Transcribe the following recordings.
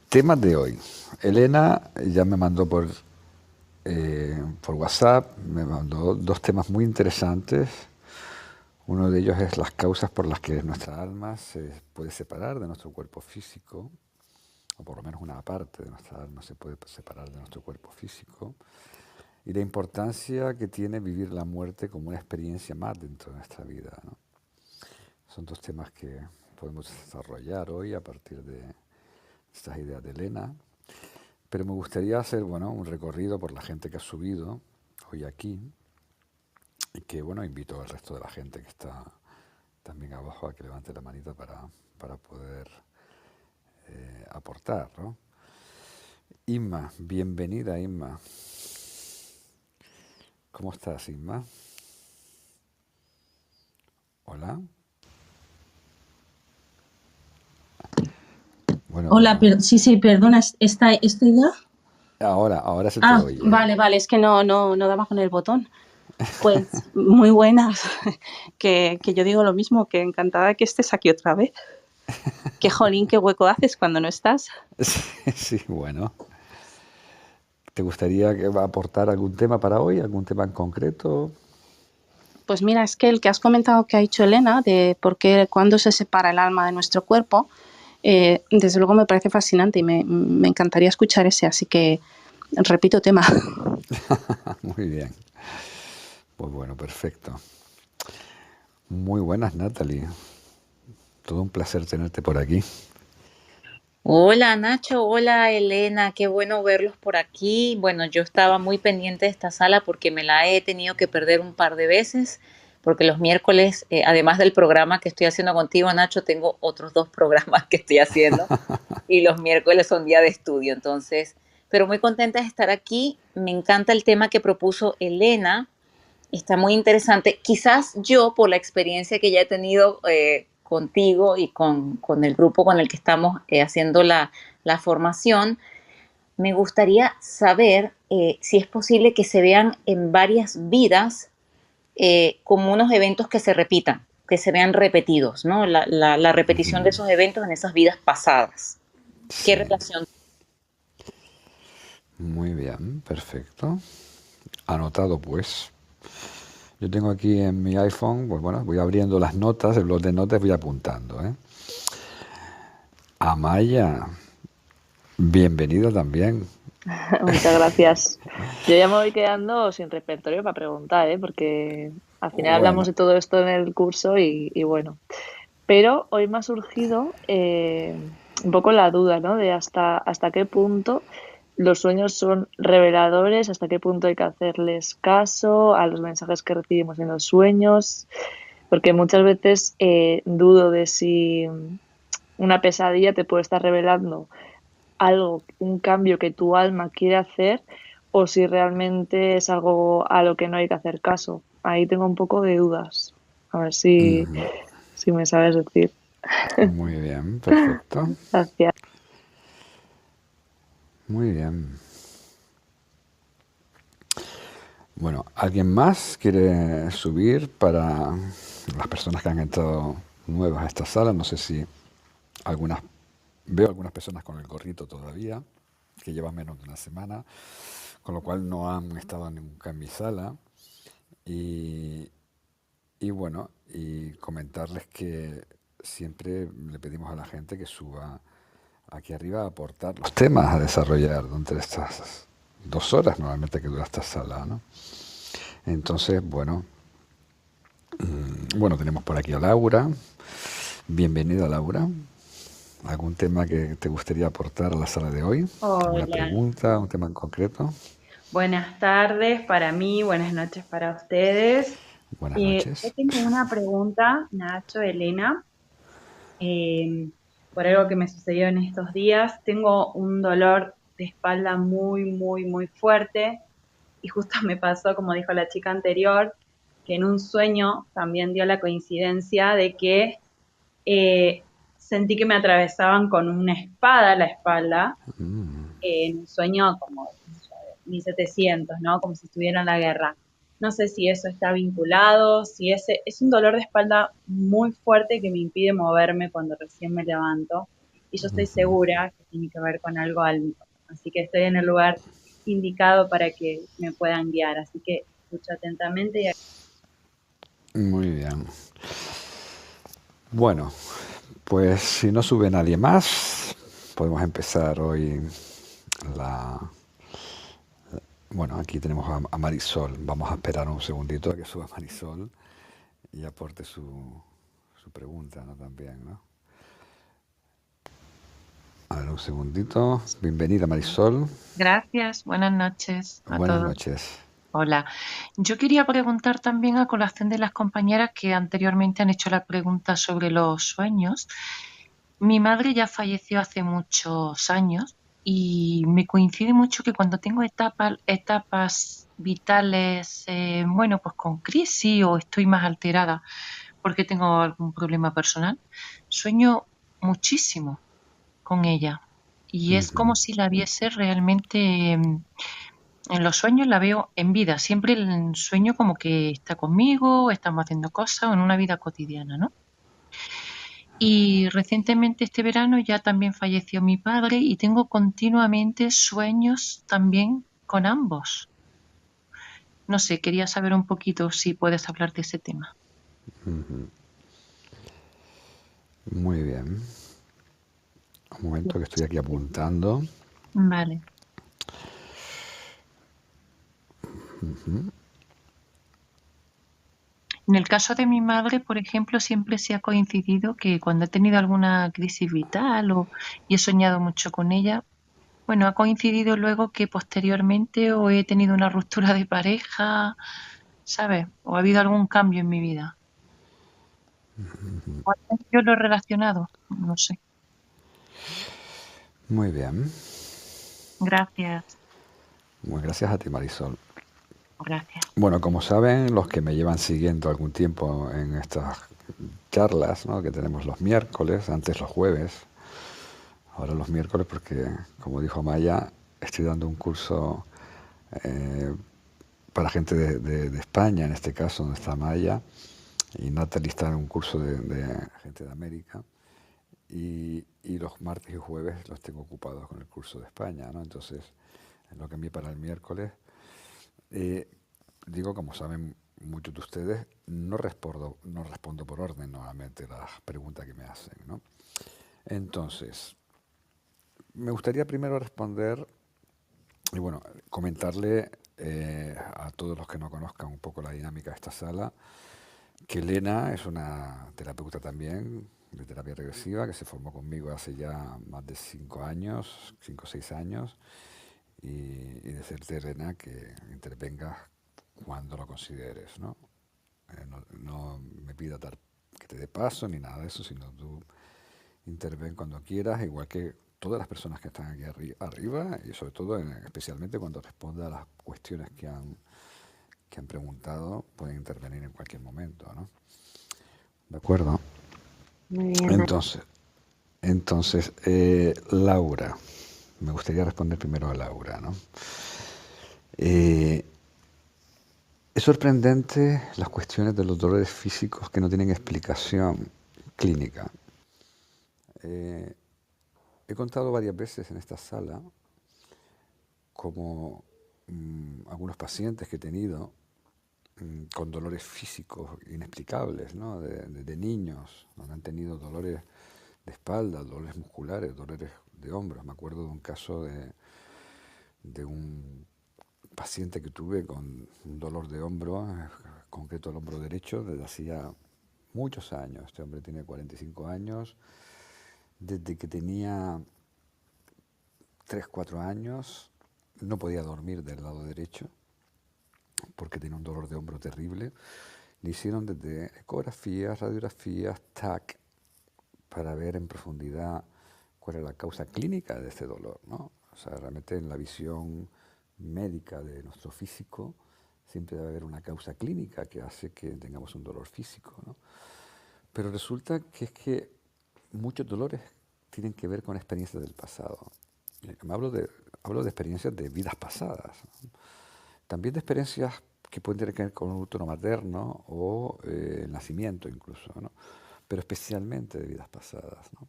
Temas de hoy. Elena ya me mandó por WhatsApp, me mandó dos temas muy interesantes. Uno de ellos es las causas por las que nuestra alma se puede separar de nuestro cuerpo físico, o por lo menos una parte de nuestra alma se puede separar de nuestro cuerpo físico, y la importancia que tiene vivir la muerte como una experiencia más dentro de nuestra vida, ¿no? Son dos temas que podemos desarrollar hoy a partir de estas ideas de Elena. Pero me gustaría hacer, bueno, un recorrido por la gente que ha subido hoy aquí y que, bueno, invito al resto de la gente que está también abajo a que levante la manita para poder aportar, ¿no? Inma, bienvenida, Inma. ¿Cómo estás, Inma? Hola. Bueno, Hola, sí, sí, perdona, ¿estoy ya? ahora se te oye. Vale, es que no daba con el botón. Pues muy buenas, que yo digo lo mismo, que encantada que estés aquí otra vez. Qué jolín, qué hueco haces cuando no estás. Sí, sí, bueno. ¿Te gustaría aportar algún tema para hoy? ¿Algún tema en concreto? Pues mira, es que el que has comentado que ha dicho Elena, de por qué, cuándo se separa el alma de nuestro cuerpo, desde luego me parece fascinante y me encantaría escuchar ese, así que repito tema. Muy bien. Pues bueno, perfecto. Muy buenas, Natalie. Todo un placer tenerte por aquí. Hola Nacho, hola Elena, qué bueno verlos por aquí. Bueno, yo estaba muy pendiente de esta sala porque me la he tenido que perder un par de veces, porque los miércoles, además del programa que estoy haciendo contigo, Nacho, tengo otros dos programas que estoy haciendo y los miércoles son día de estudio, entonces, pero muy contenta de estar aquí. Me encanta el tema que propuso Elena. Está muy interesante. Quizás yo, por la experiencia que ya he tenido contigo y con el grupo con el que estamos haciendo la formación, me gustaría saber si es posible que se vean en varias vidas como unos eventos que se repitan, que se vean repetidos, ¿no? La repetición de esos eventos en esas vidas pasadas. ¿Qué Sí, relación? muy bien, perfecto. Anotado pues. Yo tengo aquí en mi iPhone, pues bueno, voy abriendo las notas, el blog de notas, voy apuntando, ¿eh? Amaya, bienvenida también. Muchas gracias. Yo ya me voy quedando sin repertorio para preguntar, ¿eh? Porque al final hablamos Bueno, de todo esto en el curso y bueno. Pero hoy me ha surgido un poco la duda, ¿no? De hasta qué punto los sueños son reveladores, hasta qué punto hay que hacerles caso a los mensajes que recibimos en los sueños, porque muchas veces dudo de si una pesadilla te puede estar revelando algo, un cambio que tu alma quiere hacer o si realmente es algo a lo que no hay que hacer caso. Ahí tengo un poco de dudas. A ver si me sabes decir. muy bien, perfecto. Gracias. Muy bien. Bueno, ¿alguien más quiere subir para las personas que han entrado nuevas a esta sala? No sé si algunas, veo algunas personas con el gorrito todavía, que llevan menos de una semana, con lo cual no han estado nunca en mi sala. Y, y bueno, y comentarles que siempre le pedimos a la gente que suba aquí arriba a aportar los temas a desarrollar durante estas 2 horas normalmente que dura esta sala, ¿no? Entonces, bueno, bueno, tenemos por aquí a Laura. Bienvenida, Laura. ¿Algún tema que te gustaría aportar a la sala de hoy? ¿Alguna Hola, pregunta, un tema en concreto? buenas tardes para mí, buenas noches para ustedes. Buenas Yo noches. tengo una pregunta, Nacho, Elena, eh, por algo que me sucedió en estos días. Tengo un dolor de espalda muy fuerte y justo me pasó, como dijo la chica anterior, que en un sueño también dio la coincidencia de que eh, sentí que me atravesaban con una espada la espalda en un sueño como 1700, ¿no? Como si estuviera en la guerra. No sé si eso está vinculado, si ese es un dolor de espalda muy fuerte que me impide moverme cuando recién me levanto. y yo estoy segura que tiene que ver con algo álmico. Así que estoy en el lugar indicado para que me puedan guiar. Así que escucho atentamente y Muy bien. Bueno, pues si no sube nadie más, podemos empezar hoy la... Bueno, aquí tenemos a Marisol. Vamos a esperar un segundito a que suba Marisol y aporte su pregunta, ¿no? También, ¿no? A ver, un segundito. Bienvenida, Marisol. Gracias, buenas noches a Buenas todos. noches. Hola, yo quería preguntar también a colación de las compañeras que anteriormente han hecho la pregunta sobre los sueños. Mi madre ya falleció hace muchos años y me coincide mucho que cuando tengo etapas vitales, bueno, pues con crisis o estoy más alterada porque tengo algún problema personal, sueño muchísimo con ella. Y es como si la viese realmente, en los sueños la veo en vida, siempre el sueño como que está conmigo, estamos haciendo cosas o en una vida cotidiana, ¿no? Y recientemente este verano ya también falleció mi padre y tengo continuamente sueños también con ambos. No sé, quería saber un poquito si puedes hablar de ese tema. Muy bien. Un momento que estoy aquí apuntando. Vale. En el caso de mi madre, por ejemplo, siempre se ha coincidido que cuando he tenido alguna crisis vital y he soñado mucho con ella, bueno, ha coincidido luego que posteriormente o he tenido una ruptura de pareja, ¿sabes? O ha habido algún cambio en mi vida. O al menos yo lo he relacionado, no sé. Muy bien. Gracias, Muy gracias a ti, Marisol. gracias. Bueno, como saben, los que me llevan siguiendo algún tiempo en estas charlas, ¿no? Que tenemos los miércoles, antes los jueves, ahora los miércoles porque, como dijo Maya, estoy dando un curso eh, para gente de España, en este caso, donde está Maya, y Natalie está en un curso de gente de América. Y los martes y jueves los tengo ocupados con el curso de España, ¿no? Entonces, en lo que a mí para el miércoles, eh, digo, como saben muchos de ustedes, no respondo por orden normalmente las preguntas que me hacen, ¿no? Entonces, me gustaría primero responder y bueno, comentarle a todos los que no conozcan un poco la dinámica de esta sala, que Elena es una terapeuta también de terapia regresiva que se formó conmigo hace ya más de 5 años, 5 o 6 años, y decirte, Elena, que intervengas cuando lo consideres, ¿no? No me pidas que te dé paso ni nada de eso, sino tú interven cuando quieras, igual que todas las personas que están aquí arriba, y sobre todo, especialmente cuando responda a las cuestiones que han preguntado, pueden intervenir en cualquier momento, ¿no? ¿De acuerdo? Muy bien. Entonces, Laura, me gustaría responder primero a Laura, ¿no? Es sorprendente las cuestiones de los dolores físicos que no tienen explicación clínica. He contado varias veces en esta sala como algunos pacientes que he tenido con dolores físicos inexplicables, ¿no? De niños, donde han tenido dolores de espalda, dolores musculares, dolores de hombros. Me acuerdo de un caso de un paciente que tuve con un dolor de hombro, concreto el hombro derecho, desde hacía muchos años. Este hombre tiene 45 años. Desde que tenía 3, 4 años no podía dormir del lado derecho porque tenía un dolor de hombro terrible. Le hicieron desde ecografías, radiografías, TAC, para ver en profundidad cuál era la causa clínica de este dolor, ¿no? O sea, realmente en la visión médica de nuestro físico siempre debe haber una causa clínica que hace que tengamos un dolor físico, ¿no? Pero resulta que es que muchos dolores tienen que ver con experiencias del pasado. Hablo de experiencias de vidas pasadas, ¿no? También de experiencias que pueden tener que ver con un útero materno o el nacimiento incluso, ¿no? Pero especialmente de vidas pasadas, ¿no?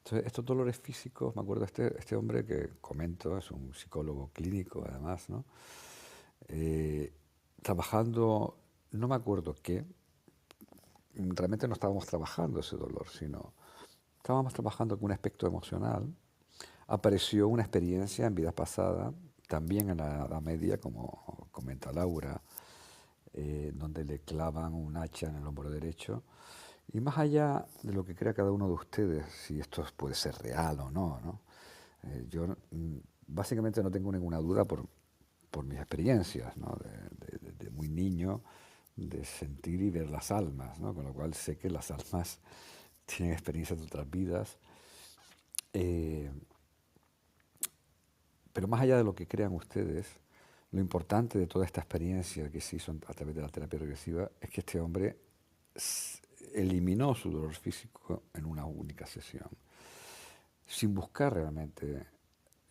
Entonces, estos dolores físicos, me acuerdo este hombre que comento, es un psicólogo clínico además, ¿no? Trabajando, no me acuerdo qué, realmente no estábamos trabajando ese dolor, sino estábamos trabajando con un aspecto emocional. Apareció una experiencia en vida pasada, también en la Edad Media, como comenta Laura, donde le clavan un hacha en el hombro derecho. Y más allá de lo que crea cada uno de ustedes, si esto puede ser real o no, ¿no? Yo básicamente no tengo ninguna duda por mis experiencias, ¿no? De muy niño, de sentir y ver las almas, ¿no? Con lo cual sé que las almas tienen experiencias de otras vidas. Pero más allá de lo que crean ustedes, lo importante de toda esta experiencia que se hizo a través de la terapia regresiva es que este hombre eliminó su dolor físico en una única sesión, sin buscar realmente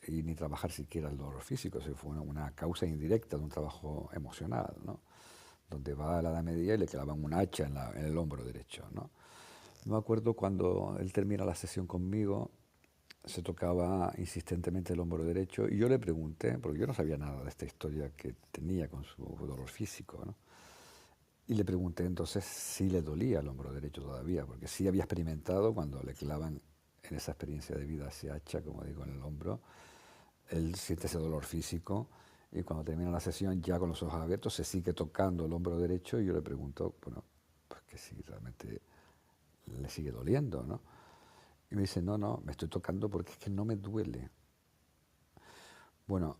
y ni trabajar siquiera el dolor físico. Se fue una causa indirecta de un trabajo emocional, ¿no? Donde va a la Edad Media y le clavan un hacha en el hombro derecho, ¿no? Me acuerdo cuando él termina la sesión conmigo, se tocaba insistentemente el hombro derecho y yo le pregunté, porque yo no sabía nada de esta historia que tenía con su dolor físico, ¿no? Y le pregunté entonces si le dolía el hombro derecho todavía, porque sí había experimentado cuando le clavan en esa experiencia de vida ese hacha, como digo, en el hombro, él siente ese dolor físico y cuando termina la sesión ya con los ojos abiertos se sigue tocando el hombro derecho y yo le pregunto, bueno, pues que si realmente le sigue doliendo, ¿no? Y me dice, no, me estoy tocando porque es que no me duele. Bueno,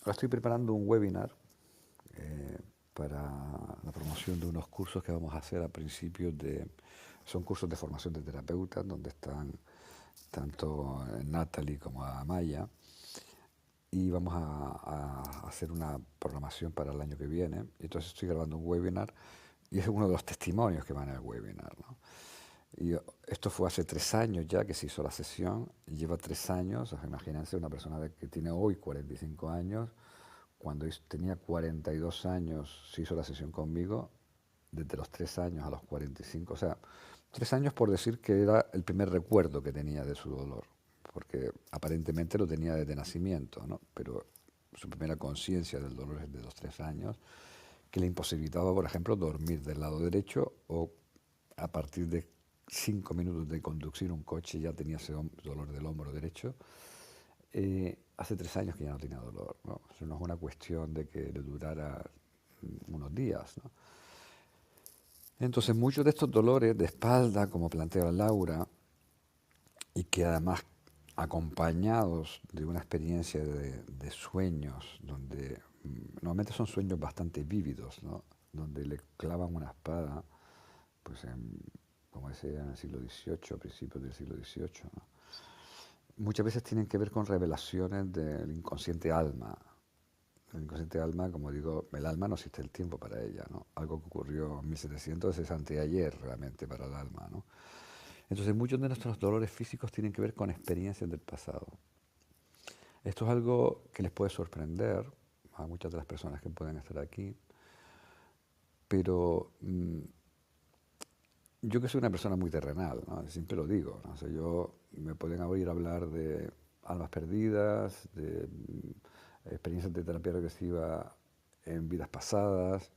ahora estoy preparando un webinar para la promoción de unos cursos que vamos a hacer a principios son cursos de formación de terapeutas, donde están tanto Natalie como Amaya, y vamos a hacer una programación para el año que viene. Y entonces estoy grabando un webinar y es uno de los testimonios que van en el webinar, ¿no? Y esto fue hace 3 años ya que se hizo la sesión, y lleva 3 años, o sea, imagínense una persona que tiene hoy 45 años, cuando tenía 42 años se hizo la sesión conmigo, desde los 3 años a los 45, o sea, 3 años por decir que era el primer recuerdo que tenía de su dolor, porque aparentemente lo tenía desde nacimiento, ¿no? Pero su primera conciencia del dolor es de los 3 años, que le imposibilitaba, por ejemplo, dormir del lado derecho o a partir de 5 minutos de conducir un coche ya tenía ese dolor del hombro derecho. Hace 3 años que ya no tenía dolor, ¿no? Eso no es una cuestión de que le durara unos días, ¿no? Entonces muchos de estos dolores de espalda, como plantea Laura, y que además acompañados de una experiencia de sueños, donde normalmente son sueños bastante vívidos, ¿no? Donde le clavan una espada, pues como decía, en el siglo XVIII, principios del siglo XVIII, ¿no? Muchas veces tienen que ver con revelaciones del inconsciente alma. El inconsciente alma, como digo, el alma no existe el tiempo para ella, ¿no? Algo que ocurrió en 1700 es anteayer realmente para el alma, ¿no? Entonces muchos de nuestros dolores físicos tienen que ver con experiencias del pasado. Esto es algo que les puede sorprender a muchas de las personas que pueden estar aquí, pero yo que soy una persona muy terrenal, ¿no? Siempre lo digo, ¿no? O sea, me pueden oír hablar de almas perdidas, de experiencias de terapia regresiva en vidas pasadas,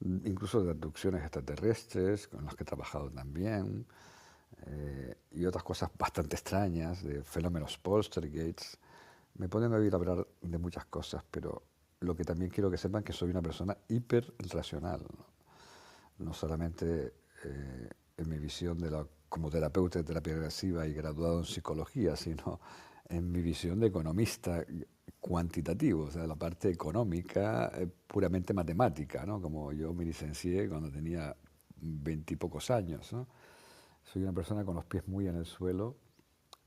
incluso de abducciones extraterrestres, con las que he trabajado también, y otras cosas bastante extrañas, de fenómenos poltergeists. Me pueden oír hablar de muchas cosas, pero lo que también quiero que sepan es que soy una persona hiper racional, ¿no? No solamente en mi visión como terapeuta de terapia regresiva y graduado en psicología, sino en mi visión de economista cuantitativo, o sea, la parte económica puramente matemática, ¿no? Como yo me licencié cuando tenía 20 y pocos años, ¿no? Soy una persona con los pies muy en el suelo,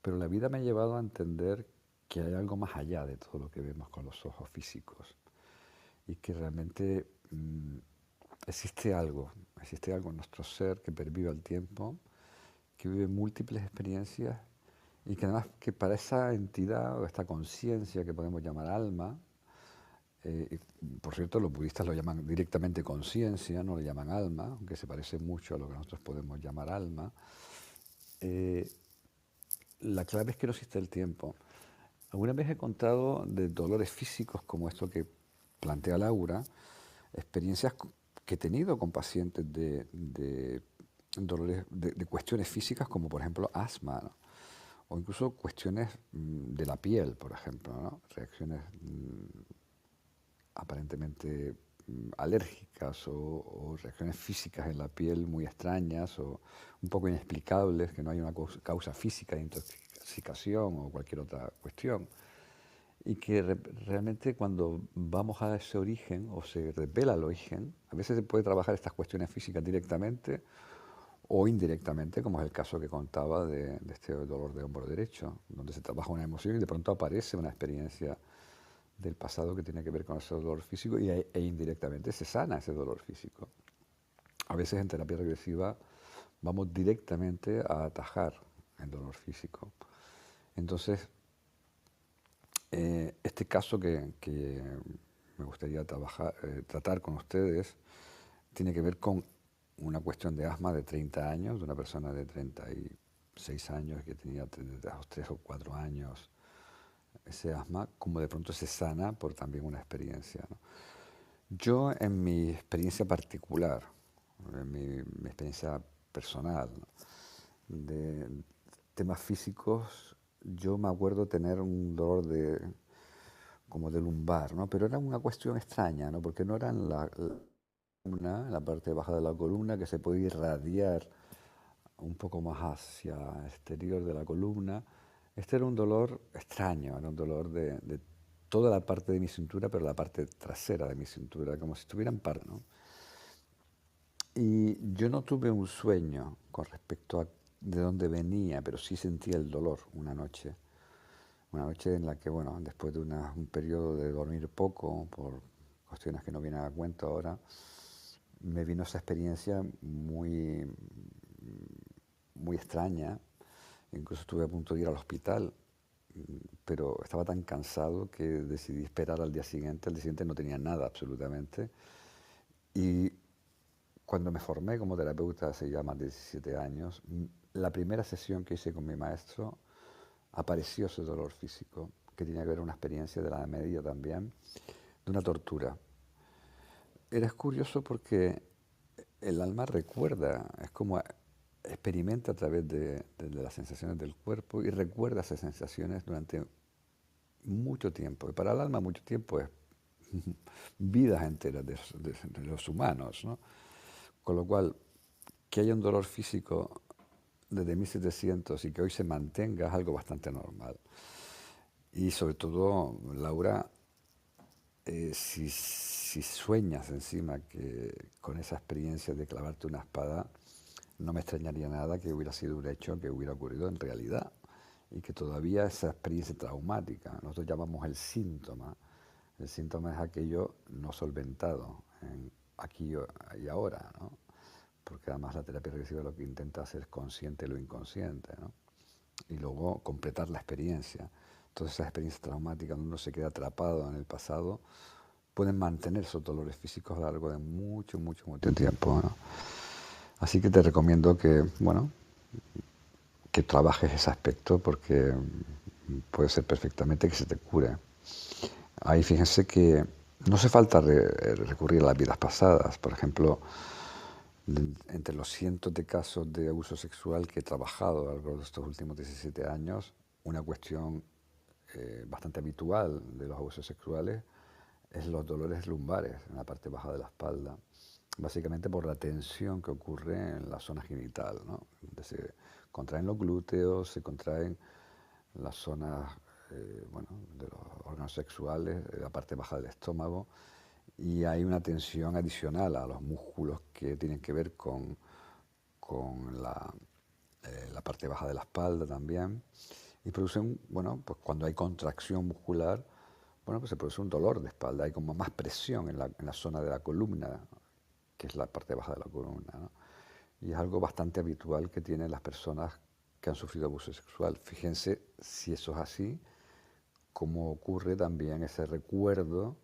pero la vida me ha llevado a entender que hay algo más allá de todo lo que vemos con los ojos físicos y que realmente existe algo en nuestro ser que pervive el tiempo, que vive múltiples experiencias y que además que para esa entidad o esta conciencia que podemos llamar alma, y por cierto los budistas lo llaman directamente conciencia, no lo llaman alma, aunque se parece mucho a lo que nosotros podemos llamar alma, la clave es que no existe el tiempo. Alguna vez he contado de dolores físicos como esto que plantea Laura, experiencias que he tenido con pacientes de dolores, de cuestiones físicas como por ejemplo asma, ¿no? O incluso cuestiones de la piel, por ejemplo, ¿no? Reacciones aparentemente alérgicas o reacciones físicas en la piel muy extrañas o un poco inexplicables, que no hay una causa física de intoxicación o cualquier otra cuestión. Y que realmente cuando vamos a ese origen o se revela el origen, a veces se puede trabajar estas cuestiones físicas directamente o indirectamente, como es el caso que contaba de este dolor de hombro derecho, donde se trabaja una emoción y de pronto aparece una experiencia del pasado que tiene que ver con ese dolor físico e indirectamente se sana ese dolor físico. A veces en terapia regresiva vamos directamente a atajar el dolor físico. Entonces, este caso que me gustaría tratar con ustedes tiene que ver con una cuestión de asma de 30 años, de una persona de 36 años que tenía desde los 3 o 4 años ese asma, como de pronto se sana por también una experiencia, ¿no? Yo en mi experiencia particular, en mi experiencia personal, ¿no? De temas físicos, yo me acuerdo tener un dolor como de lumbar, ¿no? Pero era una cuestión extraña, ¿no? Porque no era en la parte baja de la columna que se puede irradiar un poco más hacia el exterior de la columna. Este era un dolor extraño, era un dolor de toda la parte de mi cintura, pero la parte trasera de mi cintura, como si estuviera en par, ¿no? Y yo no tuve un sueño con respecto a de dónde venía, pero sí sentí el dolor una noche. Una noche en la que, bueno, después de un periodo de dormir poco, por cuestiones que no vienen a cuento ahora, me vino esa experiencia muy extraña. Incluso estuve a punto de ir al hospital, pero estaba tan cansado que decidí esperar al día siguiente. Al día siguiente no tenía nada absolutamente. Y cuando me formé como terapeuta hace ya más de 17 años, la primera sesión que hice con mi maestro apareció ese dolor físico, que tenía que ver una experiencia de la Edad Media también, de una tortura. Era curioso porque el alma recuerda, es como experimenta a través de las sensaciones del cuerpo y recuerda esas sensaciones durante mucho tiempo. Y para el alma mucho tiempo es vidas enteras de los humanos, ¿no? Con lo cual, que haya un dolor físico desde 1700 y que hoy se mantenga es algo bastante normal. Y sobre todo, Laura, si sueñas encima que con esa experiencia de clavarte una espada, no me extrañaría nada que hubiera sido un hecho que hubiera ocurrido en realidad y que todavía esa experiencia traumática, nosotros llamamos el síntoma es aquello no solventado aquí y ahora, ¿no? Porque además la terapia regresiva lo que intenta hacer es consciente lo inconsciente, ¿no? Y luego completar la experiencia. Entonces esas experiencias traumáticas donde uno se queda atrapado en el pasado pueden mantener esos dolores físicos a lo largo de mucho tiempo, ¿no? Así que te recomiendo que, bueno, que trabajes ese aspecto porque puede ser perfectamente que se te cure. Ahí fíjense que no hace falta recurrir a las vidas pasadas. Por ejemplo, entre los cientos de casos de abuso sexual que he trabajado a lo largo de estos últimos 17 años, una cuestión bastante habitual de los abusos sexuales es los dolores lumbares en la parte baja de la espalda, básicamente por la tensión que ocurre en la zona genital, ¿no? Donde se contraen los glúteos, se contraen las zonas bueno, de los órganos sexuales, la parte baja del estómago, y hay una tensión adicional a los músculos que tienen que ver con la parte baja de la espalda también, y producen, bueno, pues cuando hay contracción muscular, bueno, pues se produce un dolor de espalda, hay como más presión en la zona de la columna, que es la parte baja de la columna, ¿no? Y es algo bastante habitual que tienen las personas que han sufrido abuso sexual. Fíjense si eso es así, cómo ocurre también ese recuerdo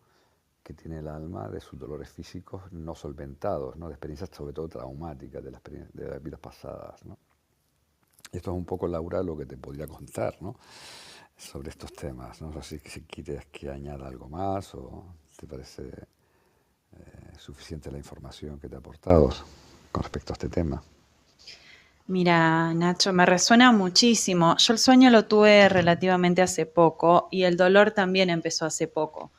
que tiene el alma de sus dolores físicos no solventados, ¿no? De experiencias sobre todo traumáticas, de las vidas pasadas, ¿no? Esto es un poco, Laura, lo que te podría contar, ¿no? Sobre estos temas. No sé si quieres que añada algo más o te parece suficiente la información que te he aportado con respecto a este tema. Mira, Nacho, me resuena muchísimo. Yo el sueño lo tuve relativamente hace poco y el dolor también empezó hace poco.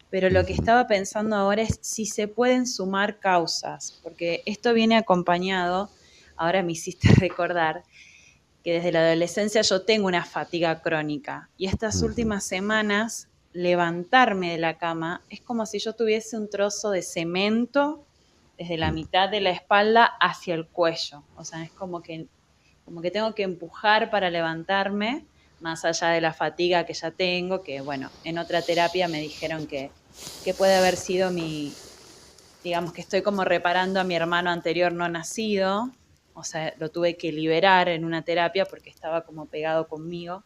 Pero lo que Ujú. estaba pensando ahora es si se pueden sumar causas, porque esto viene acompañado, ahora me hiciste recordar, que desde la adolescencia yo tengo una fatiga crónica y estas Ujú. últimas semanas levantarme de la cama es como si yo tuviese un trozo de cemento desde la mitad de la espalda hacia el cuello. O sea, es como que tengo que empujar para levantarme, más allá de la fatiga que ya tengo, que bueno, en otra terapia me dijeron que puede haber sido digamos que estoy como reparando a mi hermano anterior no nacido, o sea, lo tuve que liberar en una terapia porque estaba como pegado conmigo.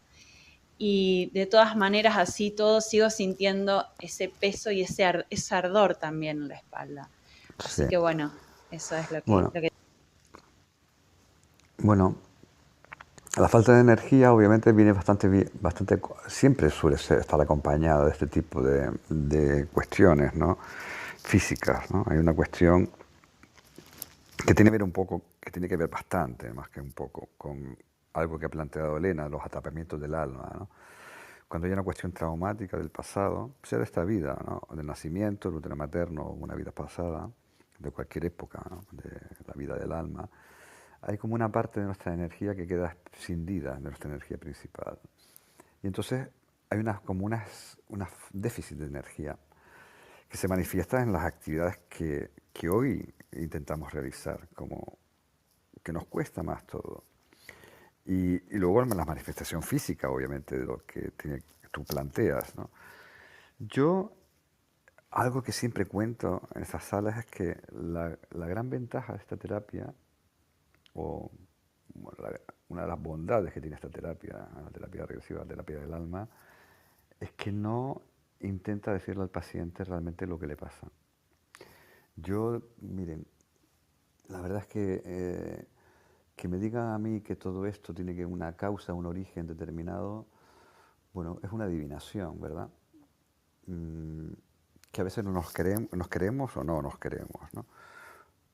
Y de todas maneras, así todo, sigo sintiendo ese peso y ese ardor también en la espalda. Sí. Así que bueno, eso es Bueno, lo que... bueno, la falta de energía obviamente viene bastante, siempre suele estar acompañada de este tipo de cuestiones, ¿no? Físicas, ¿no? Hay una cuestión que tiene que ver un poco, que tiene que ver bastante, más que un poco, con algo que ha planteado Elena, los atrapamientos del alma, ¿no? Cuando hay una cuestión traumática del pasado, sea de esta vida, ¿no? Del nacimiento, del útero materno, una vida pasada, de cualquier época, ¿no? De la vida del alma, hay como una parte de nuestra energía que queda escindida de nuestra energía principal. Y entonces hay como unas déficit de energía que se manifiesta en las actividades que hoy intentamos realizar, como que nos cuesta más todo. Y luego la manifestación física, obviamente, de lo que tú planteas, ¿no? Yo, algo que siempre cuento en estas salas es que la gran ventaja de esta terapia, o bueno, una de las bondades que tiene esta terapia, la terapia regresiva, la terapia del alma, es que no intenta decirle al paciente realmente lo que le pasa. Yo, miren, la verdad es que me digan a mí que todo esto tiene que una causa, un origen determinado, bueno, es una adivinación, ¿verdad? Que a veces no nos queremos o no nos queremos, ¿no?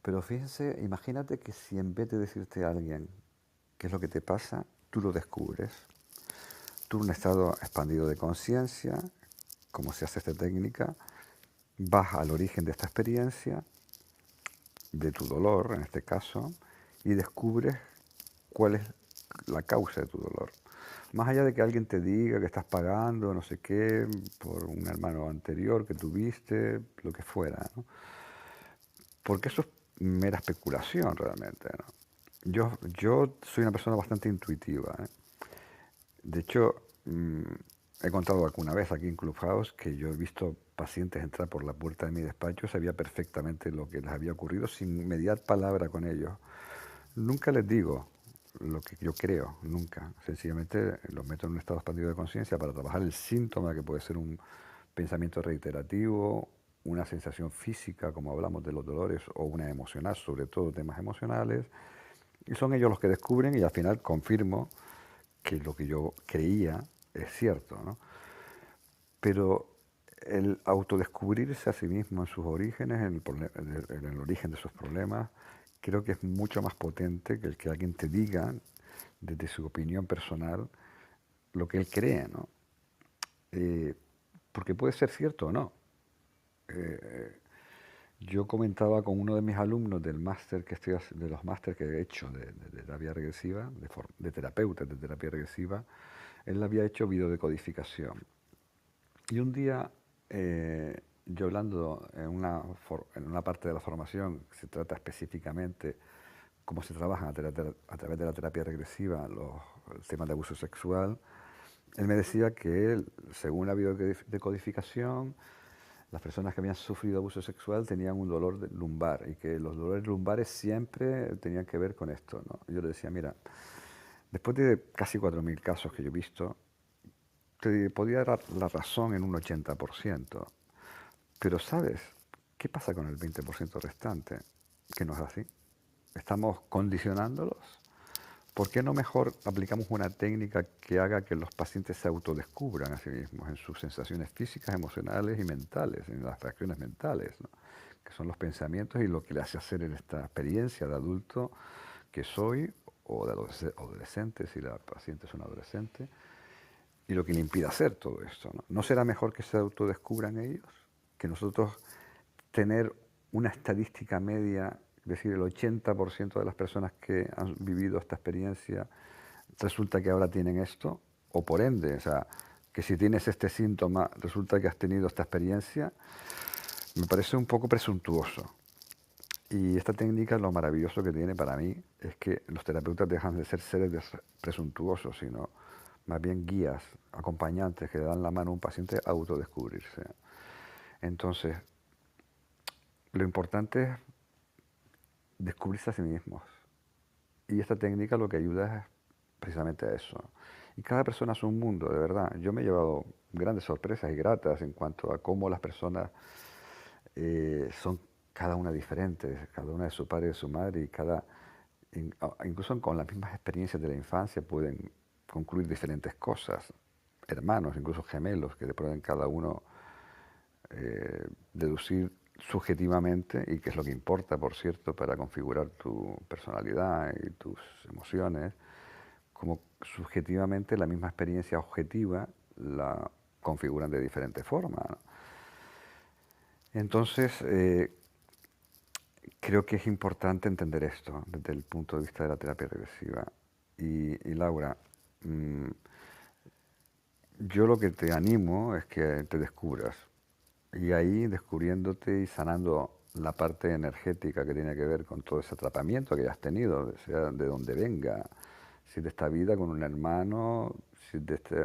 Pero fíjense, imagínate que si en vez de decirte a alguien qué es lo que te pasa, tú lo descubres. Tú en un estado expandido de conciencia, como se hace esta técnica, vas al origen de esta experiencia, de tu dolor en este caso, y descubres cuál es la causa de tu dolor. Más allá de que alguien te diga que estás pagando no sé qué por un hermano anterior que tuviste, lo que fuera, ¿no? Porque eso es mera especulación realmente, ¿no? Yo soy una persona bastante intuitiva, ¿eh? De hecho, he contado alguna vez aquí en Clubhouse que yo he visto pacientes entrar por la puerta de mi despacho, sabía perfectamente lo que les había ocurrido sin mediar palabra con ellos. Nunca les digo lo que yo creo, nunca. Sencillamente los meto en un estado expandido de conciencia para trabajar el síntoma, que puede ser un pensamiento reiterativo, una sensación física, como hablamos de los dolores, o una emocional, sobre todo temas emocionales. Y son ellos los que descubren y al final confirmo que lo que yo creía es cierto, ¿no? Pero el autodescubrirse a sí mismo en sus orígenes, en el origen de sus problemas, creo que es mucho más potente que el que alguien te diga, desde su opinión personal, lo que él cree, ¿no? Porque puede ser cierto o no. Yo comentaba con uno de mis alumnos del máster que de los másteres que he hecho de terapia regresiva, de terapeutas de terapia regresiva, él había hecho videodecodificación. Y un día, yo hablando en una parte de la formación que se trata específicamente cómo se trabaja a través de la terapia regresiva el tema de abuso sexual, él me decía que él, según la videodecodificación, las personas que habían sufrido abuso sexual tenían un dolor lumbar y que los dolores lumbares siempre tenían que ver con esto, ¿no? Yo le decía, mira, después de casi 4.000 casos que yo he visto, te podía dar la razón en un 80%, pero ¿sabes qué pasa con el 20% restante? Que no es así. Estamos condicionándolos ¿por qué no mejor aplicamos una técnica que haga que los pacientes se autodescubran a sí mismos en sus sensaciones físicas, emocionales y mentales, en las reacciones mentales, ¿no? Que son los pensamientos y lo que le hace hacer en esta experiencia de adulto que soy, o de adolescente, si la paciente es una adolescente, y lo que le impide hacer todo esto, ¿no? ¿No será mejor que se autodescubran ellos? Que nosotros tener una estadística media, es decir, el 80% de las personas que han vivido esta experiencia resulta que ahora tienen esto, o por ende, o sea, que si tienes este síntoma resulta que has tenido esta experiencia, me parece un poco presuntuoso. Y esta técnica, lo maravilloso que tiene para mí es que los terapeutas dejan de ser seres presuntuosos, sino más bien guías, acompañantes que le dan la mano a un paciente a autodescubrirse. Entonces, lo importante es descubrirse a sí mismos. Y esta técnica lo que ayuda es precisamente a eso. Y cada persona es un mundo, de verdad. Yo me he llevado grandes sorpresas y gratas en cuanto a cómo las personas son cada una diferente, cada una de su padre y de su madre, y incluso con las mismas experiencias de la infancia pueden concluir diferentes cosas. Hermanos, incluso gemelos, que pueden cada uno deducir subjetivamente, y que es lo que importa, por cierto, para configurar tu personalidad y tus emociones, como subjetivamente la misma experiencia objetiva la configuran de diferente forma, ¿no? Entonces, creo que es importante entender esto desde el punto de vista de la terapia regresiva. Y Laura, yo lo que te animo es que te descubras. Y ahí, descubriéndote y sanando la parte energética que tiene que ver con todo ese atrapamiento que hayas tenido, sea de donde venga, si de esta vida con un hermano, si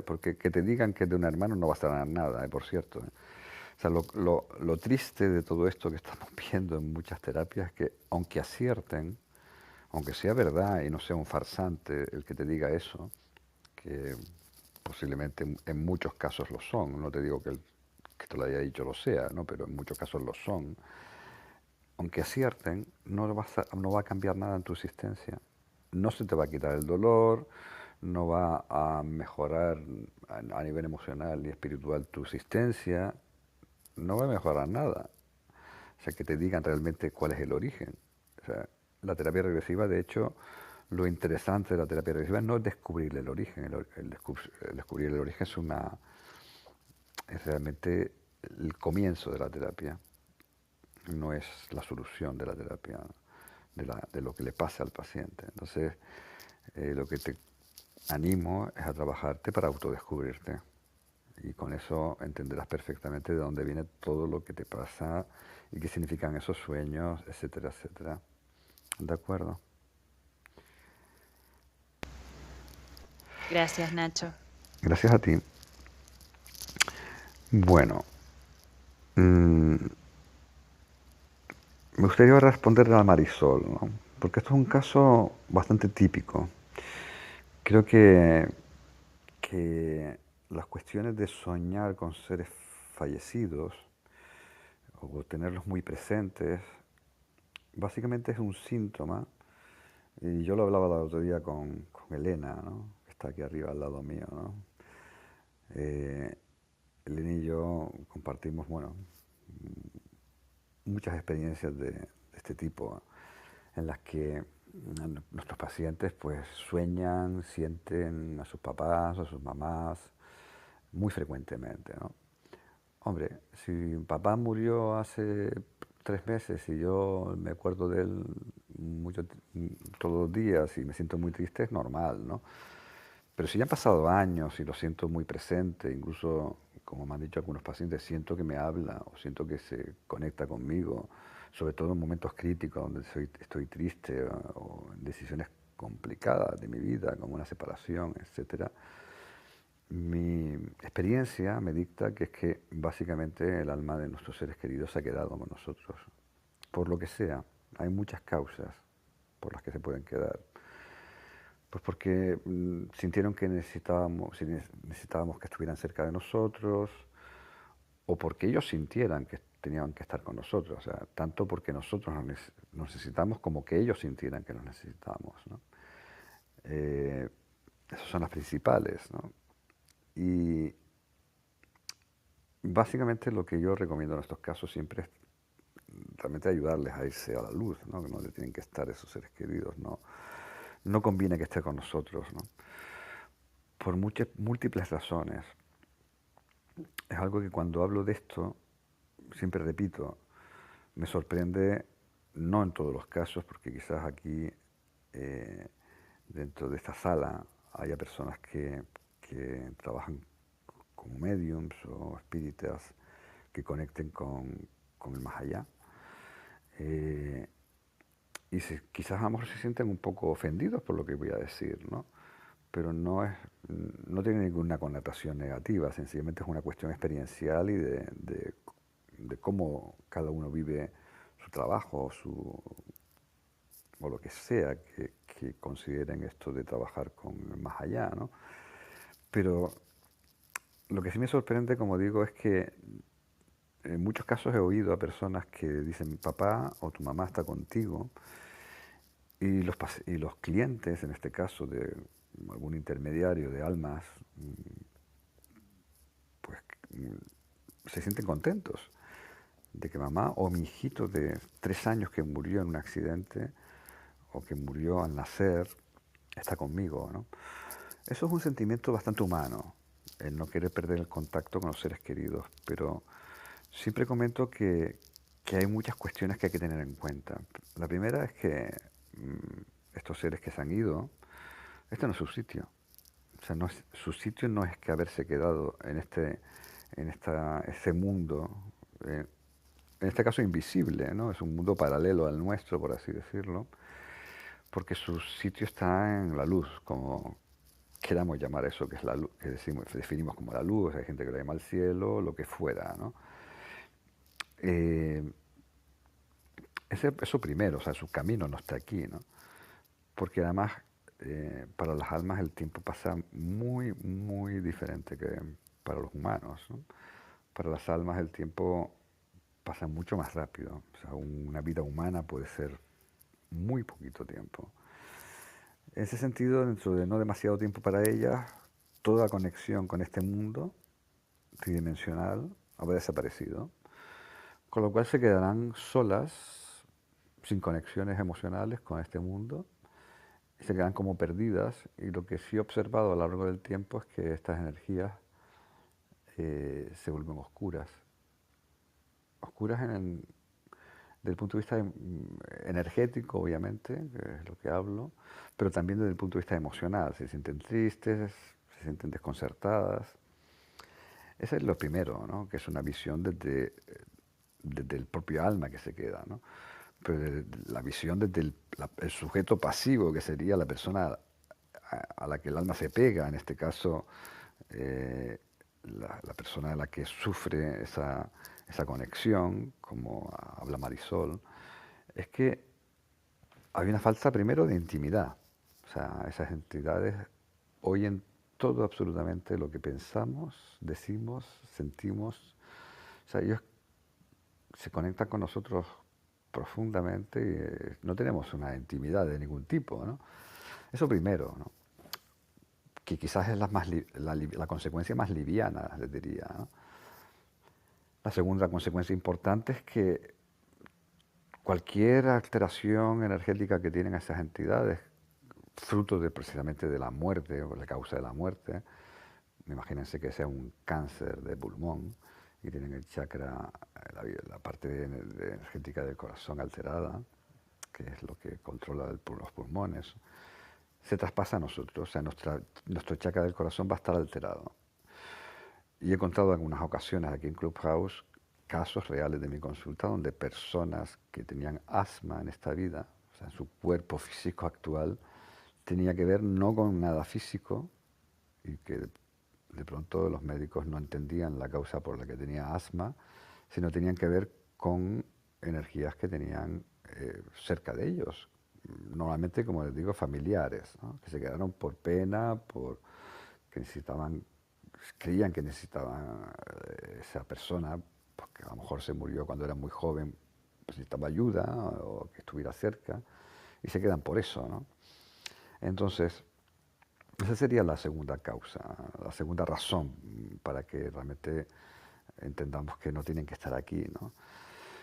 porque que te digan que es de un hermano no va a sanar nada, por cierto. O sea, lo triste de todo esto que estamos viendo en muchas terapias es que, aunque acierten, aunque sea verdad y no sea un farsante el que te diga eso, que posiblemente en muchos casos lo son, no te digo que el que te lo haya dicho lo sea, ¿no? Pero en muchos casos lo son, aunque acierten, no va a cambiar nada en tu existencia. No se te va a quitar el dolor, no va a mejorar a nivel emocional y espiritual tu existencia, no va a mejorar nada. O sea, que te digan realmente cuál es el origen. O sea, la terapia regresiva, de hecho, lo interesante de la terapia regresiva no es descubrir el origen. El descubrir el origen es realmente el comienzo de la terapia, no es la solución de la terapia, de lo que le pasa al paciente. Entonces, lo que te animo es a trabajarte para autodescubrirte. Y con eso entenderás perfectamente de dónde viene todo lo que te pasa y qué significan esos sueños, etcétera, etcétera. ¿De acuerdo? Gracias, Nacho. Gracias a ti. Bueno, me gustaría responderle a Marisol, ¿no? Porque esto es un caso bastante típico. Creo que las cuestiones de soñar con seres fallecidos o tenerlos muy presentes, básicamente es un síntoma, y yo lo hablaba el otro día con Elena, ¿no? Que está aquí arriba al lado mío, ¿no? Elena y yo compartimos, bueno, muchas experiencias de este tipo, en las que nuestros pacientes pues sueñan, sienten a sus papás o a sus mamás muy frecuentemente, ¿no? Hombre, si mi papá murió hace 3 meses y yo me acuerdo de él todos los días y me siento muy triste, es normal, ¿no? Pero si ya han pasado años y lo siento muy presente, incluso, como me han dicho algunos pacientes, siento que me habla o siento que se conecta conmigo, sobre todo en momentos críticos donde estoy triste o en decisiones complicadas de mi vida, como una separación, etcétera. Mi experiencia me dicta que es que básicamente el alma de nuestros seres queridos se ha quedado con nosotros, por lo que sea. Hay muchas causas por las que se pueden quedar. Pues porque sintieron que necesitábamos que estuvieran cerca de nosotros, o porque ellos sintieran que tenían que estar con nosotros. O sea, tanto porque nosotros nos necesitamos como que ellos sintieran que nos necesitamos, ¿no? Eh, Esas son las principales, ¿no? Y básicamente lo que yo recomiendo en estos casos siempre es realmente ayudarles a irse a la luz, ¿no? Que no le tienen que estar esos seres queridos, no, no conviene que esté con nosotros, ¿no? Por muchas, múltiples razones. Es algo que cuando hablo de esto, siempre repito, me sorprende, no en todos los casos, porque quizás aquí, dentro de esta sala, haya personas que trabajan como mediums o espíritas que conecten con el más allá. Y quizás a lo mejor se sienten un poco ofendidos por lo que voy a decir, ¿no? Pero no tiene ninguna connotación negativa, sencillamente es una cuestión experiencial y de cómo cada uno vive su trabajo o lo que sea que consideren esto de trabajar con el más allá, ¿no? Pero lo que sí me sorprende, como digo, es que en muchos casos he oído a personas que dicen, mi papá o tu mamá está contigo, y los clientes, en este caso de algún intermediario de almas, pues se sienten contentos de que mamá o mi hijito de 3 años que murió en un accidente o que murió al nacer está conmigo, ¿no? Eso es un sentimiento bastante humano, el no querer perder el contacto con los seres queridos, pero siempre comento que hay muchas cuestiones que hay que tener en cuenta. La primera es que estos seres que se han ido, este no es su sitio. O sea, su sitio no es que haberse quedado en ese mundo, en este caso invisible, ¿no? Es un mundo paralelo al nuestro, por así decirlo, porque su sitio está en la luz, como queramos llamar eso, que es la luz, que definimos como la luz. Hay gente que lo llama el cielo, lo que fuera, ¿no? Eso primero, o sea, su camino no está aquí, ¿no? Porque además para las almas el tiempo pasa muy, muy diferente que para los humanos, ¿no? Para las almas el tiempo pasa mucho más rápido. O sea, una vida humana puede ser muy poquito tiempo. En ese sentido, dentro de no demasiado tiempo para ellas, toda conexión con este mundo tridimensional habrá desaparecido. Con lo cual se quedarán solas, sin conexiones emocionales con este mundo, y se quedan como perdidas. Y lo que sí he observado a lo largo del tiempo es que estas energías se vuelven oscuras. Oscuras desde el punto de vista energético, obviamente, que es lo que hablo, pero también desde el punto de vista emocional. Se sienten tristes, se sienten desconcertadas. Ese es lo primero, ¿no? Que es una visión desde el propio alma que se queda, ¿no? Pero la visión desde el sujeto pasivo, que sería la persona a la que el alma se pega, en este caso la persona a la que sufre esa conexión, como habla Marisol, es que hay una falta primero de intimidad. O sea, esas entidades oyen todo absolutamente lo que pensamos, decimos, sentimos. O sea, ellos se conectan con nosotros profundamente y no tenemos una intimidad de ningún tipo, ¿no? Eso primero, ¿no? Que quizás es la consecuencia más liviana, les diría, ¿no? La segunda consecuencia importante es que cualquier alteración energética que tienen esas entidades, fruto precisamente de la muerte o la causa de la muerte, imagínense que sea un cáncer de pulmón y tienen el chakra, la parte energética del corazón alterada, que es lo que controla los pulmones, se traspasa a nosotros. O sea, nuestro chakra del corazón va a estar alterado. Y he contado en algunas ocasiones aquí en Clubhouse casos reales de mi consulta donde personas que tenían asma en esta vida, o sea, en su cuerpo físico actual, tenía que ver no con nada físico, y que de pronto los médicos no entendían la causa por la que tenía asma, sino tenían que ver con energías que tenían cerca de ellos, normalmente, como les digo, familiares, ¿no? Que se quedaron por pena, que creían que necesitaban esa persona, porque a lo mejor se murió cuando era muy joven, pues necesitaba ayuda o que estuviera cerca, y se quedan por eso, ¿no? Entonces, Esa sería la segunda causa, la segunda razón para que realmente entendamos que no tienen que estar aquí, ¿no?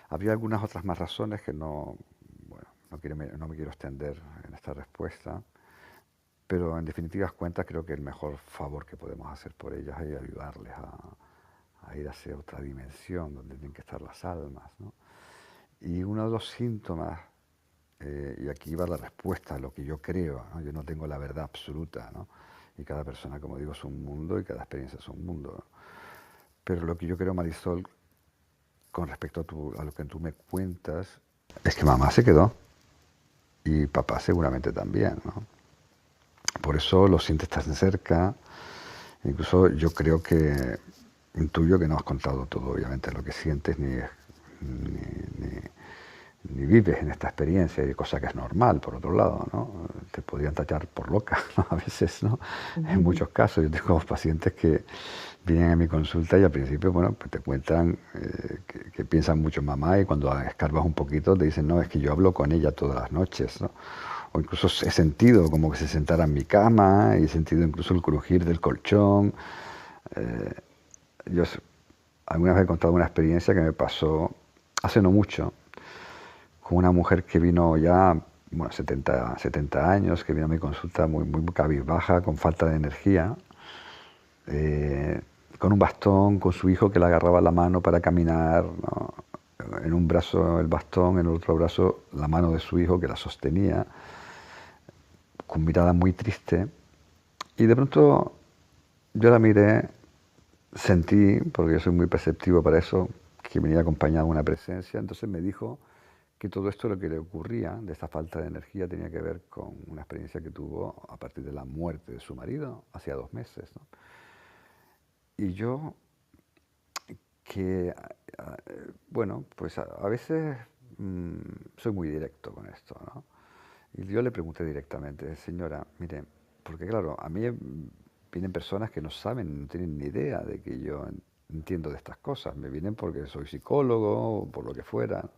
Habría algunas otras más razones que no, bueno, no me quiero extender en esta respuesta, pero en definitivas cuentas creo que el mejor favor que podemos hacer por ellas es ayudarles a ir hacia otra dimensión donde tienen que estar las almas, ¿no? Y uno de los síntomas, y aquí va la respuesta a lo que yo creo, ¿no? Yo no tengo la verdad absoluta, ¿no? Y cada persona, como digo, es un mundo y cada experiencia es un mundo, ¿no? Pero lo que yo creo, Marisol, con respecto a lo que tú me cuentas, es que mamá se quedó y papá seguramente también, ¿no? Por eso lo sientes tan cerca. Incluso yo creo que intuyo que no has contado todo, obviamente, lo que sientes ni vives en esta experiencia, y cosa que es normal, por otro lado, ¿no? Te podrían tachar por loca, ¿no? A veces, ¿no? En muchos casos, yo tengo pacientes que vienen a mi consulta y al principio, bueno, pues te cuentan que piensan mucho en mamá y cuando escarbas un poquito te dicen, no, es que yo hablo con ella todas las noches, ¿no? O incluso he sentido como que se sentara en mi cama y he sentido incluso el crujir del colchón. Eh, yo alguna vez he contado una experiencia que me pasó hace no mucho con una mujer que vino ya, bueno, 70 años, que vino a mi consulta muy cabizbaja, con falta de energía, con un bastón, con su hijo que le agarraba la mano para caminar, ¿no? En un brazo el bastón, en el otro brazo la mano de su hijo que la sostenía, con mirada muy triste. Y de pronto yo la miré, sentí, porque yo soy muy perceptivo para eso, que venía acompañada de una presencia, entonces me dijo que todo esto lo que le ocurría, de esta falta de energía, tenía que ver con una experiencia que tuvo a partir de la muerte de su marido, hacía 2 meses, ¿no? Y yo, que, bueno, pues a veces soy muy directo con esto, ¿no? Y yo le pregunté directamente, señora, mire, porque claro, a mí vienen personas que no saben, no tienen ni idea de que yo entiendo de estas cosas, me vienen porque soy psicólogo o por lo que fuera.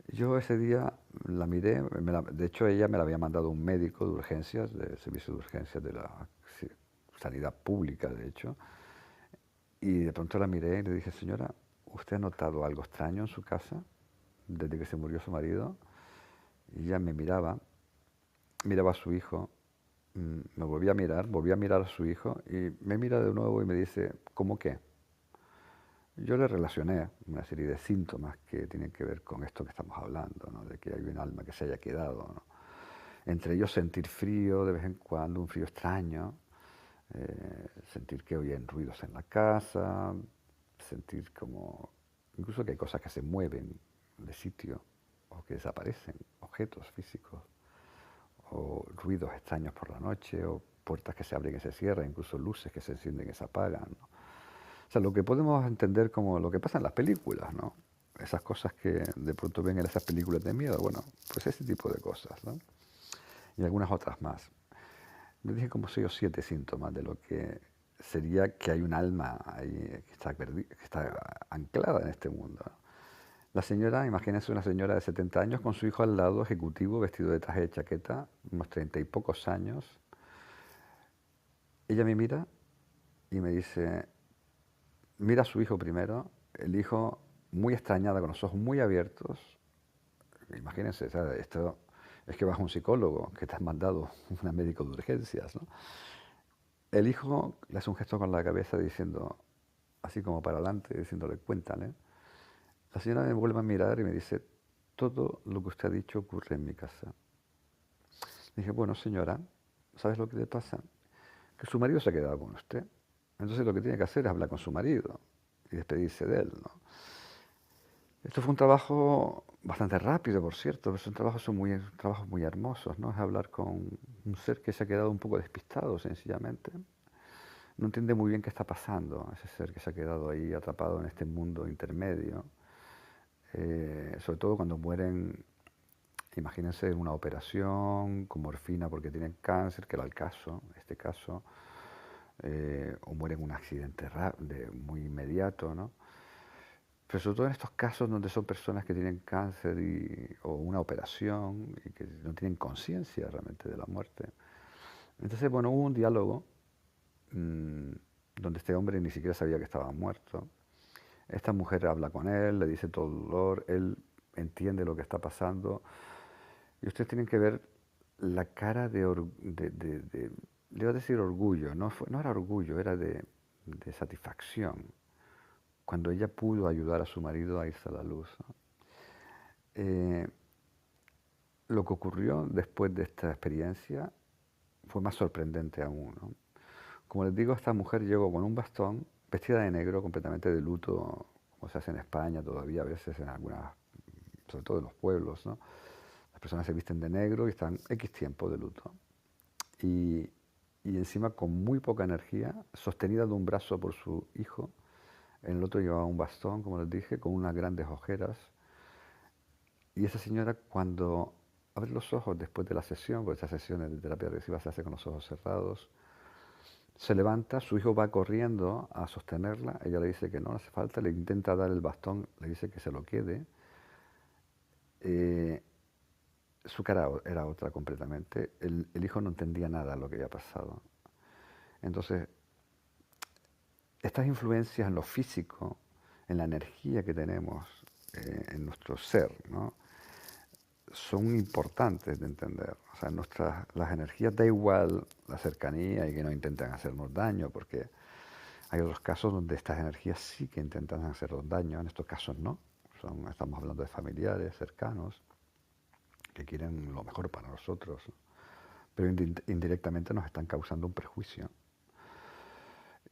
Yo ese día la miré, de hecho ella me la había mandado un médico de urgencias, del servicio de urgencias de la sanidad pública, de hecho, y de pronto la miré y le dije, señora, ¿usted ha notado algo extraño en su casa desde que se murió su marido? Y ella me miraba a su hijo, me volví a mirar a su hijo y me mira de nuevo y me dice, ¿cómo qué? Yo le relacioné una serie de síntomas que tienen que ver con esto que estamos hablando, ¿no? De que hay un alma que se haya quedado, ¿no? Entre ellos sentir frío de vez en cuando, un frío extraño, sentir que oyen ruidos en la casa, sentir como, incluso que hay cosas que se mueven de sitio o que desaparecen, objetos físicos, o ruidos extraños por la noche, o puertas que se abren y se cierran, incluso luces que se encienden y se apagan, ¿no? O sea, lo que podemos entender como lo que pasa en las películas, ¿no? Esas cosas que de pronto ven en esas películas de miedo, bueno, pues ese tipo de cosas, ¿no? Y algunas otras más. Le dije como 6 o 7 síntomas de lo que sería que hay un alma ahí que está anclada en este mundo, ¿no? La señora, imagínense una señora de 70 años con su hijo al lado, ejecutivo, vestido de traje de chaqueta, unos 30 y pocos años. Ella me mira y me dice, mira a su hijo primero, el hijo muy extrañada, con los ojos muy abiertos. Imagínense, ¿sabes? Esto es que vas a un psicólogo, que te has mandado un médico de urgencias, ¿no? El hijo le hace un gesto con la cabeza diciendo, así como para adelante, diciéndole, cuéntale. La señora me vuelve a mirar y me dice, todo lo que usted ha dicho ocurre en mi casa. Le dije, bueno, señora, ¿sabes lo que le pasa? Que su marido se ha quedado con usted. Entonces lo que tiene que hacer es hablar con su marido y despedirse de él, ¿no? Esto fue un trabajo bastante rápido, por cierto, pero son trabajos muy hermosos, ¿no? Es hablar con un ser que se ha quedado un poco despistado, sencillamente. No entiende muy bien qué está pasando, ese ser que se ha quedado ahí atrapado en este mundo intermedio. Sobre todo cuando mueren, imagínense, en una operación con morfina porque tienen cáncer, que era el caso, este caso, o mueren en un accidente muy inmediato, ¿no? Pero sobre todo en estos casos donde son personas que tienen cáncer o una operación y que no tienen conciencia realmente de la muerte, Entonces, bueno, hubo un diálogo donde este hombre ni siquiera sabía que estaba muerto. Esta mujer habla con él, le dice todo el dolor, él entiende lo que está pasando. Y ustedes tienen que ver la cara le iba a decir orgullo, no era orgullo, era de satisfacción, cuando ella pudo ayudar a su marido a irse a la luz, ¿no? Lo que ocurrió después de esta experiencia fue más sorprendente aún, ¿no? Como les digo, esta mujer llegó con un bastón, vestida de negro, completamente de luto, como se hace en España todavía, a veces en algunas, sobre todo en los pueblos, ¿no? Las personas se visten de negro y están X tiempo de luto. Y encima con muy poca energía, sostenida de un brazo por su hijo, en el otro llevaba un bastón, como les dije, con unas grandes ojeras. Y esa señora, cuando abre los ojos después de la sesión, porque estas sesiones de terapia regresiva se hace con los ojos cerrados, se levanta, su hijo va corriendo a sostenerla, ella le dice que no hace falta, le intenta dar el bastón, le dice que se lo quede. Su cara era otra completamente, el hijo no entendía nada de lo que había pasado. Entonces, estas influencias en lo físico, en la energía que tenemos en nuestro ser, ¿no? Son importantes de entender. O sea, las energías da igual la cercanía y que no intenten hacernos daño, porque hay otros casos donde estas energías sí que intentan hacernos daño, en estos casos no. Estamos hablando de familiares cercanos que quieren lo mejor para nosotros, ¿no? Pero indirectamente nos están causando un perjuicio.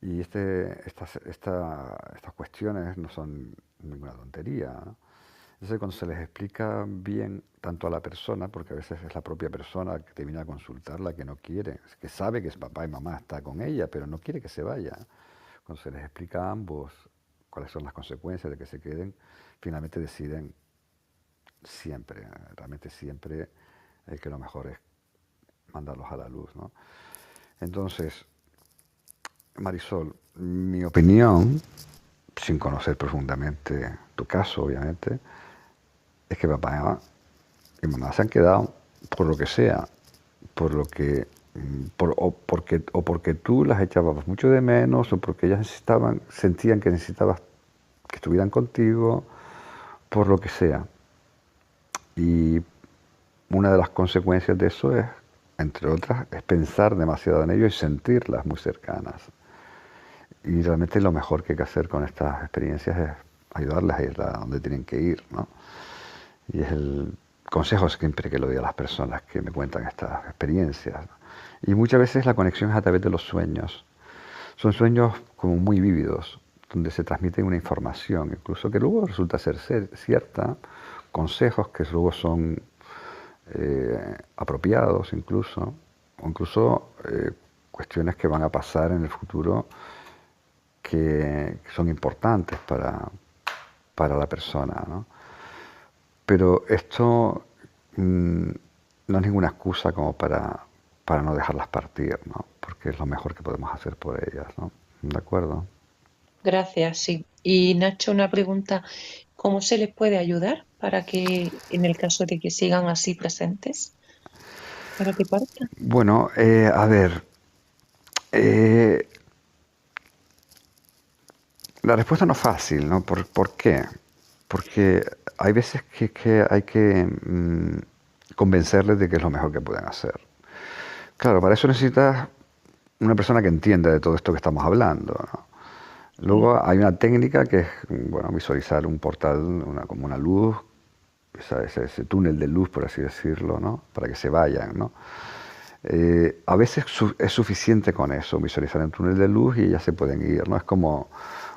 Y estas cuestiones no son ninguna tontería, ¿no? Entonces, cuando se les explica bien tanto a la persona, porque a veces es la propia persona que te viene a consultar la que no quiere, que sabe que su papá y mamá está con ella, pero no quiere que se vaya. Cuando se les explica a ambos cuáles son las consecuencias de que se queden, finalmente deciden siempre, realmente siempre, que lo mejor es mandarlos a la luz, ¿no? Entonces, Marisol, mi opinión, sin conocer profundamente tu caso, obviamente, es que papá y mamá se han quedado por lo que sea, porque tú las echabas mucho de menos, o porque ellas sentían que necesitabas que estuvieran contigo, por lo que sea. Y una de las consecuencias de eso es, entre otras, es pensar demasiado en ellos y sentirlas muy cercanas. Y realmente lo mejor que hay que hacer con estas experiencias es ayudarlas a ir a donde tienen que ir, ¿no? Y es el consejo siempre que lo doy a las personas que me cuentan estas experiencias. Y muchas veces la conexión es a través de los sueños. Son sueños como muy vívidos, donde se transmite una información, incluso que luego resulta ser cierta, consejos que luego son apropiados incluso, o incluso cuestiones que van a pasar en el futuro que son importantes para la persona, ¿no? Pero esto no es ninguna excusa como para no dejarlas partir, ¿no? Porque es lo mejor que podemos hacer por ellas, ¿no? ¿De acuerdo? Gracias, sí. Y Nacho, una pregunta, ¿cómo se les puede ayudar para que, en el caso de que sigan así presentes, para que partan? Bueno, a ver, la respuesta no es fácil, ¿no? ¿Por qué? Porque hay veces que hay que convencerles de que es lo mejor que pueden hacer. Claro, para eso necesitas una persona que entienda de todo esto que estamos hablando, ¿no? Luego hay una técnica que es, bueno, visualizar un portal, como una luz, ese túnel de luz, por así decirlo, ¿no? Para que se vayan, ¿no? A veces es suficiente con eso, visualizar un túnel de luz y ya se pueden ir, ¿no? Es como,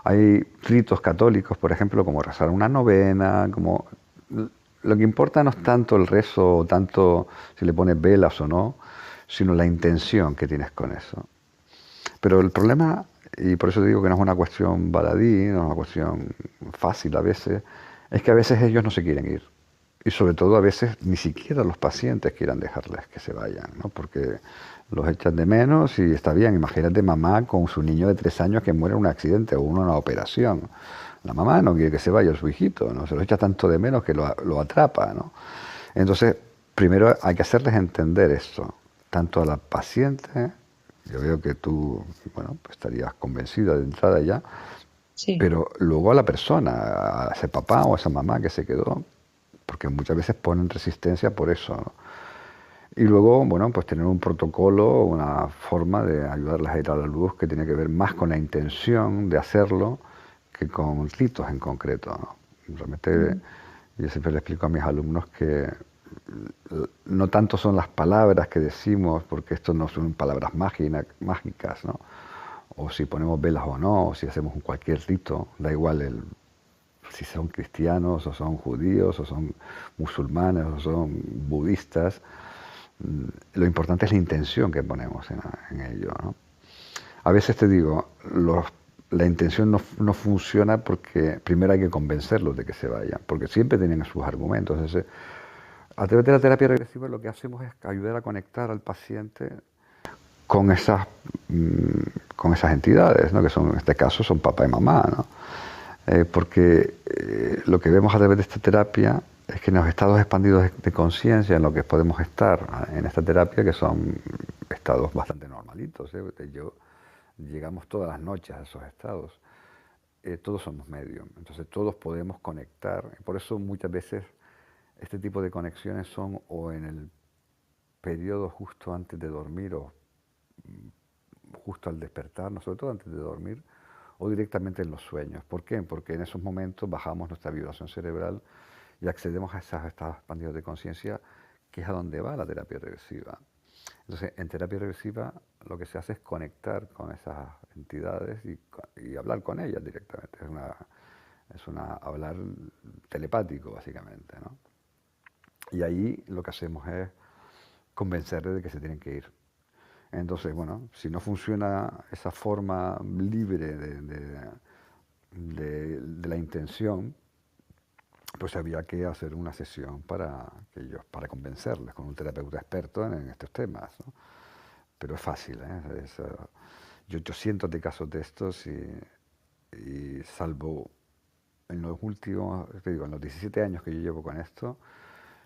hay ritos católicos, por ejemplo, como rezar una novena, como... Lo que importa no es tanto el rezo, o tanto si le pones velas o no, sino la intención que tienes con eso. Pero el problema, y por eso digo que no es una cuestión baladí, no es una cuestión fácil a veces, es que a veces ellos no se quieren ir. Y sobre todo a veces ni siquiera los pacientes quieran dejarles que se vayan, ¿no? Porque los echan de menos y está bien. Imagínate mamá con su niño de 3 años que muere en un accidente o en una operación. La mamá no quiere que se vaya su hijito, ¿no? Se lo echa tanto de menos que lo atrapa, ¿no? Entonces, primero hay que hacerles entender eso, tanto a la paciente, yo veo que tú, bueno, pues estarías convencida de entrada ya, Sí. pero luego a la persona, a ese papá o a esa mamá que se quedó, porque muchas veces ponen resistencia por eso, ¿no? Y luego, bueno, pues tener un protocolo, una forma de ayudarles a ir a la luz que tiene que ver más con la intención de hacerlo que con ritos en concreto, ¿no? Realmente yo siempre le explico a mis alumnos que no tanto son las palabras que decimos, porque esto no son palabras mágicas, ¿no? O si ponemos velas o no, o si hacemos cualquier rito, da igual si son cristianos, o son judíos, o son musulmanes, o son budistas. Lo importante es la intención que ponemos en ello, ¿no? A veces te digo, la intención no funciona porque primero hay que convencerlos de que se vayan, porque siempre tienen sus argumentos. Entonces, a través de la terapia regresiva lo que hacemos es ayudar a conectar al paciente con con esas entidades, ¿no? Que son, en este caso son papá y mamá, ¿no? Porque lo que vemos a través de esta terapia es que en los estados expandidos de conciencia en los que podemos estar en esta terapia, que son estados bastante normalitos, llegamos todas las noches a esos estados, todos somos medium, entonces todos podemos conectar. Por eso muchas veces este tipo de conexiones son o en el periodo justo antes de dormir o justo al despertarnos, sobre todo antes de dormir, o directamente en los sueños. ¿Por qué? Porque en esos momentos bajamos nuestra vibración cerebral y accedemos a esos estados expandidos de conciencia, que es a donde va la terapia regresiva. Entonces, en terapia regresiva lo que se hace es conectar con esas entidades y hablar con ellas directamente. Es hablar telepático, básicamente, ¿no? Y ahí lo que hacemos es convencerles de que se tienen que ir. Entonces, bueno, si no funciona esa forma libre de la intención, pues había que hacer una sesión para convencerles con un terapeuta experto en estos temas, ¿no? Pero es fácil, ¿eh? Yo he hecho cientos de casos de estos y salvo en los últimos, te digo, en los 17 años que yo llevo con esto,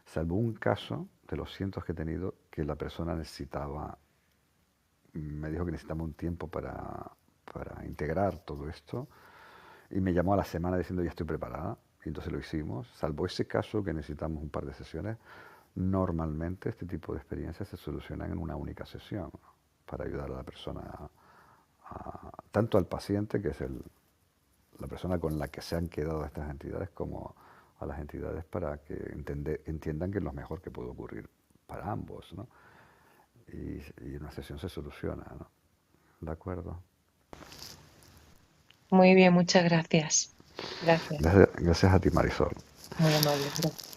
salvo un caso de los cientos que he tenido que la persona me dijo que necesitaba un tiempo para integrar todo esto y me llamó a la semana diciendo ya estoy preparada y entonces lo hicimos. Salvo ese caso que necesitamos un par de sesiones, normalmente este tipo de experiencias se solucionan en una única sesión, ¿no? Para ayudar a la persona, tanto al paciente, que es la persona con la que se han quedado estas entidades, como a las entidades para que entiendan que es lo mejor que puede ocurrir para ambos, ¿no? Y una sesión se soluciona, ¿no? ¿De acuerdo? Muy bien, muchas gracias. Gracias. Gracias a ti, Marisol. Muy amable. Gracias.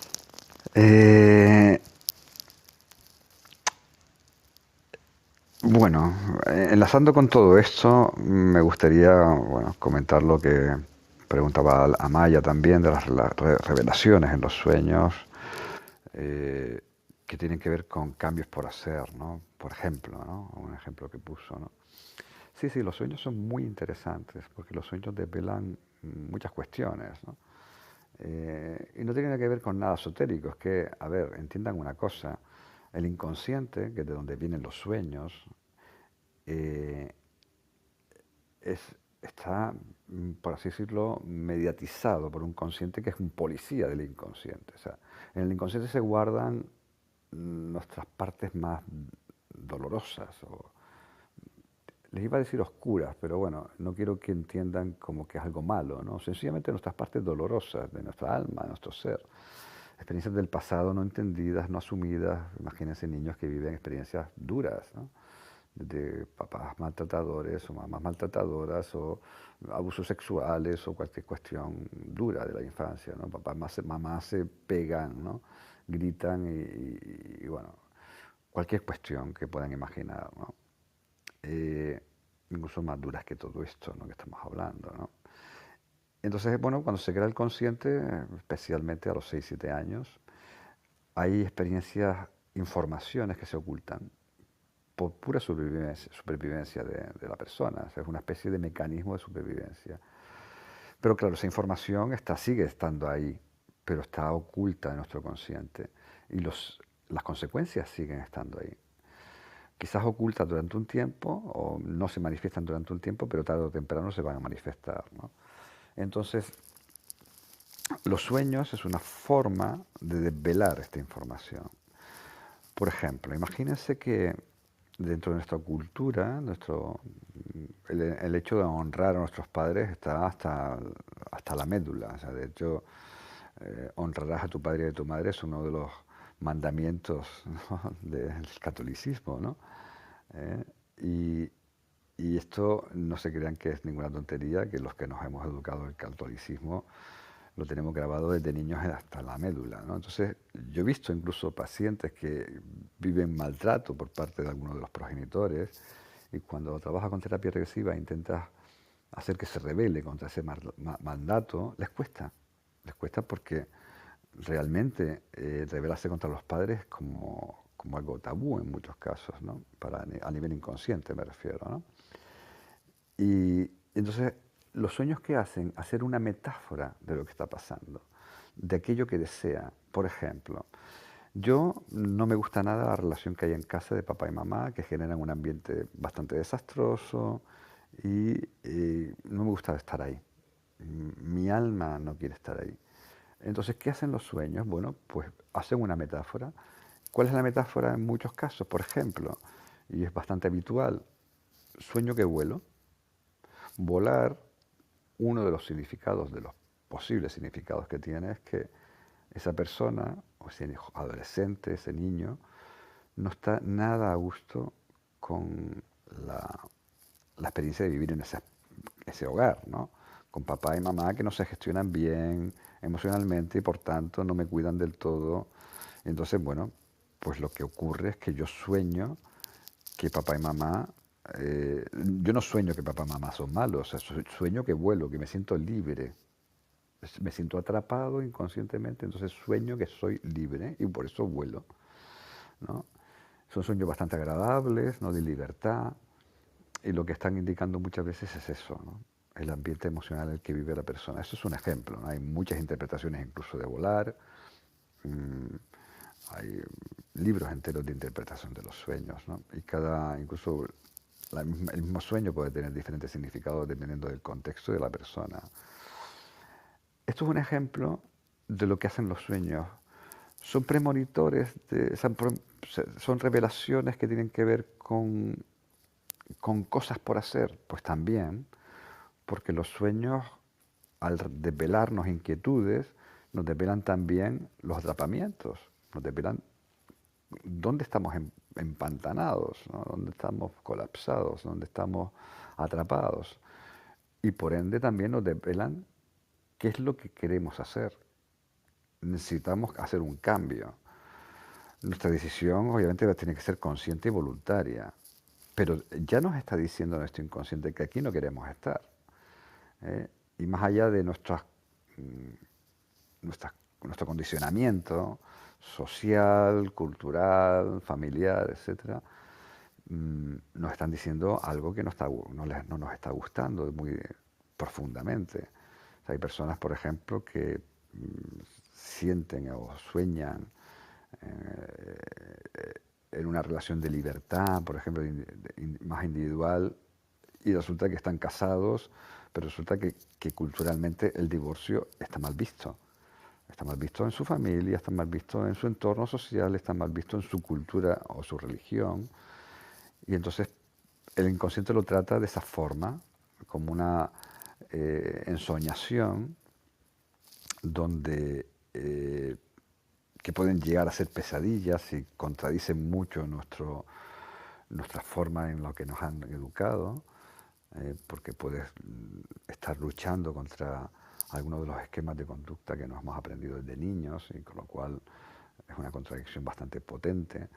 Bueno, enlazando con todo esto, me gustaría, bueno, comentar lo que preguntaba Amaya también de las revelaciones en los sueños, que tienen que ver con cambios por hacer, ¿no? Por ejemplo, ¿no? Un ejemplo que puso, ¿no? Sí, los sueños son muy interesantes porque los sueños desvelan muchas cuestiones, ¿no? Y no tienen que ver con nada esotérico, es que, a ver, entiendan una cosa, el inconsciente, que es de donde vienen los sueños, eh, está, por así decirlo, mediatizado por un consciente que es un policía del inconsciente. O sea, en el inconsciente se guardan nuestras partes más dolorosas, les iba a decir oscuras, pero bueno, no quiero que entiendan como que es algo malo, ¿no? Sencillamente nuestras partes dolorosas de nuestra alma, de nuestro ser. Experiencias del pasado no entendidas, no asumidas. Imagínense niños que viven experiencias duras, ¿no? De papás maltratadores o mamás maltratadoras o abusos sexuales o cualquier cuestión dura de la infancia, ¿no? Mamás se pegan, ¿no? Gritan y bueno, cualquier cuestión que puedan imaginar, ¿no? Incluso más duras que todo esto, ¿no? Que estamos hablando, ¿no? Entonces, bueno, cuando se crea el consciente, especialmente a los 6, 7 años, hay experiencias, informaciones que se ocultan por pura supervivencia de la persona. O sea, es una especie de mecanismo de supervivencia. Pero claro, esa información sigue estando ahí, pero está oculta en nuestro consciente. Y las consecuencias siguen estando ahí. quizás ocultas durante un tiempo o no se manifiestan durante un tiempo, pero tarde o temprano se van a manifestar, ¿no? Entonces, los sueños es una forma de desvelar esta información. Por ejemplo, imagínense que dentro de nuestra cultura, el hecho de honrar a nuestros padres está hasta la médula. O sea, de hecho, honrarás a tu padre y a tu madre es uno de los mandamientos, ¿no?, del catolicismo, ¿no? Eh, y, y esto no se crean que es ninguna tontería, que los que nos hemos educado en el catolicismo lo tenemos grabado desde niños hasta la médula, ¿no? Entonces, yo he visto incluso pacientes que viven maltrato por parte de algunos de los progenitores, y cuando trabajas con terapia regresiva e intentas hacer que se rebele contra ese mandato, les cuesta porque realmente rebelarse contra los padres es como algo tabú en muchos casos, ¿no? A nivel inconsciente me refiero, ¿no? Y entonces los sueños que hacen, hacer una metáfora de lo que está pasando, de aquello que desea. Por ejemplo, yo no me gusta nada la relación que hay en casa de papá y mamá, que generan un ambiente bastante desastroso, y no me gusta estar ahí. Mi alma no quiere estar ahí. Entonces, ¿qué hacen los sueños? Bueno, pues hacen una metáfora. ¿Cuál es la metáfora en muchos casos? Por ejemplo, y es bastante habitual, sueño que vuelo. Volar, uno de los significados, de los posibles significados que tiene, es que esa persona, o ese adolescente, ese niño, no está nada a gusto con la experiencia de vivir en ese hogar, ¿no? Con papá y mamá que no se gestionan bien emocionalmente y por tanto no me cuidan del todo. Entonces, bueno, pues lo que ocurre es que yo sueño que papá y mamá, yo no sueño que papá y mamá son malos, o sea, sueño que vuelo, que me siento libre, me siento atrapado inconscientemente, entonces sueño que soy libre y por eso vuelo, ¿no? Son sueños bastante agradables, ¿no?, de libertad, y lo que están indicando muchas veces es eso, ¿no?, el ambiente emocional en el que vive la persona. Eso es un ejemplo, ¿no? Hay muchas interpretaciones incluso de volar. Hay libros enteros de interpretación de los sueños, ¿no? Y incluso el mismo sueño puede tener diferentes significados dependiendo del contexto de la persona. Esto es un ejemplo de lo que hacen los sueños. Son premonitores, son revelaciones que tienen que ver con cosas por hacer. Pues también, porque los sueños, al desvelarnos inquietudes, nos desvelan también los atrapamientos, nos desvelan dónde estamos empantanados, ¿no?, dónde estamos colapsados, dónde estamos atrapados. Y por ende también nos desvelan qué es lo que queremos hacer. Necesitamos hacer un cambio. Nuestra decisión obviamente tiene que ser consciente y voluntaria, pero ya nos está diciendo nuestro inconsciente que aquí no queremos estar. Y más allá de nuestro condicionamiento social, cultural, familiar, etc., nos están diciendo algo que no nos está gustando muy profundamente. O sea, hay personas, por ejemplo, que sienten o sueñan en una relación de libertad, por ejemplo, más individual, y resulta que están casados, pero resulta que culturalmente el divorcio está mal visto. Está mal visto en su familia, está mal visto en su entorno social, está mal visto en su cultura o su religión. Y entonces el inconsciente lo trata de esa forma, como una ensoñación, donde que pueden llegar a ser pesadillas y contradicen mucho nuestra forma en la que nos han educado, porque puedes estar luchando contra algunos de los esquemas de conducta que nos hemos aprendido desde niños, y con lo cual es una contradicción bastante potente.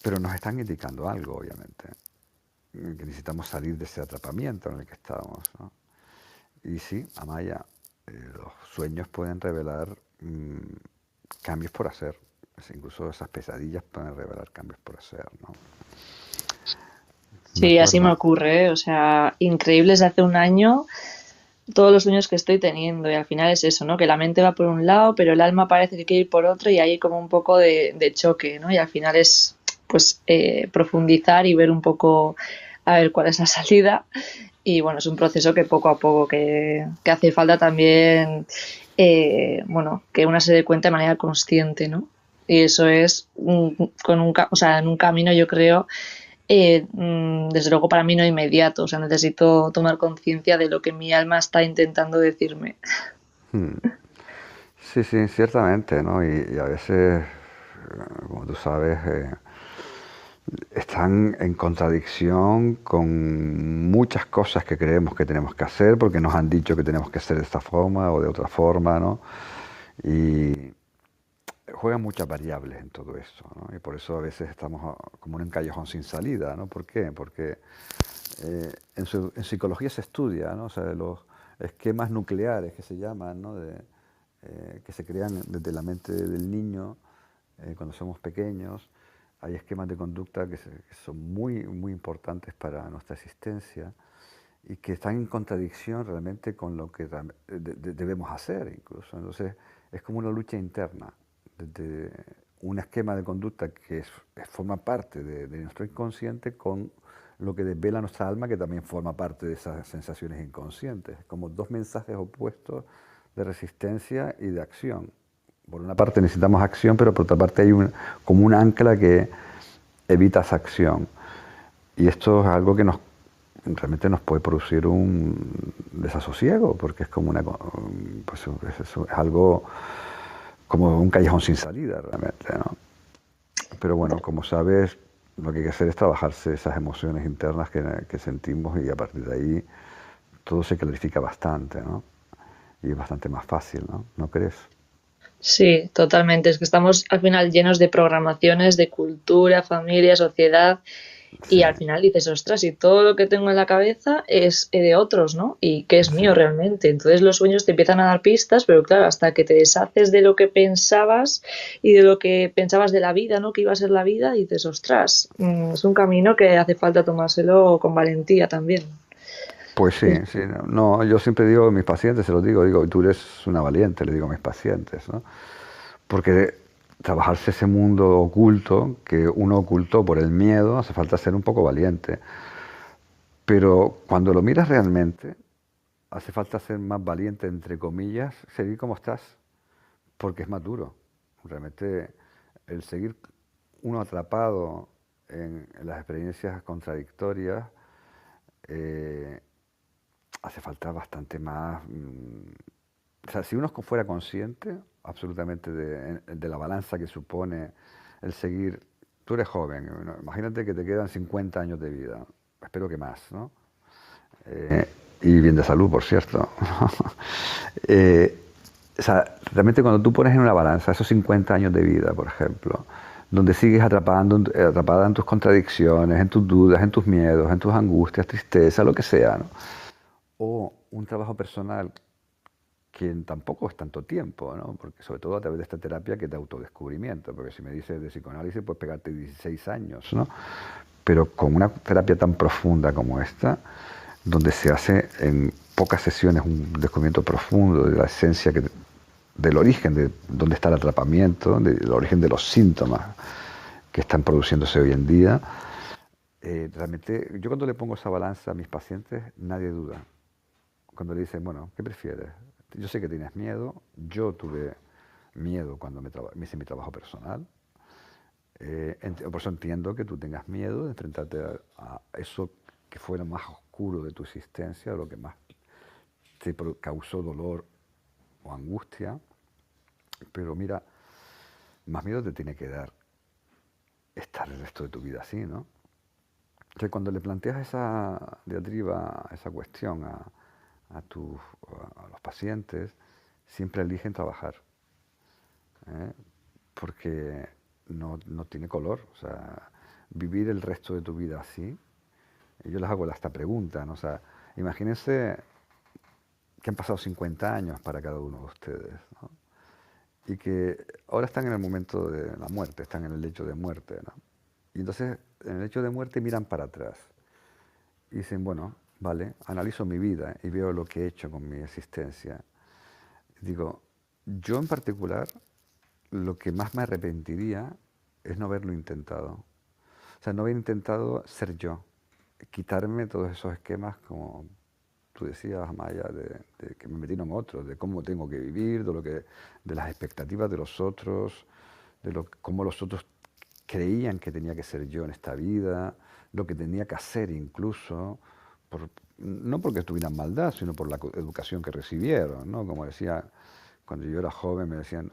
Pero nos están indicando algo, obviamente, que necesitamos salir de ese atrapamiento en el que estamos, ¿no? Y sí, Amaya, los sueños pueden revelar cambios por hacer. Incluso esas pesadillas pueden revelar cambios por hacer, ¿no? Sí, así me ocurre, ¿eh? O sea, increíbles hace un año todos los sueños que estoy teniendo, y al final es eso, ¿no? Que la mente va por un lado, pero el alma parece que quiere ir por otro, y hay como un poco de choque, ¿no? Y al final es pues profundizar y ver un poco a ver cuál es la salida. Y bueno, es un proceso que poco a poco, que hace falta también, bueno, que una se dé cuenta de manera consciente, ¿no? Y eso es o sea, en un camino, yo creo, desde luego para mí no inmediato, o sea, necesito tomar conciencia de lo que mi alma está intentando decirme. Hmm. Sí, sí, ciertamente, ¿no? Y a veces, como tú sabes, están en contradicción con muchas cosas que creemos que tenemos que hacer porque nos han dicho que tenemos que hacer de esta forma o de otra forma, ¿no? Y juegan muchas variables en todo eso, ¿no? Y por eso a veces estamos como en un callejón sin salida, ¿no? ¿Por qué? Porque en psicología se estudia, ¿no? O sea, los esquemas nucleares que se llaman, ¿no? Que se crean desde la mente del niño cuando somos pequeños. Hay esquemas de conducta que son muy, muy importantes para nuestra existencia y que están en contradicción realmente con lo que debemos hacer incluso. Entonces es como una lucha interna desde un esquema de conducta que forma parte de nuestro inconsciente con lo que desvela nuestra alma, que también forma parte de esas sensaciones inconscientes, como dos mensajes opuestos de resistencia y de acción. Por una parte necesitamos acción, pero por otra parte hay como un ancla que evita esa acción. Y esto es algo que realmente nos puede producir un desasosiego, porque es como pues es algo como un callejón sin salida realmente, ¿no? Pero bueno, como sabes, lo que hay que hacer es trabajarse esas emociones internas que sentimos y a partir de ahí todo se clarifica bastante, ¿no? Y es bastante más fácil, ¿no? ¿No crees? Sí, totalmente. Es que estamos al final llenos de programaciones, de cultura, familia, sociedad. Sí, Y al final dices, ostras, y todo lo que tengo en la cabeza es de otros, ¿no? Y que es sí. mío realmente. Entonces los sueños te empiezan a dar pistas, pero claro, hasta que te deshaces de lo que pensabas y de lo que pensabas de la vida, ¿no? Que iba a ser la vida, dices, ostras, es un camino que hace falta tomárselo con valentía también. Pues sí, sí. No, yo siempre digo a mis pacientes, se los digo, tú eres una valiente, le digo a mis pacientes, ¿no? Porque trabajarse ese mundo oculto, que uno ocultó por el miedo, hace falta ser un poco valiente. Pero cuando lo miras realmente, hace falta ser más valiente, entre comillas, seguir como estás, porque es más duro. Realmente el seguir uno atrapado en las experiencias contradictorias eh, hace falta bastante más. O sea, si uno fuera consciente absolutamente de la balanza que supone el seguir, tú eres joven, ¿no? Imagínate que te quedan 50 años de vida, espero que más, ¿no? Y bien de salud, por cierto. Eh, o sea, realmente cuando tú pones en una balanza esos 50 años de vida, por ejemplo, donde sigues atrapada en tus contradicciones, en tus dudas, en tus miedos, en tus angustias, tristeza, lo que sea, ¿no? O un trabajo personal que tampoco es tanto tiempo, ¿no? Porque sobre todo a través de esta terapia que es de autodescubrimiento, porque si me dices de psicoanálisis puedes pegarte 16 años, ¿no? Pero con una terapia tan profunda como esta, donde se hace en pocas sesiones un descubrimiento profundo de la esencia del origen, de dónde está el atrapamiento, del origen de los síntomas que están produciéndose hoy en día, realmente yo cuando le pongo esa balanza a mis pacientes, nadie duda. Cuando le dicen, bueno, ¿qué prefieres? Yo sé que tienes miedo, yo tuve miedo cuando me hice mi trabajo personal, por eso entiendo que tú tengas miedo de enfrentarte a eso que fue lo más oscuro de tu existencia, lo que más te causó dolor o angustia, pero mira, más miedo te tiene que dar estar el resto de tu vida así, ¿no? O sea, cuando le planteas esa diatriba, esa cuestión a los pacientes, siempre eligen trabajar, ¿eh? Porque no tiene color. O sea, vivir el resto de tu vida así, y yo les hago esta pregunta, ¿no? O sea, imagínense que han pasado 50 años para cada uno de ustedes, ¿no? Y que ahora están en el momento de la muerte, están en el lecho de muerte, ¿no? Y entonces, en el lecho de muerte miran para atrás y dicen, bueno, vale, analizo mi vida y veo lo que he hecho con mi existencia. Digo, yo en particular, lo que más me arrepentiría es no haberlo intentado. sea, no había intentado ser yo, quitarme todos esos esquemas, como tú decías, Amaya, de que me metieron otros, de cómo tengo que vivir, de las expectativas de los otros, cómo los otros creían que tenía que ser yo en esta vida, lo que tenía que hacer incluso, no porque tuvieran maldad, sino por la educación que recibieron, ¿no? Como decía, cuando yo era joven me decían,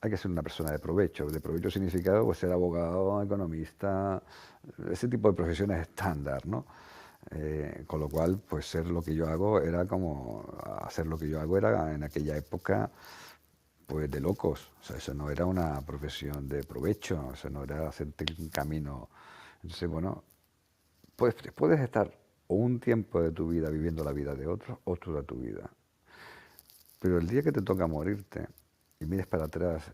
hay que ser una persona de provecho. De provecho significa pues, ser abogado, economista, ese tipo de profesiones estándar, ¿no? Con lo cual, pues ser lo que yo hago era como, hacer lo que yo hago era en aquella época, pues de locos. O sea, eso no era una profesión de provecho, eso no era hacerte un camino. Entonces, bueno, pues puedes estar o un tiempo de tu vida viviendo la vida de otros o toda tu vida. Pero el día que te toca morirte y mires para atrás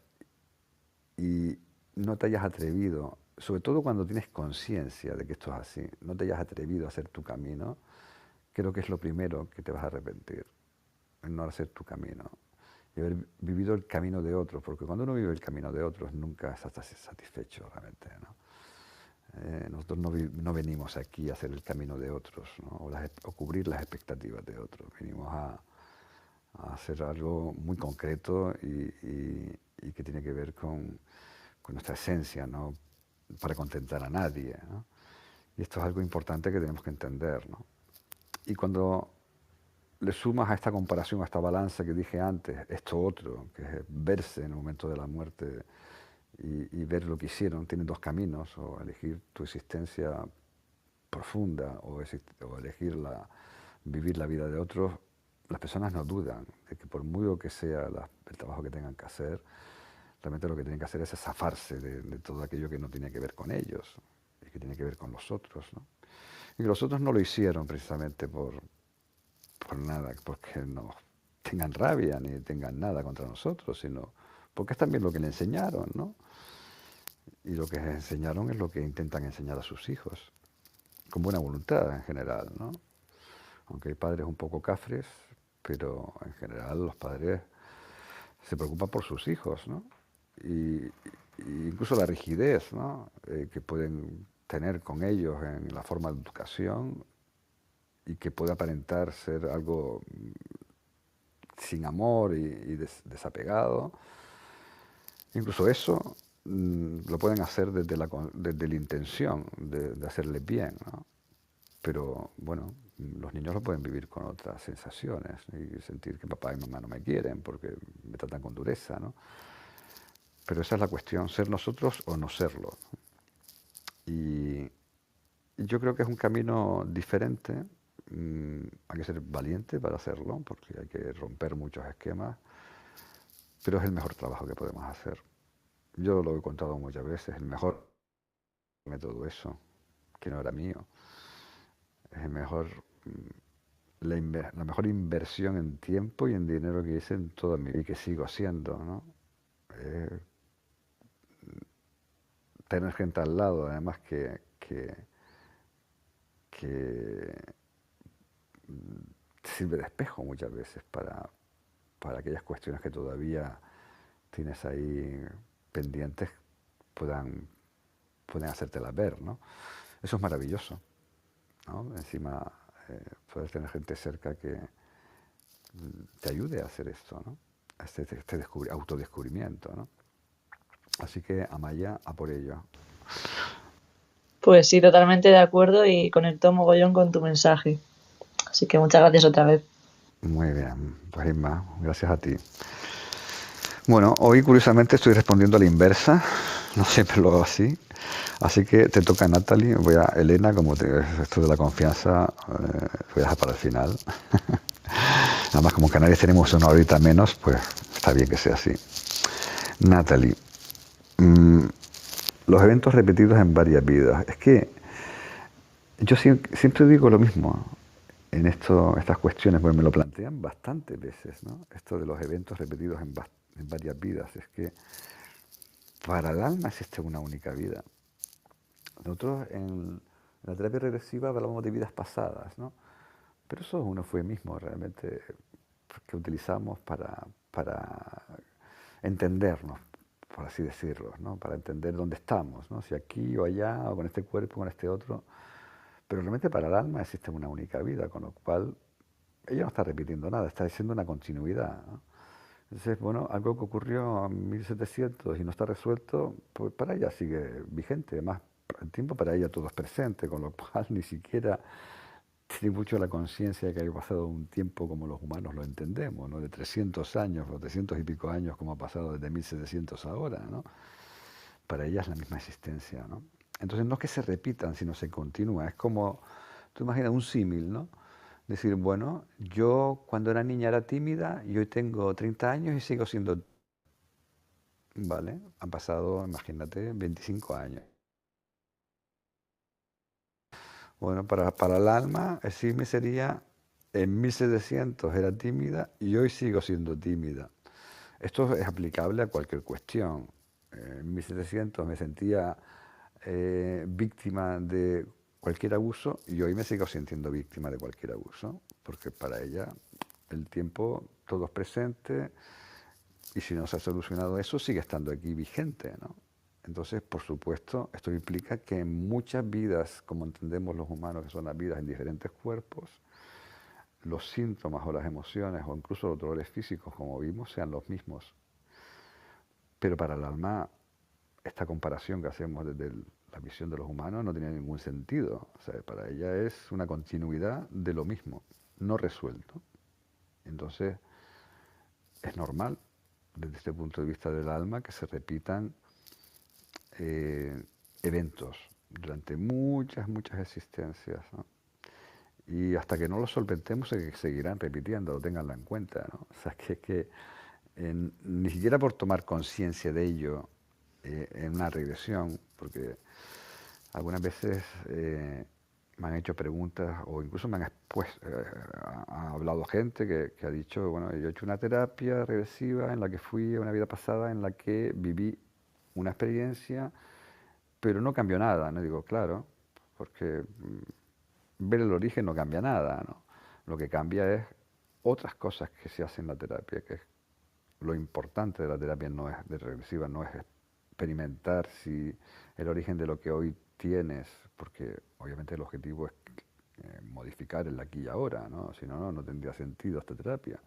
y no te hayas atrevido, sobre todo cuando tienes conciencia de que esto es así, no te hayas atrevido a hacer tu camino, creo que es lo primero que te vas a arrepentir, en no hacer tu camino y haber vivido el camino de otros, porque cuando uno vive el camino de otros nunca estás satisfecho realmente, ¿no? Nosotros no venimos aquí a hacer el camino de otros, ¿no? o cubrir las expectativas de otros, venimos a hacer algo muy concreto y que tiene que ver con nuestra esencia, no para contentar a nadie, ¿no? Y esto es algo importante que tenemos que entender, ¿no? Y cuando le sumas a esta comparación, a esta balanza que dije antes, esto otro, que es verse en el momento de la muerte y ver lo que hicieron, tienen dos caminos, o elegir tu existencia profunda o elegir vivir la vida de otros. Las personas no dudan de que por muy que sea el trabajo que tengan que hacer, realmente lo que tienen que hacer es zafarse de todo aquello que no tiene que ver con ellos y que tiene que ver con los otros, ¿no? Y que los otros no lo hicieron precisamente por nada, porque no tengan rabia ni tengan nada contra nosotros, sino porque es también lo que le enseñaron, ¿no? Y lo que les enseñaron es lo que intentan enseñar a sus hijos, con buena voluntad en general, ¿no? Aunque hay padres un poco cafres, pero en general los padres se preocupan por sus hijos, ¿no? Y incluso la rigidez, ¿no? Que pueden tener con ellos en la forma de educación y que puede aparentar ser algo sin amor y desapegado. Incluso eso lo pueden hacer desde la intención de hacerles bien, ¿no? Pero bueno, los niños lo pueden vivir con otras sensaciones y sentir que papá y mamá no me quieren porque me tratan con dureza, ¿no? Pero esa es la cuestión, ser nosotros o no serlo. Y yo creo que es un camino diferente. Hay que ser valiente para hacerlo, porque hay que romper muchos esquemas, pero es el mejor trabajo que podemos hacer. Yo lo he contado muchas veces, el mejor de todo eso, que no era mío, es el mejor, la mejor inversión en tiempo y en dinero que hice en toda mi vida y que sigo haciendo, ¿no? Tener gente al lado, además, que sirve de espejo muchas veces para aquellas cuestiones que todavía tienes ahí pendientes, puedan hacértelas ver, ¿no? Eso es maravilloso, ¿no? Encima, poder tener gente cerca que te ayude a hacer esto, ¿no? Este autodescubrimiento, ¿no? Así que, Amaya, a por ello. Pues sí, totalmente de acuerdo y conecto mogollón con tu mensaje. Así que muchas gracias otra vez. Muy bien, pues Isma, gracias a ti. Bueno, hoy curiosamente estoy respondiendo a la inversa, no siempre lo hago así, así que te toca Natalie, Elena, como esto de la confianza, voy a dejar para el final. Nada más como en Canarias tenemos una horita menos, pues está bien que sea así. Natalie, los eventos repetidos en varias vidas, es que yo siempre digo lo mismo en estas cuestiones, porque me lo plantean bastantes veces, ¿no? Esto de los eventos repetidos en varias vidas, es que para el alma existe una única vida. Nosotros en la terapia regresiva hablamos de vidas pasadas, ¿no? Pero eso es un eufemismo realmente que utilizamos para entendernos, por así decirlo, ¿no? Para entender dónde estamos, ¿no? Si aquí o allá, o con este cuerpo, o con este otro. Pero realmente para el alma existe una única vida, con lo cual ella no está repitiendo nada, está diciendo una continuidad, ¿no? Entonces, bueno, algo que ocurrió en 1700 y no está resuelto, pues para ella sigue vigente. Además, el tiempo para ella todo es presente, con lo cual ni siquiera tiene mucho la conciencia de que haya pasado un tiempo como los humanos lo entendemos, ¿no? De 300 años o 300 y pico años como ha pasado desde 1700 ahora, ¿no? Para ella es la misma existencia, ¿no? Entonces no es que se repitan, sino se continúa. Es como, tú imaginas un símil, ¿no? Decir, bueno, yo cuando era niña era tímida y hoy tengo 30 años y sigo siendo, ¿vale? Han pasado, imagínate, 25 años. Bueno, para el alma, el símil sería, en 1700 era tímida y hoy sigo siendo tímida. Esto es aplicable a cualquier cuestión. En 1700 me sentía víctima de cualquier abuso y hoy me sigo sintiendo víctima de cualquier abuso, porque para ella el tiempo todo es presente y si no se ha solucionado eso sigue estando aquí vigente, ¿no? Entonces, por supuesto, esto implica que en muchas vidas, como entendemos los humanos, que son las vidas en diferentes cuerpos, los síntomas o las emociones o incluso los dolores físicos, como vimos, sean los mismos. Pero para el alma, esta comparación que hacemos desde la visión de los humanos no tiene ningún sentido. O sea, para ella es una continuidad de lo mismo, no resuelto. Entonces, es normal, desde este punto de vista del alma, que se repitan eventos durante muchas, muchas existencias, ¿no? Y hasta que no los solventemos se seguirán repitiendo, tenganlo en cuenta, ¿no? O sea, que ni siquiera por tomar conciencia de ello en una regresión, porque algunas veces me han hecho preguntas o incluso me han ha hablado gente que ha dicho, bueno, yo he hecho una terapia regresiva en la que fui a una vida pasada en la que viví una experiencia, pero no cambió nada. No digo, claro, porque ver el origen no cambia nada, ¿no? Lo que cambia es otras cosas que se hacen en la terapia, que es lo importante de la terapia no es de regresiva, no es experimentar si el origen de lo que hoy tienes, porque obviamente el objetivo es modificar el aquí y ahora, ¿no? Si no, no tendría sentido esta terapia.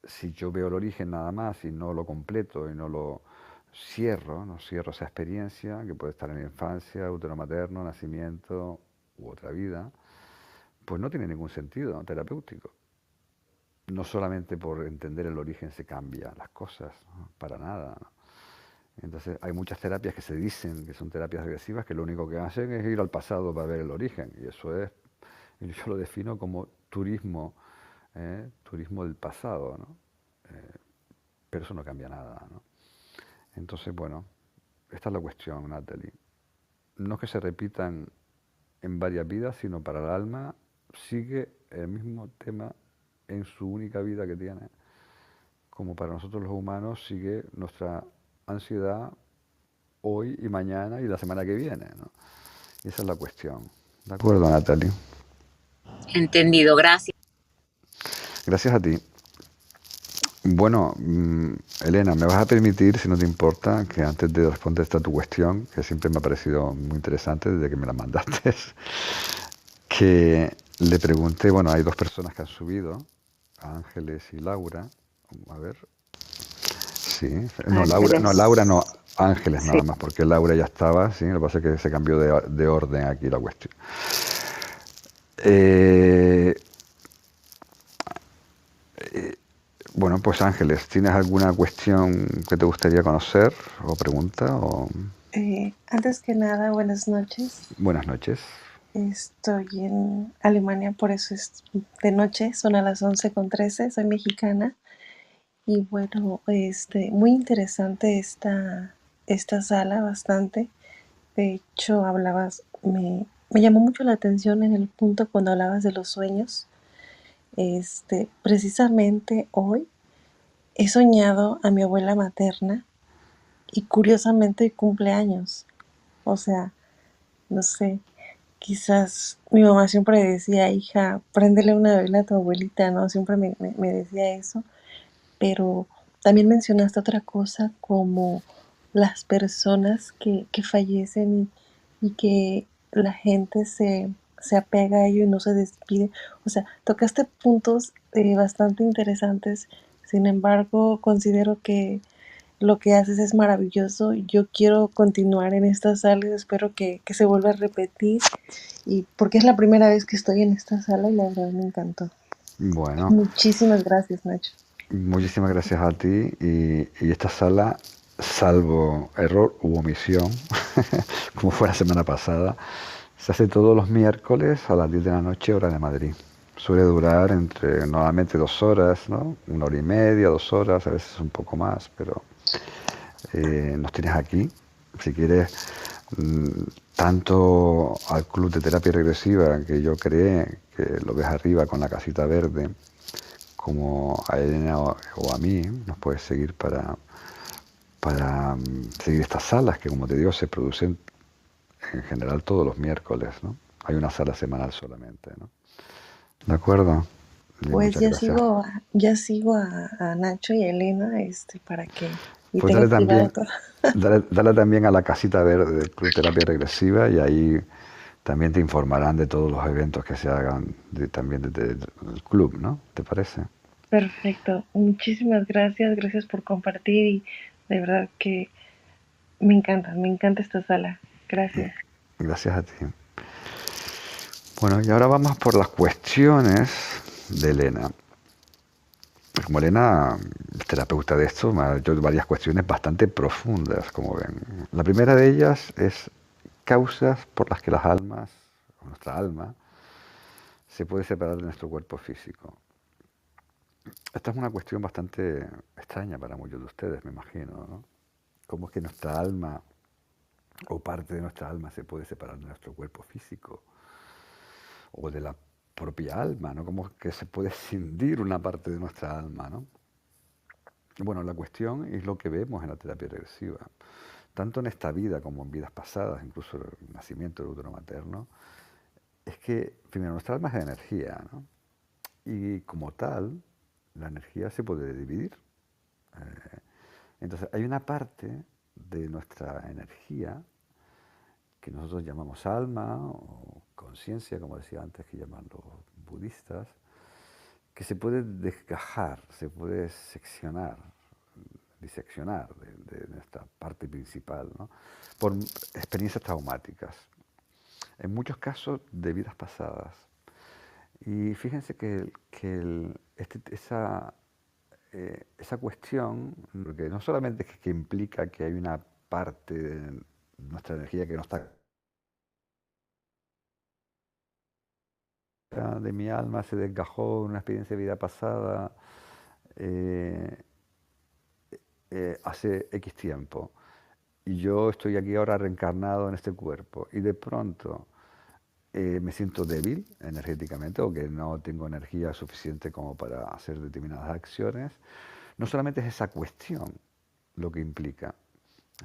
Si yo veo el origen nada más y no lo completo y no lo cierro, no cierro esa experiencia, que puede estar en la infancia, útero materno, nacimiento u otra vida, pues no tiene ningún sentido, ¿no?, terapéutico. No solamente por entender el origen se cambian las cosas, ¿no?, para nada, ¿no? Entonces hay muchas terapias que se dicen que son terapias regresivas que lo único que hacen es ir al pasado para ver el origen, y eso es, yo lo defino como turismo, turismo del pasado, ¿no? Pero eso no cambia nada, ¿no? Entonces, bueno, esta es la cuestión, Natalie. No es que se repitan en varias vidas, sino para el alma sigue el mismo tema en su única vida que tiene, como para nosotros los humanos sigue nuestra ansiedad hoy y mañana y la semana que viene, ¿no? Y esa es la cuestión. ¿De acuerdo, Natalie? Entendido, gracias. Gracias a ti. Bueno, Elena, me vas a permitir, si no te importa, que antes de responder esta tu cuestión, que siempre me ha parecido muy interesante desde que me la mandaste, que le pregunté, bueno, hay dos personas que han subido, Ángeles y Laura. A ver. Sí, no, Laura no, Ángeles nada más, porque Laura ya estaba, sí, lo que pasa es que se cambió de orden aquí la cuestión. Bueno, pues Ángeles, ¿tienes alguna cuestión que te gustaría conocer o pregunta? Antes que nada, buenas noches. Buenas noches. Estoy en Alemania, por eso es de noche, son a las 11:13, soy mexicana. Y bueno, muy interesante esta sala, bastante. De hecho, me llamó mucho la atención en el punto cuando hablabas de los sueños. Precisamente hoy he soñado a mi abuela materna y curiosamente cumple años. O sea, no sé, quizás mi mamá siempre decía, hija, préndele una vela a tu abuelita, ¿no? Siempre me decía eso, pero también mencionaste otra cosa como las personas que fallecen y que la gente se apega a ello y no se despide. O sea, tocaste puntos bastante interesantes. Sin embargo, considero que lo que haces es maravilloso. Yo quiero continuar en esta sala y espero que se vuelva a repetir. Y porque es la primera vez que estoy en esta sala y la verdad me encantó. Bueno, Muchísimas gracias, Nacho. muchísimas gracias a ti y esta sala, salvo error u omisión, como fue la semana pasada, se hace todos los miércoles a las 10 de la noche, hora de Madrid. Suele durar entre normalmente 2 horas, ¿no? 1 hora y media, 2 horas, a veces un poco más, pero nos tienes aquí. Si quieres, tanto al Club de Terapia Regresiva que yo creé, que lo ves arriba con la casita verde, como a Elena o a mí, nos puedes seguir para seguir estas salas que, como te digo, se producen en general todos los miércoles, ¿no? Hay una sala semanal solamente, ¿no? ¿De acuerdo? Bien, Pues muchas gracias. ya sigo a Nacho y a Elena para que y Pues tengo privado todo. dale también a la casita verde del Club Terapia Regresiva y ahí también te informarán de todos los eventos que se hagan también desde el club, ¿no? ¿Te parece? Perfecto. Muchísimas gracias. Gracias por compartir y de verdad que me encanta esta sala. Gracias. Gracias a ti. Bueno, y ahora vamos por las cuestiones de Elena. Como Elena es terapeuta de esto, me ha hecho varias cuestiones bastante profundas, como ven. La primera de ellas es causas por las que las almas, o nuestra alma, se puede separar de nuestro cuerpo físico. Esta es una cuestión bastante extraña para muchos de ustedes, me imagino, ¿no? ¿Cómo es que nuestra alma o parte de nuestra alma se puede separar de nuestro cuerpo físico? O de la propia alma, ¿no? ¿Cómo es que se puede escindir una parte de nuestra alma, ¿no? Bueno, la cuestión es lo que vemos en la terapia regresiva. Tanto en esta vida como en vidas pasadas, incluso el nacimiento del útero materno, es que, primero, nuestra alma es de energía, ¿no? Y como tal, la energía se puede dividir. Entonces, hay una parte de nuestra energía que nosotros llamamos alma o conciencia, como decía antes, que llaman los budistas, que se puede desgajar, se puede diseccionar de nuestra parte principal, ¿no? Por experiencias traumáticas, en muchos casos de vidas pasadas. Y fíjense esa cuestión, porque no solamente es que implica que hay una parte de nuestra energía que no está de mi alma, se desgajó en una experiencia de vida pasada hace X tiempo. Y yo estoy aquí ahora reencarnado en este cuerpo. Y de pronto me siento débil energéticamente o que no tengo energía suficiente como para hacer determinadas acciones. No solamente es esa cuestión lo que implica,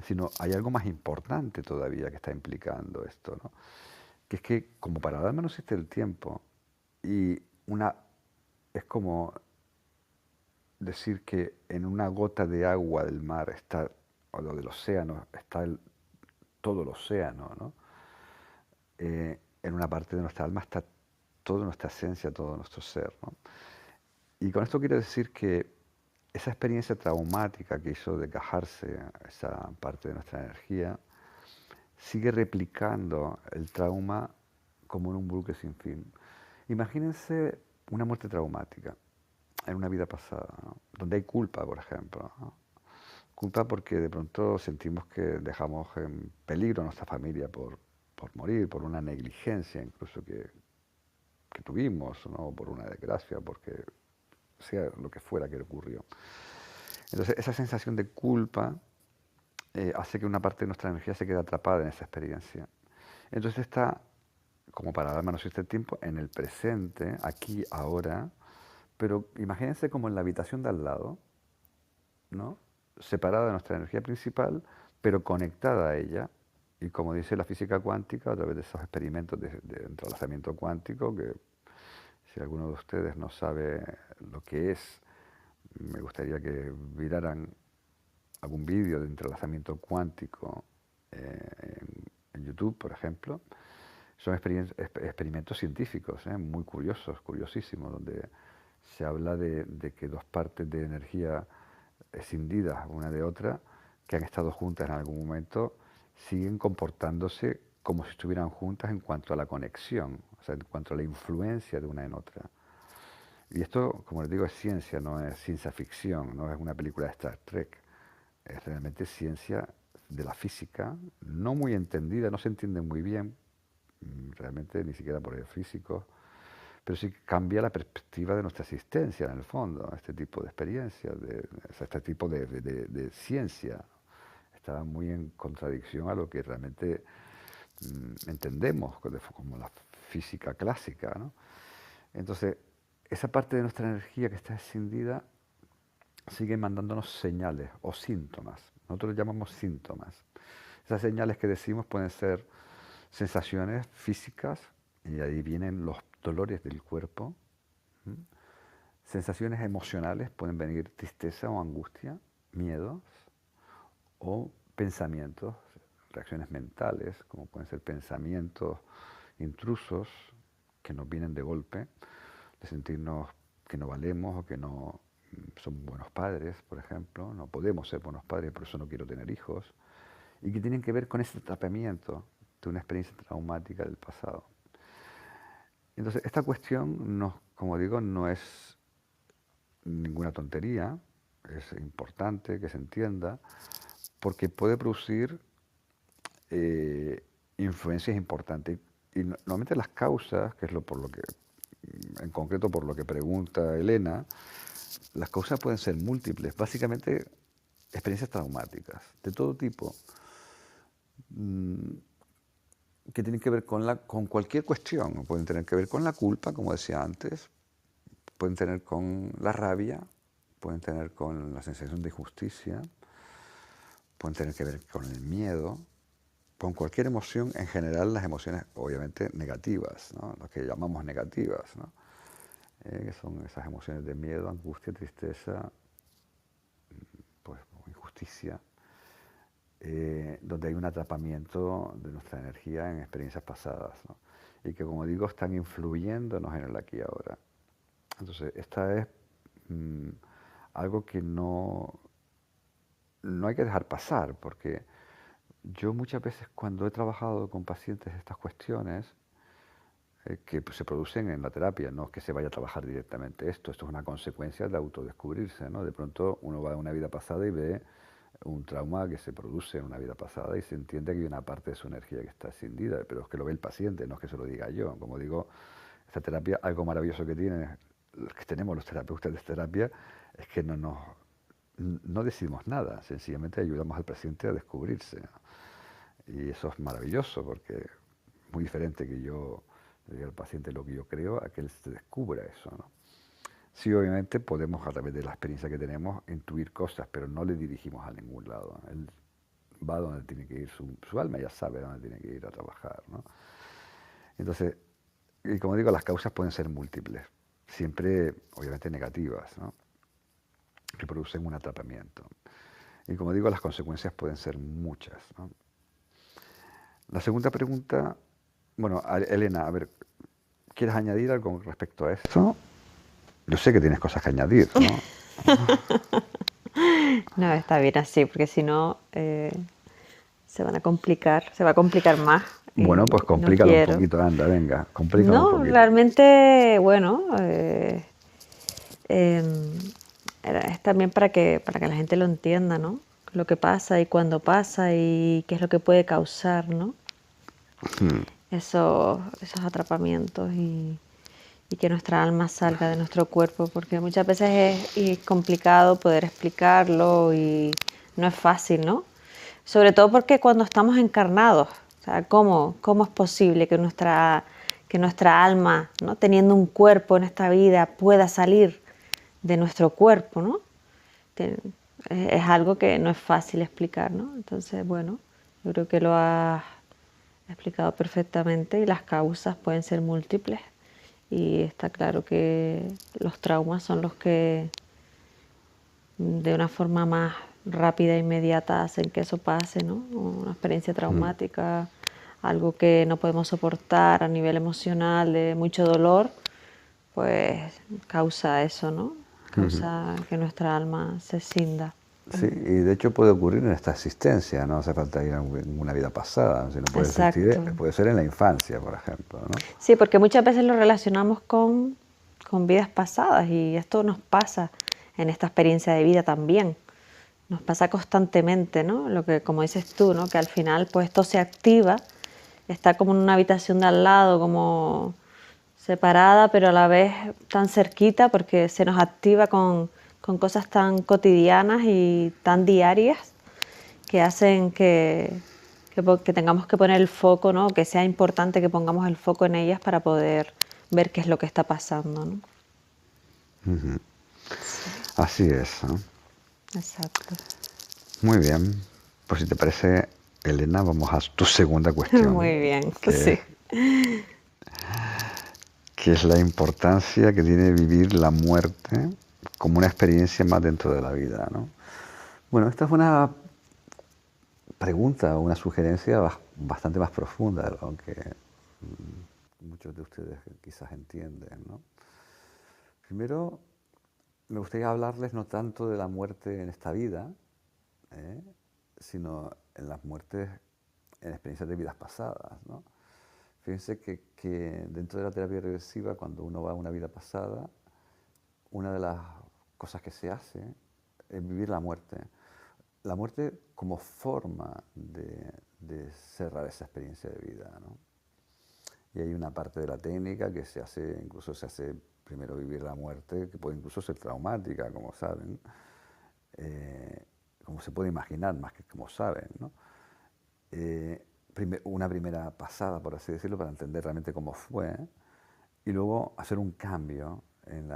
sino hay algo más importante todavía que está implicando esto, ¿no? Que es que como para darme no existe el tiempo y es como decir que en una gota de agua del mar está, o del océano, está todo el océano, ¿no? En una parte de nuestra alma está toda nuestra esencia, todo nuestro ser, ¿no? Y con esto quiero decir que esa experiencia traumática que hizo desgajarse esa parte de nuestra energía sigue replicando el trauma como en un bucle sin fin. Imagínense una muerte traumática en una vida pasada, ¿no? Donde hay culpa, por ejemplo, ¿no? Culpa porque de pronto sentimos que dejamos en peligro a nuestra familia por morir, por una negligencia incluso que tuvimos, ¿no? Por una desgracia, porque sea lo que fuera que ocurrió. Entonces, esa sensación de culpa hace que una parte de nuestra energía se quede atrapada en esa experiencia. Entonces está, como para dar menos este tiempo, en el presente, aquí, ahora, pero imagínense como en la habitación de al lado, ¿no? Separada de nuestra energía principal, pero conectada a ella. Y como dice la física cuántica, a través de esos experimentos de entrelazamiento cuántico, que si alguno de ustedes no sabe lo que es, me gustaría que miraran algún vídeo de entrelazamiento cuántico en YouTube, por ejemplo. Son experimentos científicos, muy curiosos, curiosísimos, donde se habla de que dos partes de energía escindidas una de otra, que han estado juntas en algún momento, siguen comportándose como si estuvieran juntas en cuanto a la conexión, o sea, en cuanto a la influencia de una en otra. Y esto, como les digo, es ciencia, no es ciencia ficción, no es una película de Star Trek. Es realmente ciencia de la física, no muy entendida, no se entiende muy bien, realmente ni siquiera por el físico, pero sí que cambia la perspectiva de nuestra existencia, en el fondo, este tipo de experiencias, este tipo de ciencia. Está muy en contradicción a lo que realmente entendemos como la física clásica, ¿no? Entonces, esa parte de nuestra energía que está escindida sigue mandándonos señales o síntomas. Nosotros los llamamos síntomas. Esas señales que decimos pueden ser sensaciones físicas, y ahí vienen los dolores del cuerpo. Sensaciones emocionales, pueden venir tristeza o angustia, miedos, o pensamientos, reacciones mentales, como pueden ser pensamientos intrusos que nos vienen de golpe, de sentirnos que no valemos o que no somos buenos padres, por ejemplo, no podemos ser buenos padres, por eso no quiero tener hijos, y que tienen que ver con ese atrapamiento de una experiencia traumática del pasado. Entonces, esta cuestión, como digo, no es ninguna tontería, es importante que se entienda, porque puede producir influencias importantes. Y normalmente las causas, que es en concreto por lo que pregunta Elena, las causas pueden ser múltiples, básicamente experiencias traumáticas, de todo tipo, que tienen que ver con cualquier cuestión. Pueden tener que ver con la culpa, como decía antes, pueden tener con la rabia, pueden tener con la sensación de injusticia, pueden tener que ver con el miedo, con cualquier emoción, en general las emociones obviamente negativas, ¿no? Las que llamamos negativas, ¿no? Que son esas emociones de miedo, angustia, tristeza, pues, injusticia, donde hay un atrapamiento de nuestra energía en experiencias pasadas, ¿no? Y que, como digo, están influyéndonos en el aquí y ahora. Entonces, esta es algo que no hay que dejar pasar, porque yo muchas veces cuando he trabajado con pacientes estas cuestiones que se producen en la terapia, no es que se vaya a trabajar directamente esto es una consecuencia de autodescubrirse, ¿no? De pronto uno va a una vida pasada y ve un trauma que se produce en una vida pasada y se entiende que hay una parte de su energía que está escindida, pero es que lo ve el paciente, no es que se lo diga yo. Como digo, esta terapia, algo maravilloso que tenemos los terapeutas de terapia, es que no decimos nada, sencillamente ayudamos al paciente a descubrirse, ¿no? Y eso es maravilloso, porque es muy diferente que yo le diga al paciente lo que yo creo a que él se descubra eso, ¿no? Sí, obviamente podemos, a través de la experiencia que tenemos, intuir cosas, pero no le dirigimos a ningún lado. Él va donde tiene que ir, su alma ya sabe dónde tiene que ir a trabajar, ¿no? Entonces, y como digo, las causas pueden ser múltiples, siempre obviamente negativas, ¿no? Que producen un atrapamiento. Y como digo, las consecuencias pueden ser muchas, ¿no? La segunda pregunta, bueno, Elena, a ver, ¿quieres añadir algo respecto a esto? Yo sé que tienes cosas que añadir, ¿no? No, está bien así, porque si no se va a complicar más. Bueno, pues complícalo un poquito, anda, venga, complícalo un poquito. No, realmente, bueno, es también para que la gente lo entienda, ¿no? Lo que pasa y cuándo pasa y qué es lo que puede causar, ¿no? Esos atrapamientos y que nuestra alma salga de nuestro cuerpo, porque muchas veces es complicado poder explicarlo y no es fácil, ¿no? Sobre todo porque cuando estamos encarnados, o sea, ¿cómo es posible que nuestra alma, ¿no? Teniendo un cuerpo en esta vida, pueda salir de nuestro cuerpo, ¿no? Es algo que no es fácil explicar, ¿no? Entonces, bueno, yo creo que lo has explicado perfectamente y las causas pueden ser múltiples. Y está claro que los traumas son los que de una forma más rápida e inmediata hacen que eso pase, ¿no? Una experiencia traumática, algo que no podemos soportar a nivel emocional, de mucho dolor, pues causa eso, ¿no? Causa que nuestra alma se cinda. Sí, y de hecho puede ocurrir en esta existencia, no hace falta ir a una vida pasada, sino Exacto. puede ser en la infancia, por ejemplo, ¿no? Sí, porque muchas veces lo relacionamos con vidas pasadas y esto nos pasa en esta experiencia de vida también. Nos pasa constantemente, ¿no? Lo que, como dices tú, ¿no? Que al final pues esto se activa, está como en una habitación de al lado, como separada, pero a la vez tan cerquita porque se nos activa con cosas tan cotidianas y tan diarias que hacen que tengamos que poner el foco, ¿no? Que sea importante que pongamos el foco en ellas para poder ver qué es lo que está pasando, ¿no? Así es, ¿no? Exacto. Muy bien. Pues si te parece, Elena, vamos a tu segunda cuestión. Muy bien, que, sí. que es la importancia que tiene vivir la muerte como una experiencia más dentro de la vida, ¿no? Bueno, esta es una pregunta, una sugerencia bastante más profunda de lo que muchos de ustedes quizás entienden, ¿no? Primero, me gustaría hablarles no tanto de la muerte en esta vida, sino en las muertes, en experiencias de vidas pasadas, ¿no? Fíjense que dentro de la terapia regresiva, cuando uno va a una vida pasada, una de las cosas que se hace es vivir la muerte. La muerte como forma de cerrar esa experiencia de vida, ¿no? Y hay una parte de la técnica que se hace, incluso se hace primero vivir la muerte, que puede incluso ser traumática, como saben, como se puede imaginar, más que como saben, ¿no? Una primera pasada, por así decirlo, para entender realmente cómo fue, y luego hacer un cambio en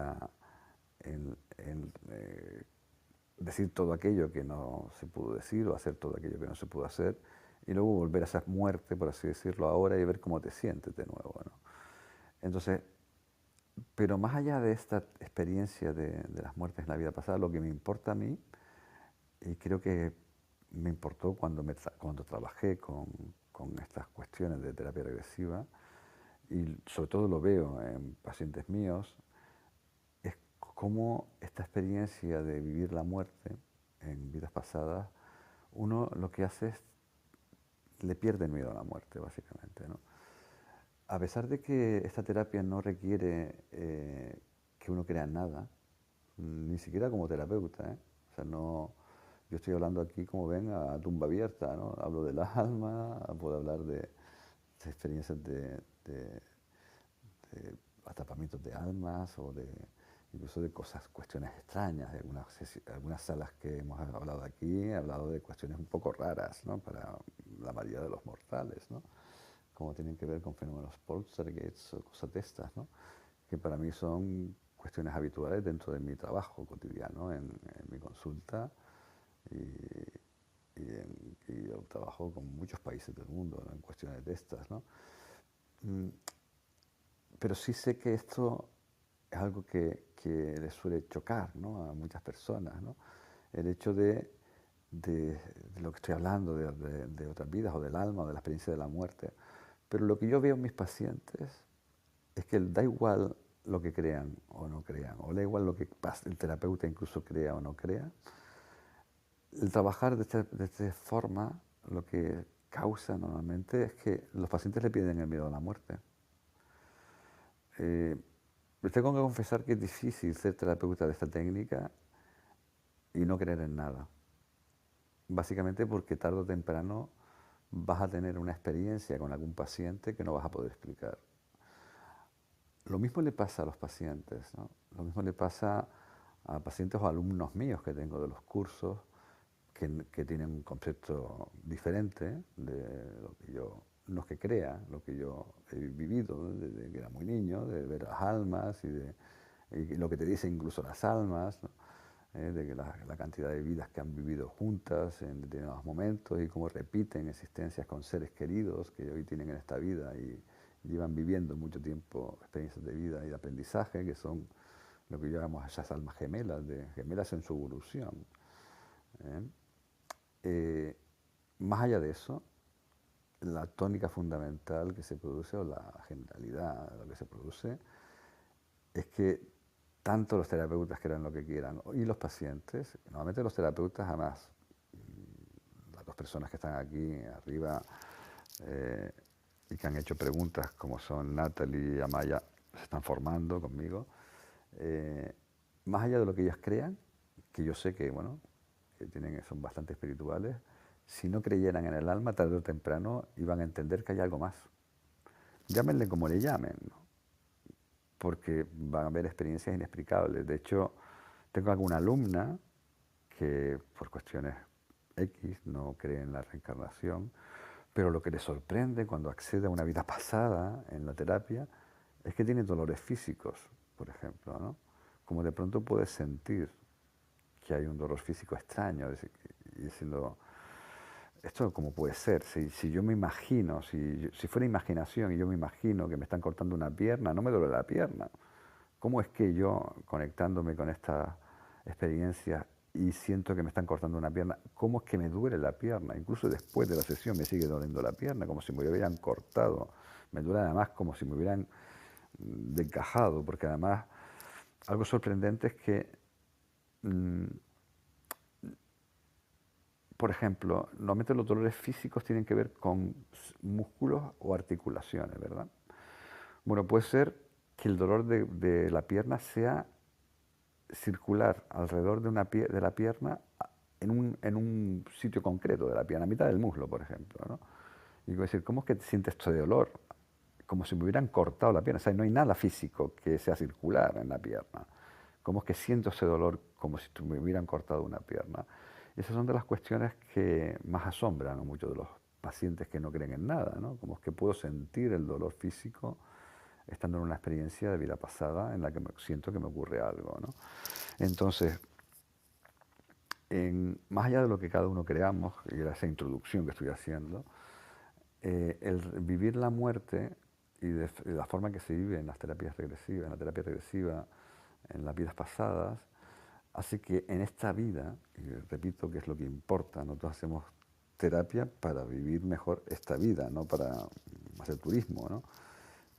decir todo aquello que no se pudo decir o hacer todo aquello que no se pudo hacer, y luego volver a esa muerte, por así decirlo, ahora y ver cómo te sientes de nuevo, ¿no? Entonces, pero más allá de esta experiencia de las muertes en la vida pasada, lo que me importa a mí, y creo que me importó cuando trabajé con estas cuestiones de terapia regresiva, y sobre todo lo veo en pacientes míos, es cómo esta experiencia de vivir la muerte en vidas pasadas, uno lo que hace es, le pierde el miedo a la muerte, básicamente, ¿no? A pesar de que esta terapia no requiere que uno crea en nada, ni siquiera como terapeuta, ¿eh? O sea, no, yo estoy hablando aquí, como ven, a tumba abierta, ¿no? Hablo de las almas, puedo hablar de experiencias de atrapamientos de almas o incluso de cuestiones extrañas. De algunas salas que hemos hablado aquí, he hablado de cuestiones un poco raras, ¿no? Para la mayoría de los mortales, ¿no? Como tienen que ver con fenómenos poltergeists o cosas de estas, ¿no? Que para mí son cuestiones habituales dentro de mi trabajo cotidiano, en mi consulta, y yo trabajo con muchos países del mundo, ¿no? En cuestiones de estas, ¿no? Pero sí sé que esto es algo que les suele chocar, ¿no? A muchas personas, ¿no? El hecho de lo que estoy hablando, de otras vidas o del alma o de la experiencia de la muerte. Pero lo que yo veo en mis pacientes es que da igual lo que crean o no crean, o da igual lo que el terapeuta incluso crea o no crea. El trabajar de esta forma lo que causa normalmente es que los pacientes le pierden el miedo a la muerte. Les tengo que confesar que es difícil ser terapeuta de esta técnica y no creer en nada. Básicamente porque tarde o temprano vas a tener una experiencia con algún paciente que no vas a poder explicar. Lo mismo le pasa a los pacientes, ¿no? Lo mismo le pasa a pacientes o alumnos míos que tengo de los cursos que tienen un concepto diferente de lo que yo, no es que crea, lo que yo he vivido, ¿no? Desde que era muy niño, de ver las almas y lo que te dicen incluso las almas, ¿no? De que la cantidad de vidas que han vivido juntas en determinados momentos y cómo repiten existencias con seres queridos que hoy tienen en esta vida y llevan viviendo mucho tiempo experiencias de vida y de aprendizaje que son lo que llamamos esas almas gemelas, gemelas en su evolución. Más allá de eso, la tónica fundamental que se produce, o la generalidad de lo que se produce, es que tanto los terapeutas quieran lo que quieran, y los pacientes, normalmente los terapeutas además, las dos personas que están aquí arriba y que han hecho preguntas, como son Natalie y Amaya, se están formando conmigo, más allá de lo que ellas crean, que yo sé que, bueno, que son bastante espirituales, si no creyeran en el alma, tarde o temprano iban a entender que hay algo más. Llámenle como le llamen, ¿no? Porque van a haber experiencias inexplicables. De hecho, tengo alguna alumna que por cuestiones X no cree en la reencarnación, pero lo que le sorprende cuando accede a una vida pasada en la terapia es que tiene dolores físicos, por ejemplo, ¿no? Como de pronto puedes sentir que hay un dolor físico extraño y diciendo, ¿esto cómo puede ser? Si yo me imagino, si fuera imaginación y yo me imagino que me están cortando una pierna, no me duele la pierna. ¿Cómo es que yo, conectándome con esta experiencia y siento que me están cortando una pierna, cómo es que me duele la pierna? Incluso después de la sesión me sigue doliendo la pierna, como si me hubieran cortado. Me duele además como si me hubieran desgajado, porque además algo sorprendente es que por ejemplo, normalmente los dolores físicos tienen que ver con músculos o articulaciones, ¿verdad? Bueno, puede ser que el dolor de la pierna sea circular alrededor de la pierna en un sitio concreto de la pierna, a mitad del muslo, por ejemplo, ¿no? Y decir, ¿cómo es que sientes este dolor? Como si me hubieran cortado la pierna. O sea, no hay nada físico que sea circular en la pierna. ¿Cómo es que siento ese dolor como si me hubieran cortado una pierna? Esas son de las cuestiones que más asombran a muchos de los pacientes que no creen en nada, ¿no? Como es que puedo sentir el dolor físico estando en una experiencia de vida pasada en la que siento que me ocurre algo, ¿no? Entonces, más allá de lo que cada uno creamos, y era esa introducción que estoy haciendo, el vivir la muerte y de la forma que se vive en las terapias regresivas, en la terapia regresiva, en las vidas pasadas, hace que en esta vida, y repito que es lo que importa, nosotros hacemos terapia para vivir mejor esta vida, no para hacer turismo, ¿no?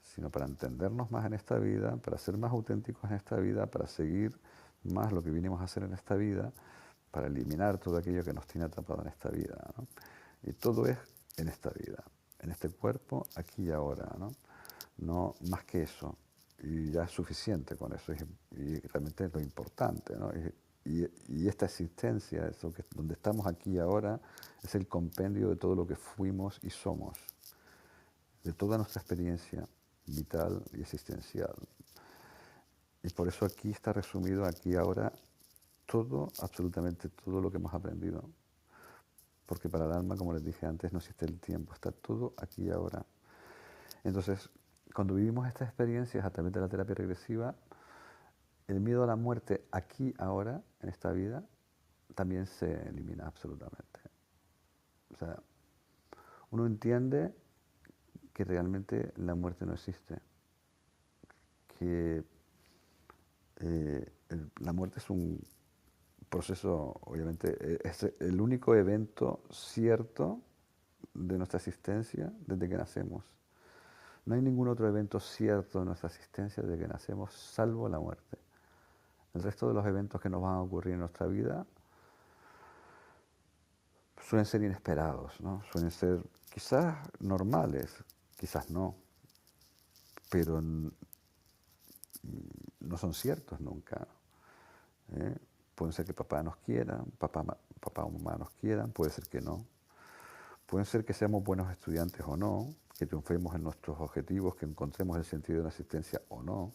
Sino para entendernos más en esta vida, para ser más auténticos en esta vida, para seguir más lo que vinimos a hacer en esta vida, para eliminar todo aquello que nos tiene atrapado en esta vida, ¿no? Y todo es en esta vida, en este cuerpo, aquí y ahora, ¿no? No más que eso. Y ya es suficiente con eso, y realmente es lo importante, ¿no? Y esta existencia, donde estamos aquí y ahora, es el compendio de todo lo que fuimos y somos, de toda nuestra experiencia vital y existencial. Y por eso aquí está resumido, aquí y ahora, todo, absolutamente todo lo que hemos aprendido. Porque para el alma, como les dije antes, no existe el tiempo, está todo aquí y ahora. Entonces, cuando vivimos estas experiencias a través de la terapia regresiva, el miedo a la muerte aquí, ahora, en esta vida, también se elimina absolutamente. O sea, uno entiende que realmente la muerte no existe, que la muerte es un proceso, obviamente, es el único evento cierto de nuestra existencia desde que nacemos. No hay ningún otro evento cierto de nuestra existencia desde que nacemos, salvo la muerte. El resto de los eventos que nos van a ocurrir en nuestra vida suelen ser inesperados, ¿no? Suelen ser quizás normales, quizás no, pero no son ciertos nunca. Pueden ser que papá nos quiera, papá o mamá nos quieran, puede ser que no. Pueden ser que seamos buenos estudiantes o no, que triunfemos en nuestros objetivos, que encontremos el sentido de la existencia o no,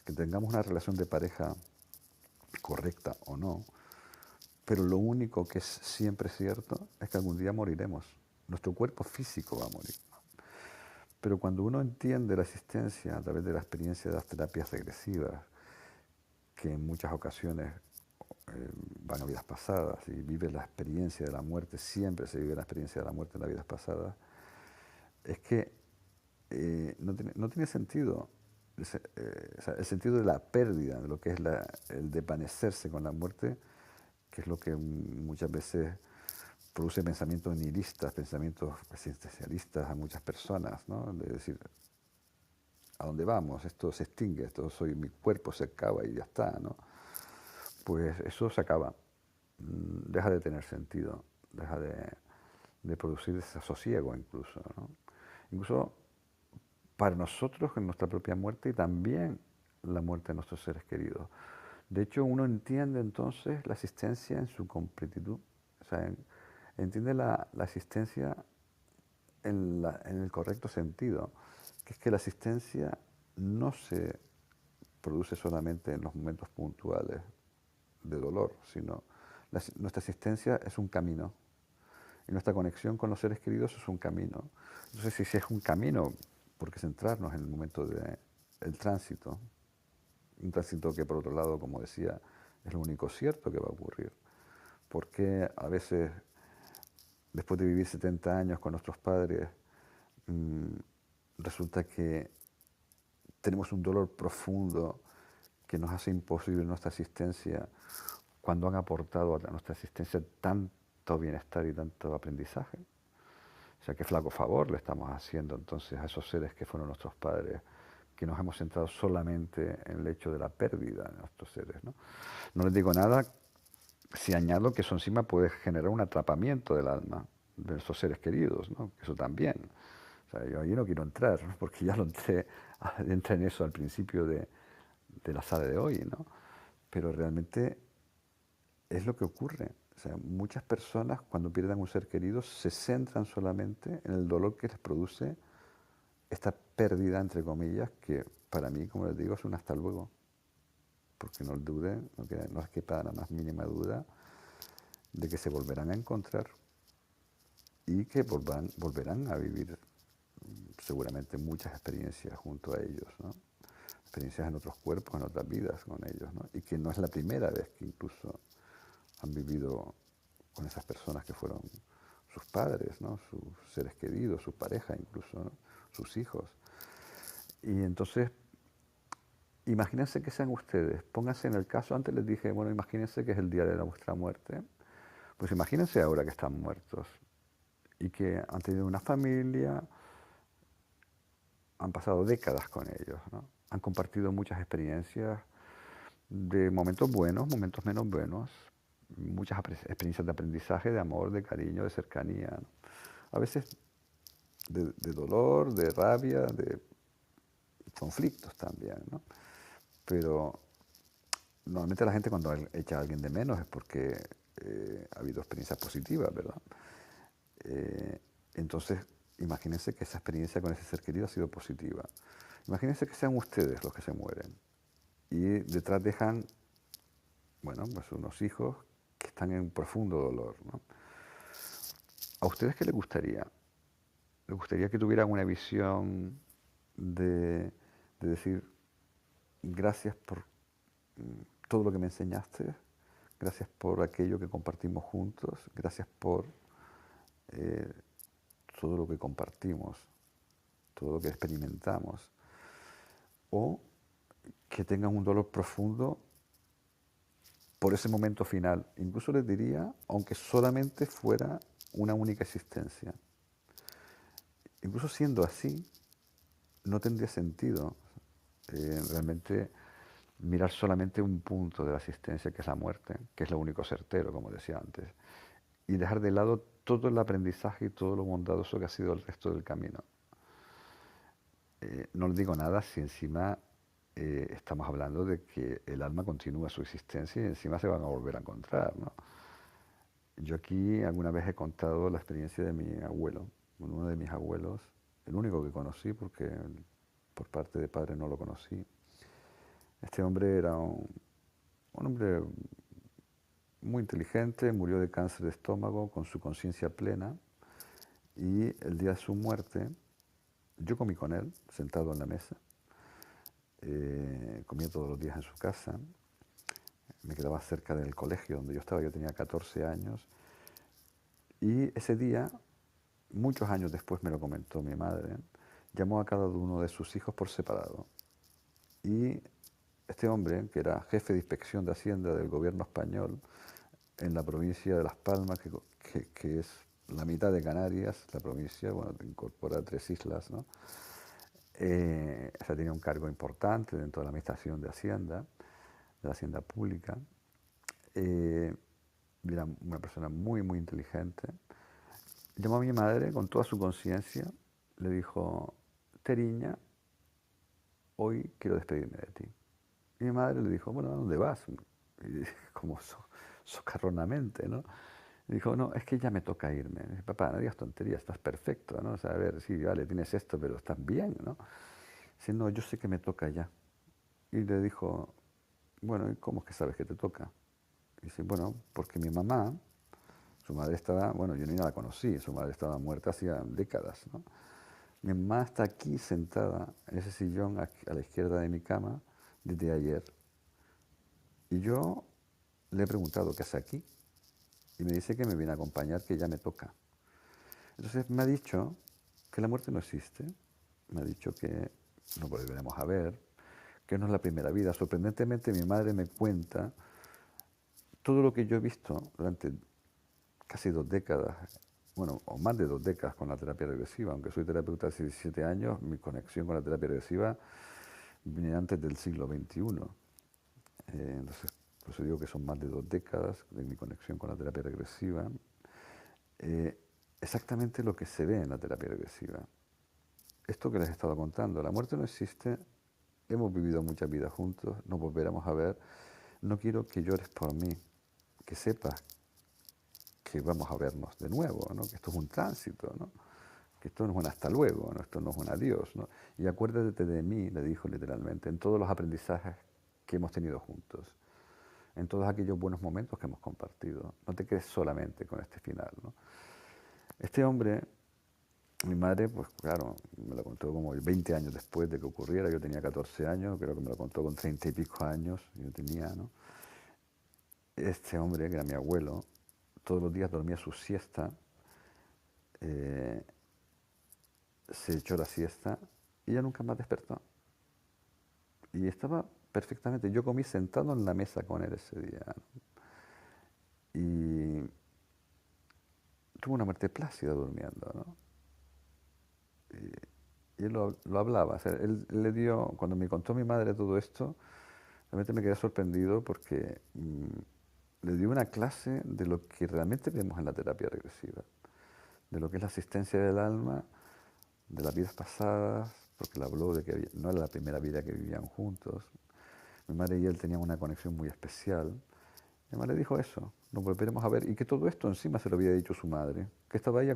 que tengamos una relación de pareja correcta o no, pero lo único que es siempre cierto es que algún día moriremos. Nuestro cuerpo físico va a morir. Pero cuando uno entiende la existencia a través de la experiencia de las terapias regresivas, que en muchas ocasiones van a vidas pasadas y vive la experiencia de la muerte, siempre se vive la experiencia de la muerte en las vidas pasadas, es que no tiene sentido o sea, el sentido de la pérdida, de lo que es el desvanecerse con la muerte, que es lo que muchas veces produce pensamientos nihilistas, pensamientos existencialistas a muchas personas, ¿no? De decir, ¿a dónde vamos? Esto se extingue, mi cuerpo se acaba y ya está, ¿no? Pues eso se acaba, deja de tener sentido, deja de producir desasosiego incluso, ¿no? Incluso para nosotros en nuestra propia muerte y también la muerte de nuestros seres queridos. De hecho, uno entiende entonces la existencia en su completitud, o sea, entiende la existencia en el correcto sentido, que es que la existencia no se produce solamente en los momentos puntuales de dolor, sino nuestra existencia es un camino y nuestra conexión con los seres queridos es un camino. Entonces, si es un camino, ¿por qué centrarnos en el momento del tránsito? Un tránsito que, por otro lado, como decía, es lo único cierto que va a ocurrir. Porque a veces, después de vivir 70 años con nuestros padres, resulta que tenemos un dolor profundo que nos hace imposible nuestra existencia cuando han aportado a nuestra existencia tanto bienestar y tanto aprendizaje? O sea, qué flaco favor le estamos haciendo entonces a esos seres que fueron nuestros padres, que nos hemos centrado solamente en el hecho de la pérdida de nuestros seres, ¿no? No les digo nada si añado que eso encima puede generar un atrapamiento del alma de nuestros seres queridos, ¿no? Eso también. O sea, yo ahí no quiero entrar, ¿no? Porque ya entré en eso al principio de la sala de hoy, ¿no? Pero realmente es lo que ocurre. O sea, muchas personas cuando pierden un ser querido se centran solamente en el dolor que les produce esta pérdida, entre comillas, que para mí, como les digo, es un hasta luego. Porque no duden, no es que para la más mínima duda de que se volverán a encontrar y que volverán a vivir seguramente muchas experiencias junto a ellos, ¿no? Experiencias en otros cuerpos, en otras vidas con ellos, ¿no? Y que no es la primera vez que incluso han vivido con esas personas que fueron sus padres, ¿no? Sus seres queridos, su pareja incluso, ¿no? Sus hijos. Y entonces, imagínense que sean ustedes, pónganse en el caso, antes les dije, bueno, imagínense que es el día de vuestra muerte, pues imagínense ahora que están muertos y que han tenido una familia, han pasado décadas con ellos, ¿no? Han compartido muchas experiencias de momentos buenos, momentos menos buenos, muchas experiencias de aprendizaje, de amor, de cariño, de cercanía, ¿no? A veces de dolor, de rabia, de conflictos también, ¿no? Pero normalmente la gente cuando echa a alguien de menos es porque ha habido experiencias positivas, ¿verdad? Entonces, imagínense que esa experiencia con ese ser querido ha sido positiva. Imagínense que sean ustedes los que se mueren y detrás dejan, bueno, pues unos hijos que están en un profundo dolor, ¿no? ¿A ustedes qué les gustaría? ¿Les gustaría que tuvieran una visión de decir, gracias por todo lo que me enseñaste, gracias por aquello que compartimos juntos, gracias por todo lo que compartimos, todo lo que experimentamos? O que tengan un dolor profundo por ese momento final. Incluso les diría, aunque solamente fuera una única existencia. Incluso siendo así, no tendría sentido realmente mirar solamente un punto de la existencia, que es la muerte, que es lo único certero, como decía antes, y dejar de lado todo el aprendizaje y todo lo bondadoso que ha sido el resto del camino. No les digo nada si encima estamos hablando de que el alma continúa su existencia y encima se van a volver a encontrar, ¿no? Yo aquí alguna vez he contado la experiencia de mi abuelo, uno de mis abuelos, el único que conocí porque por parte de padre no lo conocí. Este hombre era un hombre muy inteligente, murió de cáncer de estómago con su conciencia plena y el día de su muerte yo comí con él, sentado en la mesa, comía todos los días en su casa, me quedaba cerca del colegio donde yo estaba, yo tenía 14 años, y ese día, muchos años después me lo comentó mi madre, llamó a cada uno de sus hijos por separado Y este hombre, que era jefe de inspección de Hacienda del gobierno español en la provincia de Las Palmas, que es la mitad de Canarias, la provincia, bueno, incorpora 3 islas, ¿no? O sea, tenía un cargo importante dentro de la administración de la Hacienda Pública. Era una persona muy, muy inteligente. Llamó a mi madre con toda su conciencia, le dijo: Teriña, hoy quiero despedirme de ti. Y mi madre le dijo: bueno, ¿a dónde vas? Y como socarronamente, ¿no? Y dijo: no, es que ya me toca irme. Y dije: papá, no digas tonterías, estás perfecto, ¿no? O sea, a ver, sí, vale, tienes esto, pero estás bien, ¿no? Dice: no, yo sé que me toca ya. Y le dijo: bueno, ¿y cómo es que sabes que te toca? Y dice: bueno, porque mi mamá, su madre estaba, bueno, yo ni la conocí, su madre estaba muerta hacía décadas, ¿no? Mi mamá está aquí sentada en ese sillón a la izquierda de mi cama desde ayer. Y yo le he preguntado qué hace aquí. Y me dice que me viene a acompañar, que ya me toca. Entonces me ha dicho que la muerte no existe. Me ha dicho que no volveremos a ver, que no es la primera vida. Sorprendentemente mi madre me cuenta todo lo que yo he visto durante casi 2 décadas, bueno, o más de 2 décadas con la terapia regresiva. Aunque soy terapeuta hace 17 años, mi conexión con la terapia regresiva viene antes del siglo XXI. Entonces, por eso digo que son más de 2 décadas de mi conexión con la terapia regresiva. Exactamente lo que se ve en la terapia regresiva. Esto que les he estado contando, la muerte no existe, hemos vivido muchas vidas juntos, nos volveremos a ver. No quiero que llores por mí, que sepas que vamos a vernos de nuevo, ¿no? Que esto es un tránsito, ¿no? Que esto no es un hasta luego, ¿no? Esto no es un adiós, ¿no? Y acuérdate de mí, le dijo literalmente, en todos los aprendizajes que hemos tenido juntos, en todos aquellos buenos momentos que hemos compartido. No te quedes solamente con este final, ¿no? Este hombre, mi madre, pues claro, me lo contó como 20 años después de que ocurriera. Yo tenía 14 años, creo que me lo contó con 30 y pico años, yo tenía, ¿no? Este hombre, que era mi abuelo, todos los días dormía su siesta, se echó la siesta y ya nunca más despertó. Y estaba perfectamente. Yo comí sentado en la mesa con él ese día, ¿no? Y tuvo una muerte plácida durmiendo, ¿no? Y él lo hablaba. O sea, él le dio, cuando me contó mi madre todo esto, realmente me quedé sorprendido porque le dio una clase de lo que realmente vemos en la terapia regresiva, de lo que es la asistencia del alma, de las vidas pasadas, porque le habló de que no era la primera vida que vivían juntos. Mi madre y él tenían una conexión muy especial. Mi madre dijo eso: nos volveremos a ver, y que todo esto encima se lo había dicho su madre, que estaba ahí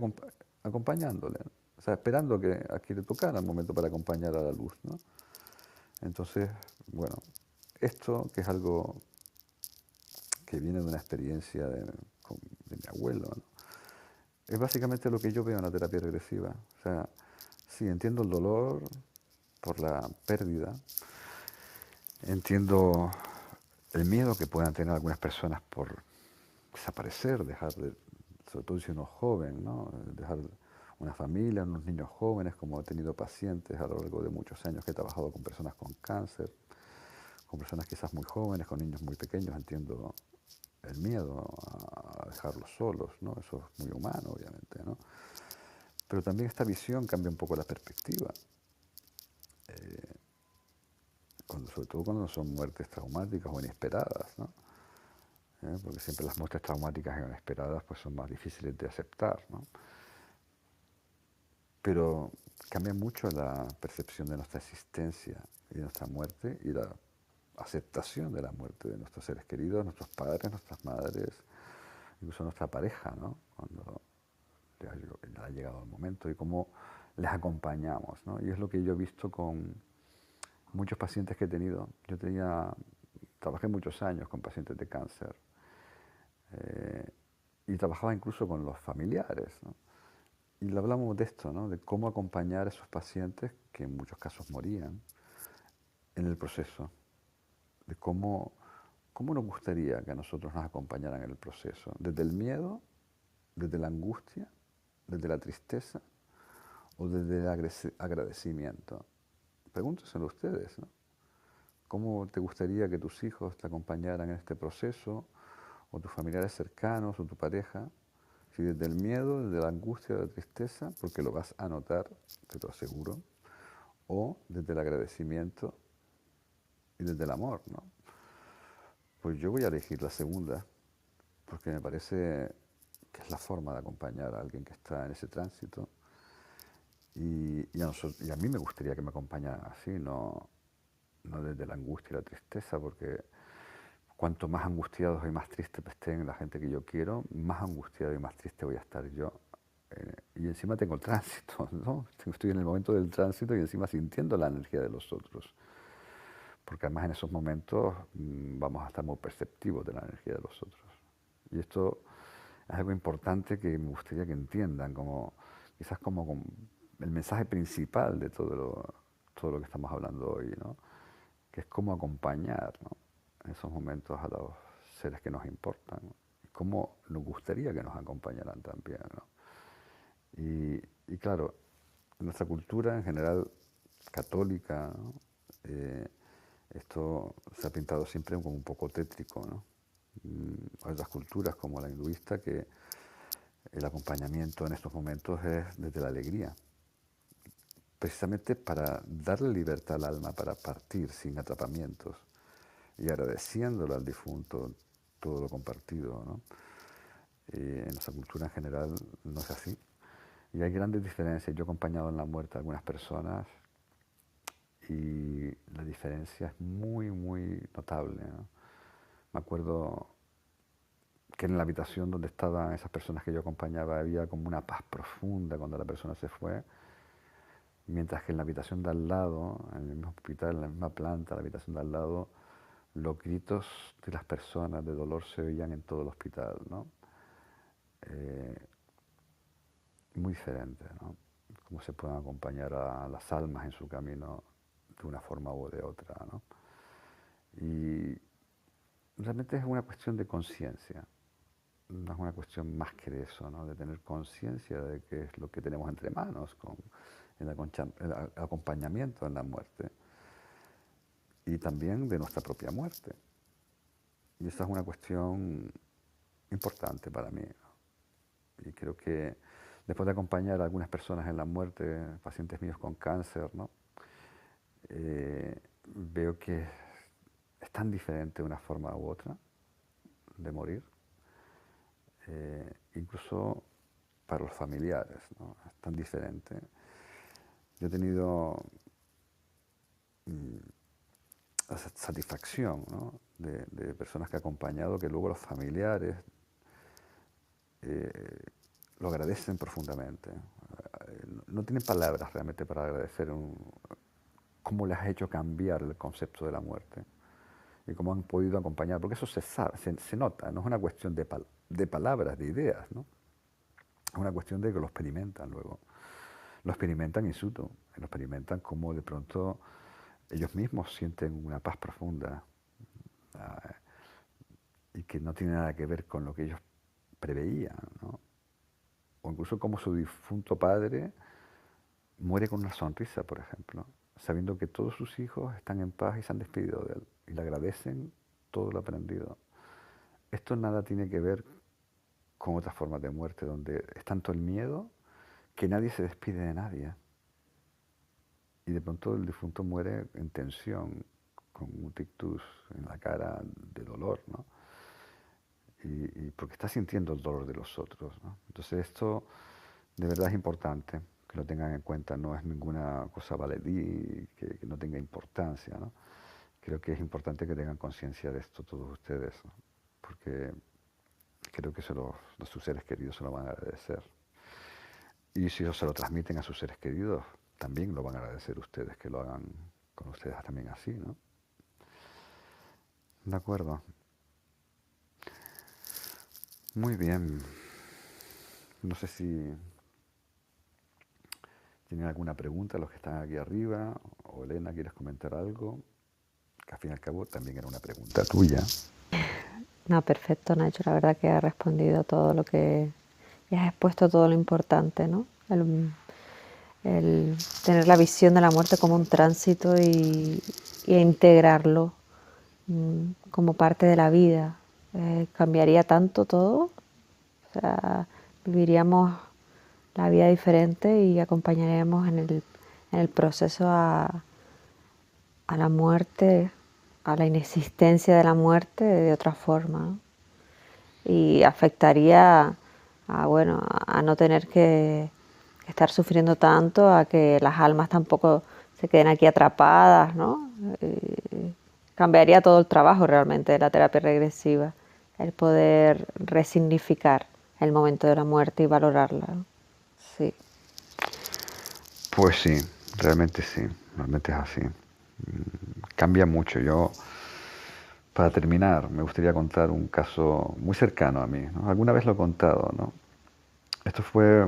acompañándole, o sea, esperando a que le tocara el momento para acompañar a la luz, ¿no? Entonces, bueno, esto que es algo que viene de una experiencia de mi abuelo, ¿no? Es básicamente lo que yo veo en la terapia regresiva. O sea, sí, entiendo el dolor por la pérdida, entiendo el miedo que puedan tener algunas personas por desaparecer, sobre todo si uno es joven, ¿no? Dejar una familia, unos niños jóvenes, como he tenido pacientes a lo largo de muchos años que he trabajado con personas con cáncer, con personas quizás muy jóvenes, con niños muy pequeños. Entiendo el miedo a dejarlos solos, ¿no? Eso es muy humano, obviamente, ¿no? Pero también esta visión cambia un poco la perspectiva. Sobre todo cuando son muertes traumáticas o inesperadas, ¿no? Porque siempre las muertes traumáticas e inesperadas pues son más difíciles de aceptar, ¿no? Pero cambia mucho la percepción de nuestra existencia y de nuestra muerte, y la aceptación de la muerte de nuestros seres queridos, nuestros padres, nuestras madres, incluso nuestra pareja, ¿no? Cuando le ha llegado el momento, y cómo les acompañamos, ¿no? Y es lo que yo he visto con muchos pacientes que he tenido. Trabajé muchos años con pacientes de cáncer, y trabajaba incluso con los familiares, ¿no? Y le hablamos de esto, ¿no? De cómo acompañar a esos pacientes, que en muchos casos morían, en el proceso, de cómo nos gustaría que a nosotros nos acompañaran en el proceso, desde el miedo, desde la angustia, desde la tristeza o desde el agradecimiento. Pregúntenselo ustedes, ¿no? ¿Cómo te gustaría que tus hijos te acompañaran en este proceso? O tus familiares cercanos, o tu pareja. Si desde el miedo, desde la angustia, de la tristeza, porque lo vas a notar, te lo aseguro, o desde el agradecimiento y desde el amor, ¿no? Pues yo voy a elegir la segunda, porque me parece que es la forma de acompañar a alguien que está en ese tránsito. Y a mí me gustaría que me acompañaran así, no desde la angustia y la tristeza, porque cuanto más angustiados y más tristes estén la gente que yo quiero, más angustiado y más triste voy a estar yo. Y encima tengo el tránsito, ¿no? Estoy en el momento del tránsito y encima sintiendo la energía de los otros. Porque además en esos momentos vamos a estar muy perceptivos de la energía de los otros. Y esto es algo importante que me gustaría que entiendan, quizás como el mensaje principal de todo lo que estamos hablando hoy, ¿no? Que es cómo acompañar, ¿no? En esos momentos a los seres que nos importan, ¿no? Y cómo nos gustaría que nos acompañaran también, ¿no? Y claro, en nuestra cultura en general católica, ¿no? Esto se ha pintado siempre como un poco tétrico, ¿no? Hay otras culturas como la hinduista que el acompañamiento en estos momentos es desde la alegría, precisamente para darle libertad al alma para partir sin atrapamientos y agradeciéndole al difunto todo lo compartido, ¿no? En nuestra cultura en general no es así. Y hay grandes diferencias. Yo he acompañado en la muerte a algunas personas y la diferencia es muy, muy notable, ¿no? Me acuerdo que en la habitación donde estaban esas personas que yo acompañaba había como una paz profunda cuando la persona se fue, mientras que en la habitación de al lado, en el mismo hospital, en la misma planta, la habitación de al lado, los gritos de las personas de dolor se oían en todo el hospital, ¿no? Muy diferente, ¿no? Cómo se pueden acompañar a las almas en su camino de una forma u de otra, ¿no? Y realmente es una cuestión de conciencia, no es una cuestión más que de eso, ¿no? De tener conciencia de qué es lo que tenemos entre manos con el acompañamiento en la muerte y también de nuestra propia muerte. Y esa es una cuestión importante para mí, ¿no? Y creo que después de acompañar a algunas personas en la muerte, pacientes míos con cáncer, ¿no? Veo que es tan diferente de una forma u otra de morir, incluso para los familiares, ¿no? Es tan diferente. Yo he tenido la satisfacción, ¿no? de personas que he acompañado que luego los familiares lo agradecen profundamente. No tienen palabras realmente para agradecer cómo les ha hecho cambiar el concepto de la muerte y cómo han podido acompañar, porque eso se sabe, se nota, no es una cuestión de palabras, de ideas, ¿no? Es una cuestión de que lo experimentan luego. Lo experimentan in situ, lo experimentan como de pronto ellos mismos sienten una paz profunda y que no tiene nada que ver con lo que ellos preveían, ¿no? O incluso como su difunto padre muere con una sonrisa, por ejemplo, sabiendo que todos sus hijos están en paz y se han despedido de él y le agradecen todo lo aprendido. Esto nada tiene que ver con otras formas de muerte donde es tanto el miedo que nadie se despide de nadie. Y de pronto el difunto muere en tensión, con un tictus en la cara de dolor, ¿no? Y porque está sintiendo el dolor de los otros, ¿no? Entonces esto de verdad es importante que lo tengan en cuenta, no es ninguna cosa baladí, que no tenga importancia, ¿no? Creo que es importante que tengan conciencia de esto todos ustedes, ¿no? Porque creo que sus seres queridos se lo van a agradecer. Y si se lo transmiten a sus seres queridos, también lo van a agradecer ustedes, que lo hagan con ustedes también así, ¿no? De acuerdo. Muy bien. No sé si tienen alguna pregunta los que están aquí arriba, o Elena, ¿quieres comentar algo? Que al fin y al cabo también era una pregunta tuya. No, perfecto, Nacho. La verdad que has respondido todo lo que... y has expuesto todo lo importante, ¿no? El tener la visión de la muerte como un tránsito y a integrarlo como parte de la vida. Cambiaría tanto todo, o sea, viviríamos la vida diferente y acompañaríamos en el proceso a la muerte, a la inexistencia de la muerte de otra forma, ¿no? Y afectaría bueno, a no tener que estar sufriendo tanto, a que las almas tampoco se queden aquí atrapadas, ¿no? Cambiaría todo el trabajo realmente de la terapia regresiva, el poder resignificar el momento de la muerte y valorarla, ¿no? Sí. Pues sí, realmente es así. Cambia mucho. Para terminar, me gustaría contar un caso muy cercano a mí, ¿no? Alguna vez lo he contado, ¿no? Esto fue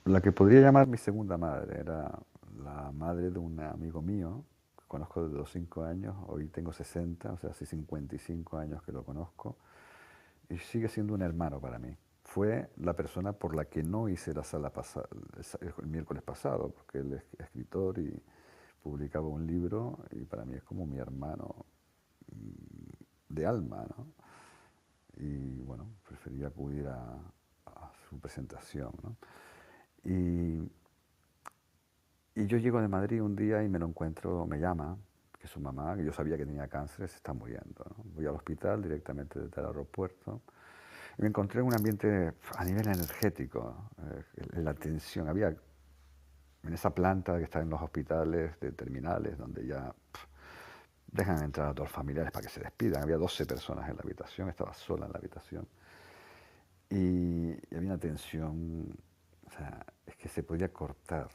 la que podría llamar mi segunda madre. Era la madre de un amigo mío, que conozco desde los 5 años. Hoy tengo 60, o sea, hace 55 años que lo conozco. Y sigue siendo un hermano para mí. Fue la persona por la que no hice la sala el miércoles pasado, porque él es escritor y publicaba un libro y para mí es como mi hermano de alma, ¿no? Y bueno, prefería acudir a su presentación, ¿no? Y, y yo llego de Madrid un día y me lo encuentro, me llama, que su mamá, que yo sabía que tenía cáncer, se está muriendo, ¿no? Voy al hospital directamente desde el aeropuerto y me encontré en un ambiente a nivel energético, la tensión, había en esa planta que está en los hospitales de terminales, donde ya dejan entrar a todos los familiares para que se despidan. Había 12 personas en la habitación, estaba sola en la habitación. Y había una tensión, o sea, es que se podía cortar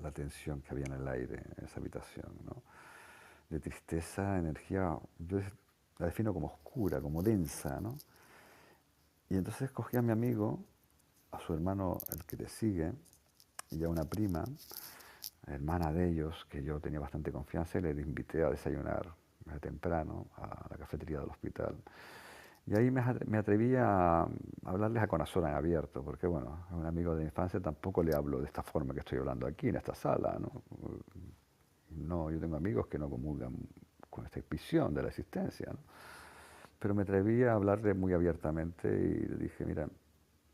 la tensión que había en el aire en esa habitación, ¿no? De tristeza, energía, yo la defino como oscura, como densa, ¿no? Y entonces cogí a mi amigo, a su hermano, el que le sigue, y a una prima, hermana de ellos, que yo tenía bastante confianza, y le invité a desayunar temprano a la cafetería del hospital. Y ahí me atreví a hablarles a corazón abierto, porque bueno, a un amigo de infancia tampoco le hablo de esta forma que estoy hablando aquí, en esta sala, ¿no? No, yo tengo amigos que no comulgan con esta visión de la existencia, ¿no? Pero me atreví a hablarle muy abiertamente y le dije, mira,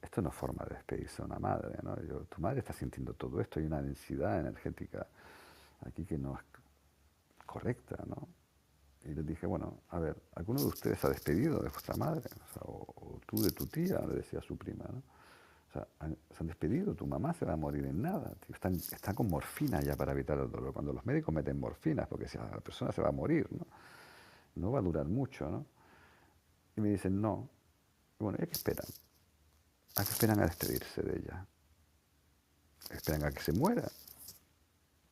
esto no es forma de despedirse de una madre, ¿no? Tu madre está sintiendo todo esto, hay una densidad energética aquí que no es correcta, ¿no? Y les dije, bueno, a ver, ¿alguno de ustedes se ha despedido de vuestra madre? O sea, o tú de tu tía, le decía a su prima, ¿no? O sea, se han despedido, tu mamá se va a morir en nada, tío. Está con morfina ya para evitar el dolor. Cuando los médicos meten morfinas, porque si la persona se va a morir, ¿no? No va a durar mucho, ¿no? Y me dicen, no. Y bueno, ¿y a qué esperan? ¿A qué esperan a despedirse de ella? ¿Esperan a que se muera?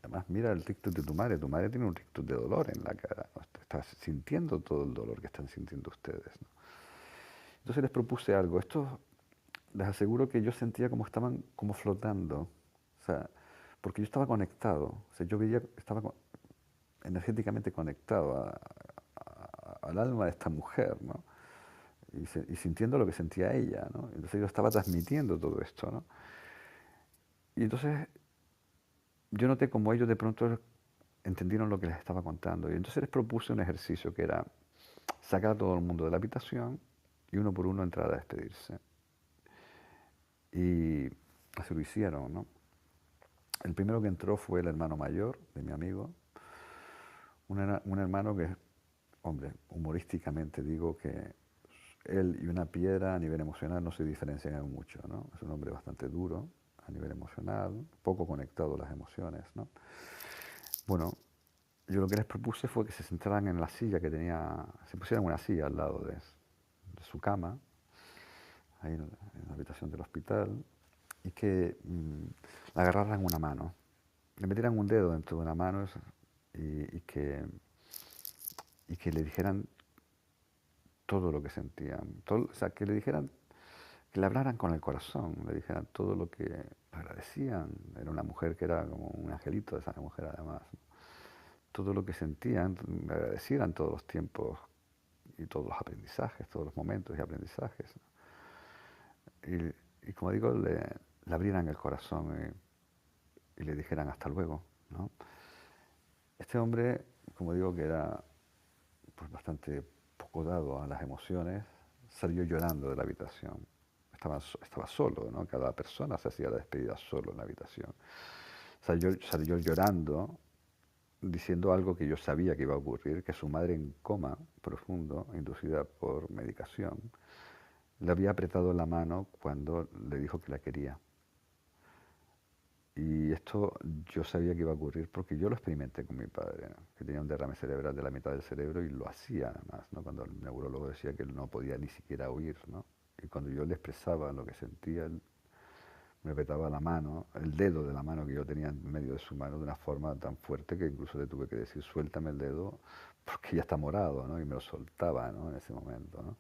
Además, mira el rictus de tu madre tiene un rictus de dolor en la cara, ¿no? Está sintiendo todo el dolor que están sintiendo ustedes, ¿no? Entonces les propuse algo. Esto les aseguro que yo sentía como estaban como flotando, o sea, porque yo estaba conectado, o sea, yo veía, estaba energéticamente conectado al alma de esta mujer, ¿no? Y sintiendo lo que sentía ella, ¿no? Entonces yo estaba transmitiendo todo esto, ¿no? Y entonces yo noté como ellos de pronto entendieron lo que les estaba contando. Y entonces les propuse un ejercicio que era sacar a todo el mundo de la habitación y uno por uno entrar a despedirse. Y así lo hicieron, ¿no? El primero que entró fue el hermano mayor de mi amigo, un hermano que, hombre, humorísticamente digo que él y una piedra a nivel emocional no se diferencian mucho, ¿no? Es un hombre bastante duro a nivel emocional, poco conectado a las emociones, ¿no? Bueno, yo lo que les propuse fue que se sentaran en la silla que tenía, se pusieran una silla al lado de su cama, ahí en la habitación del hospital, y que la agarraran una mano, le metieran un dedo dentro de una mano y que le dijeran todo lo que sentían, todo, o sea, que le dijeran, que le hablaran con el corazón, le dijeran todo lo que agradecían. Era una mujer que era como un angelito, esa mujer además, ¿no? Todo lo que sentían, me agradecieran todos los tiempos y todos los aprendizajes, todos los momentos y aprendizajes, ¿no? Y como digo, le abrieran el corazón y le dijeran hasta luego, ¿no? Este hombre, como digo, que era pues, bastante poco dado a las emociones, salió llorando de la habitación. Estaba solo, ¿no? Cada persona se hacía la despedida solo en la habitación. Salió llorando, diciendo algo que yo sabía que iba a ocurrir, que su madre en coma profundo, inducida por medicación, le había apretado la mano cuando le dijo que la quería. Y esto yo sabía que iba a ocurrir porque yo lo experimenté con mi padre, ¿no? Que tenía un derrame cerebral de la mitad del cerebro y lo hacía además, ¿no? Cuando el neurólogo decía que él no podía ni siquiera oír, ¿no? Y cuando yo le expresaba lo que sentía, él me apretaba la mano, el dedo de la mano que yo tenía en medio de su mano de una forma tan fuerte que incluso le tuve que decir suéltame el dedo porque ya está morado, ¿no? Y me lo soltaba, ¿no? En ese momento, ¿no?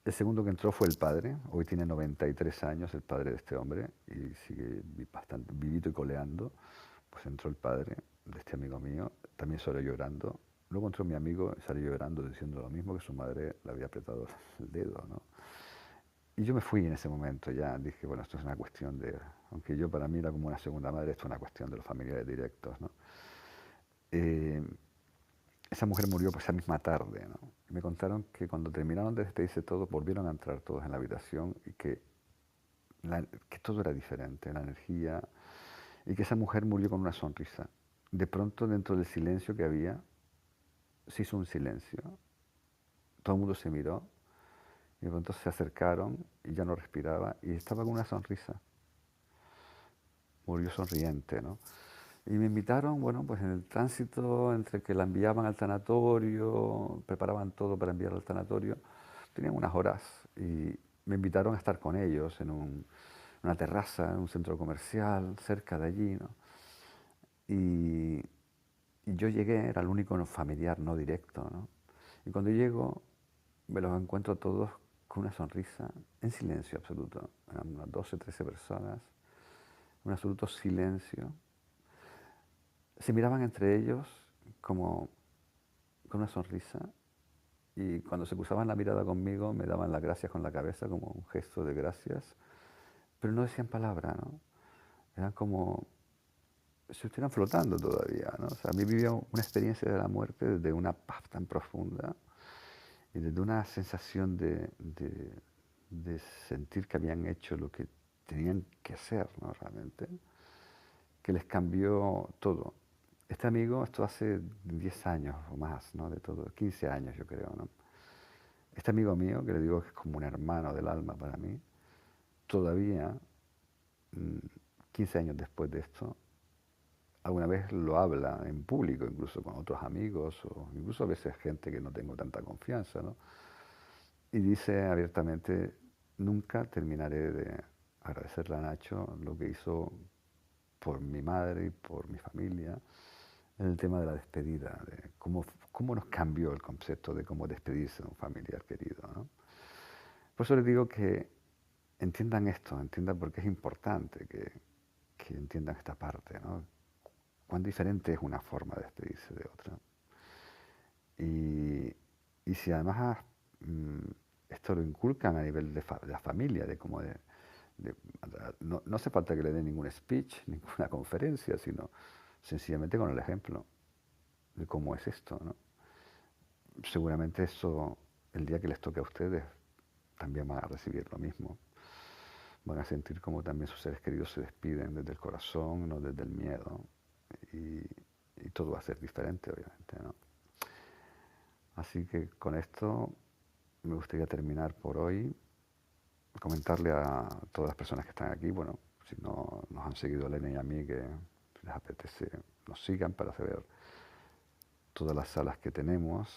El segundo que entró fue el padre. Hoy tiene 93 años el padre de este hombre y sigue bastante vivito y coleando. Pues entró el padre de este amigo mío, también salió llorando. Luego entró mi amigo y salió llorando diciendo lo mismo, que su madre le había apretado el dedo, ¿no? Y yo me fui en ese momento, ya dije, bueno, esto es una cuestión de, aunque yo para mí era como una segunda madre, esto es una cuestión de los familiares directos, ¿no? Esa mujer murió pues esa misma tarde, ¿no? Y me contaron que cuando terminaron de despedirse todos, volvieron a entrar todos en la habitación y que todo era diferente, la energía, y que esa mujer murió con una sonrisa. De pronto, dentro del silencio que había, se hizo un silencio. Todo el mundo se miró y de pronto se acercaron y ya no respiraba y estaba con una sonrisa. Murió sonriente, ¿no? Y me invitaron, bueno, pues en el tránsito entre que la enviaban al tanatorio, preparaban todo para enviarla al tanatorio, tenían unas horas y me invitaron a estar con ellos en una terraza, en un centro comercial, cerca de allí, ¿no? Y yo llegué, era el único familiar no directo, ¿no? Y cuando llego, me los encuentro todos con una sonrisa, en silencio absoluto. Eran unas 12, 13 personas, un absoluto silencio. Se miraban entre ellos como con una sonrisa y cuando se cruzaban la mirada conmigo me daban las gracias con la cabeza como un gesto de gracias, pero no decían palabra, ¿no? Eran como si estuvieran flotando todavía, ¿no? O sea, a mí vivía una experiencia de la muerte desde una paz tan profunda y desde una sensación de sentir que habían hecho lo que tenían que hacer, ¿no? Realmente, que les cambió todo. Este amigo, esto hace 10 años o más, ¿no? De todo, 15 años yo creo, ¿no? Este amigo mío, que le digo que es como un hermano del alma para mí, todavía, 15 años después de esto, alguna vez lo habla en público, incluso con otros amigos, o incluso a veces gente que no tengo tanta confianza, ¿no? Y dice abiertamente, nunca terminaré de agradecerle a Nacho lo que hizo por mi madre y por mi familia, en el tema de la despedida, de cómo nos cambió el concepto de cómo despedirse de un familiar querido, ¿no? Por eso les digo que entiendan esto, entiendan por qué es importante que entiendan esta parte, ¿no? Cuán diferente es una forma de despedirse de otra. Y si además esto lo inculcan a nivel de la familia, de cómo no hace falta que le den ningún speech, ninguna conferencia, sino sencillamente con el ejemplo de cómo es esto, ¿no? Seguramente eso, el día que les toque a ustedes, también van a recibir lo mismo. Van a sentir como también sus seres queridos se despiden desde el corazón, no desde el miedo. Y todo va a ser diferente, obviamente, ¿no? Así que con esto me gustaría terminar por hoy. Comentarle a todas las personas que están aquí, bueno, si no nos han seguido a Elena y a mí, que les apetece, nos sigan para saber todas las salas que tenemos,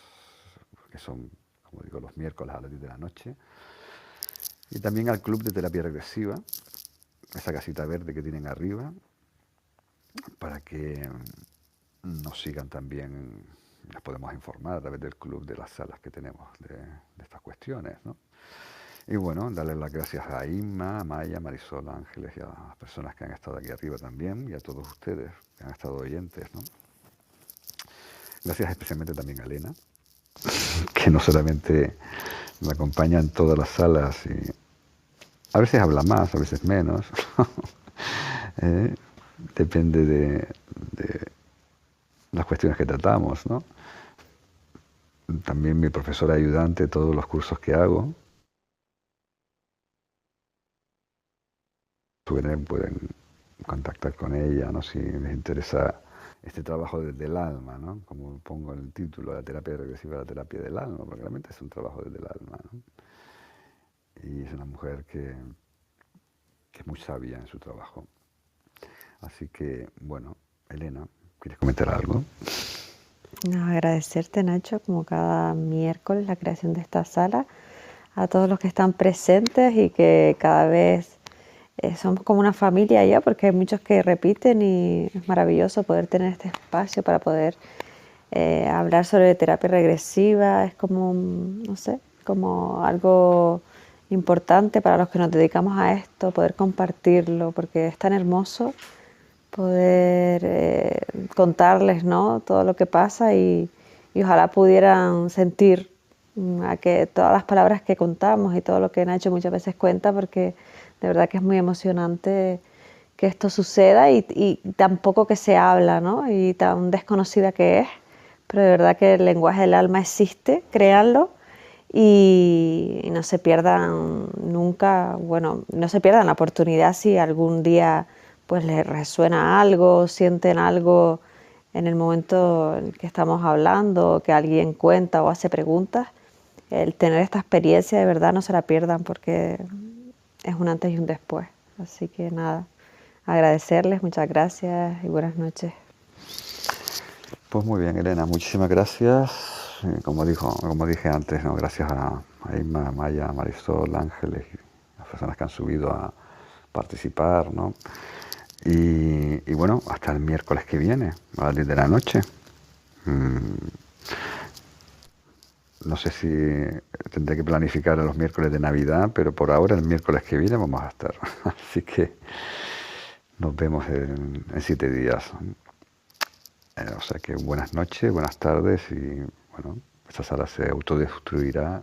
que son, como digo, los miércoles a las 10 de la noche. Y también al Club de Terapia Regresiva, esa casita verde que tienen arriba, para que nos sigan también, nos podemos informar a través del club de las salas que tenemos de estas cuestiones, ¿no? Y bueno, darles las gracias a Inma, a Maya, a Marisol, a Ángeles y a las personas que han estado aquí arriba también y a todos ustedes que han estado oyentes, ¿no? Gracias especialmente también a Elena, que no solamente me acompaña en todas las salas y a veces habla más, a veces menos. Depende las cuestiones que tratamos, ¿no? También mi profesora ayudante, todos los cursos que hago, pueden contactar con ella, ¿no? Si les interesa este trabajo desde el alma, ¿no? Como pongo en el título, la terapia regresiva, la terapia del alma, porque realmente es un trabajo desde el alma, ¿no? Y es una mujer que es muy sabia en su trabajo. Así que, bueno, Elena, ¿quieres comentar algo? No, agradecerte, Nacho, como cada miércoles, la creación de esta sala, a todos los que están presentes y que cada vez somos como una familia ya, porque hay muchos que repiten y es maravilloso poder tener este espacio para poder hablar sobre terapia regresiva. Es como, no sé, como algo importante para los que nos dedicamos a esto, poder compartirlo, porque es tan hermoso poder contarles, ¿no?, todo lo que pasa y ojalá pudieran sentir a que todas las palabras que contamos y todo lo que Nacho muchas veces cuenta, porque de verdad que es muy emocionante que esto suceda y tan poco que se habla, ¿no?, y tan desconocida que es, pero de verdad que el lenguaje del alma existe, créanlo, y no se pierdan nunca, bueno, no se pierdan la oportunidad si algún día pues les resuena algo, sienten algo en el momento en que estamos hablando, que alguien cuenta o hace preguntas, el tener esta experiencia de verdad no se la pierdan porque es un antes y un después. Así que nada, agradecerles, muchas gracias y buenas noches. Pues muy bien, Elena, muchísimas gracias. Como dije antes, ¿no? Gracias a Inma, Maya, Marisol, Ángeles y las personas que han subido a participar, ¿no? Y bueno, hasta el miércoles que viene, a las 10 de la noche. No sé si tendré que planificar los miércoles de Navidad, pero por ahora el miércoles que viene vamos a estar. Así que nos vemos en 7 días. O sea que buenas noches, buenas tardes y bueno, esta sala se autodestruirá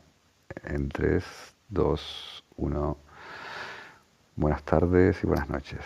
en 3, 2, 1. Buenas tardes y buenas noches.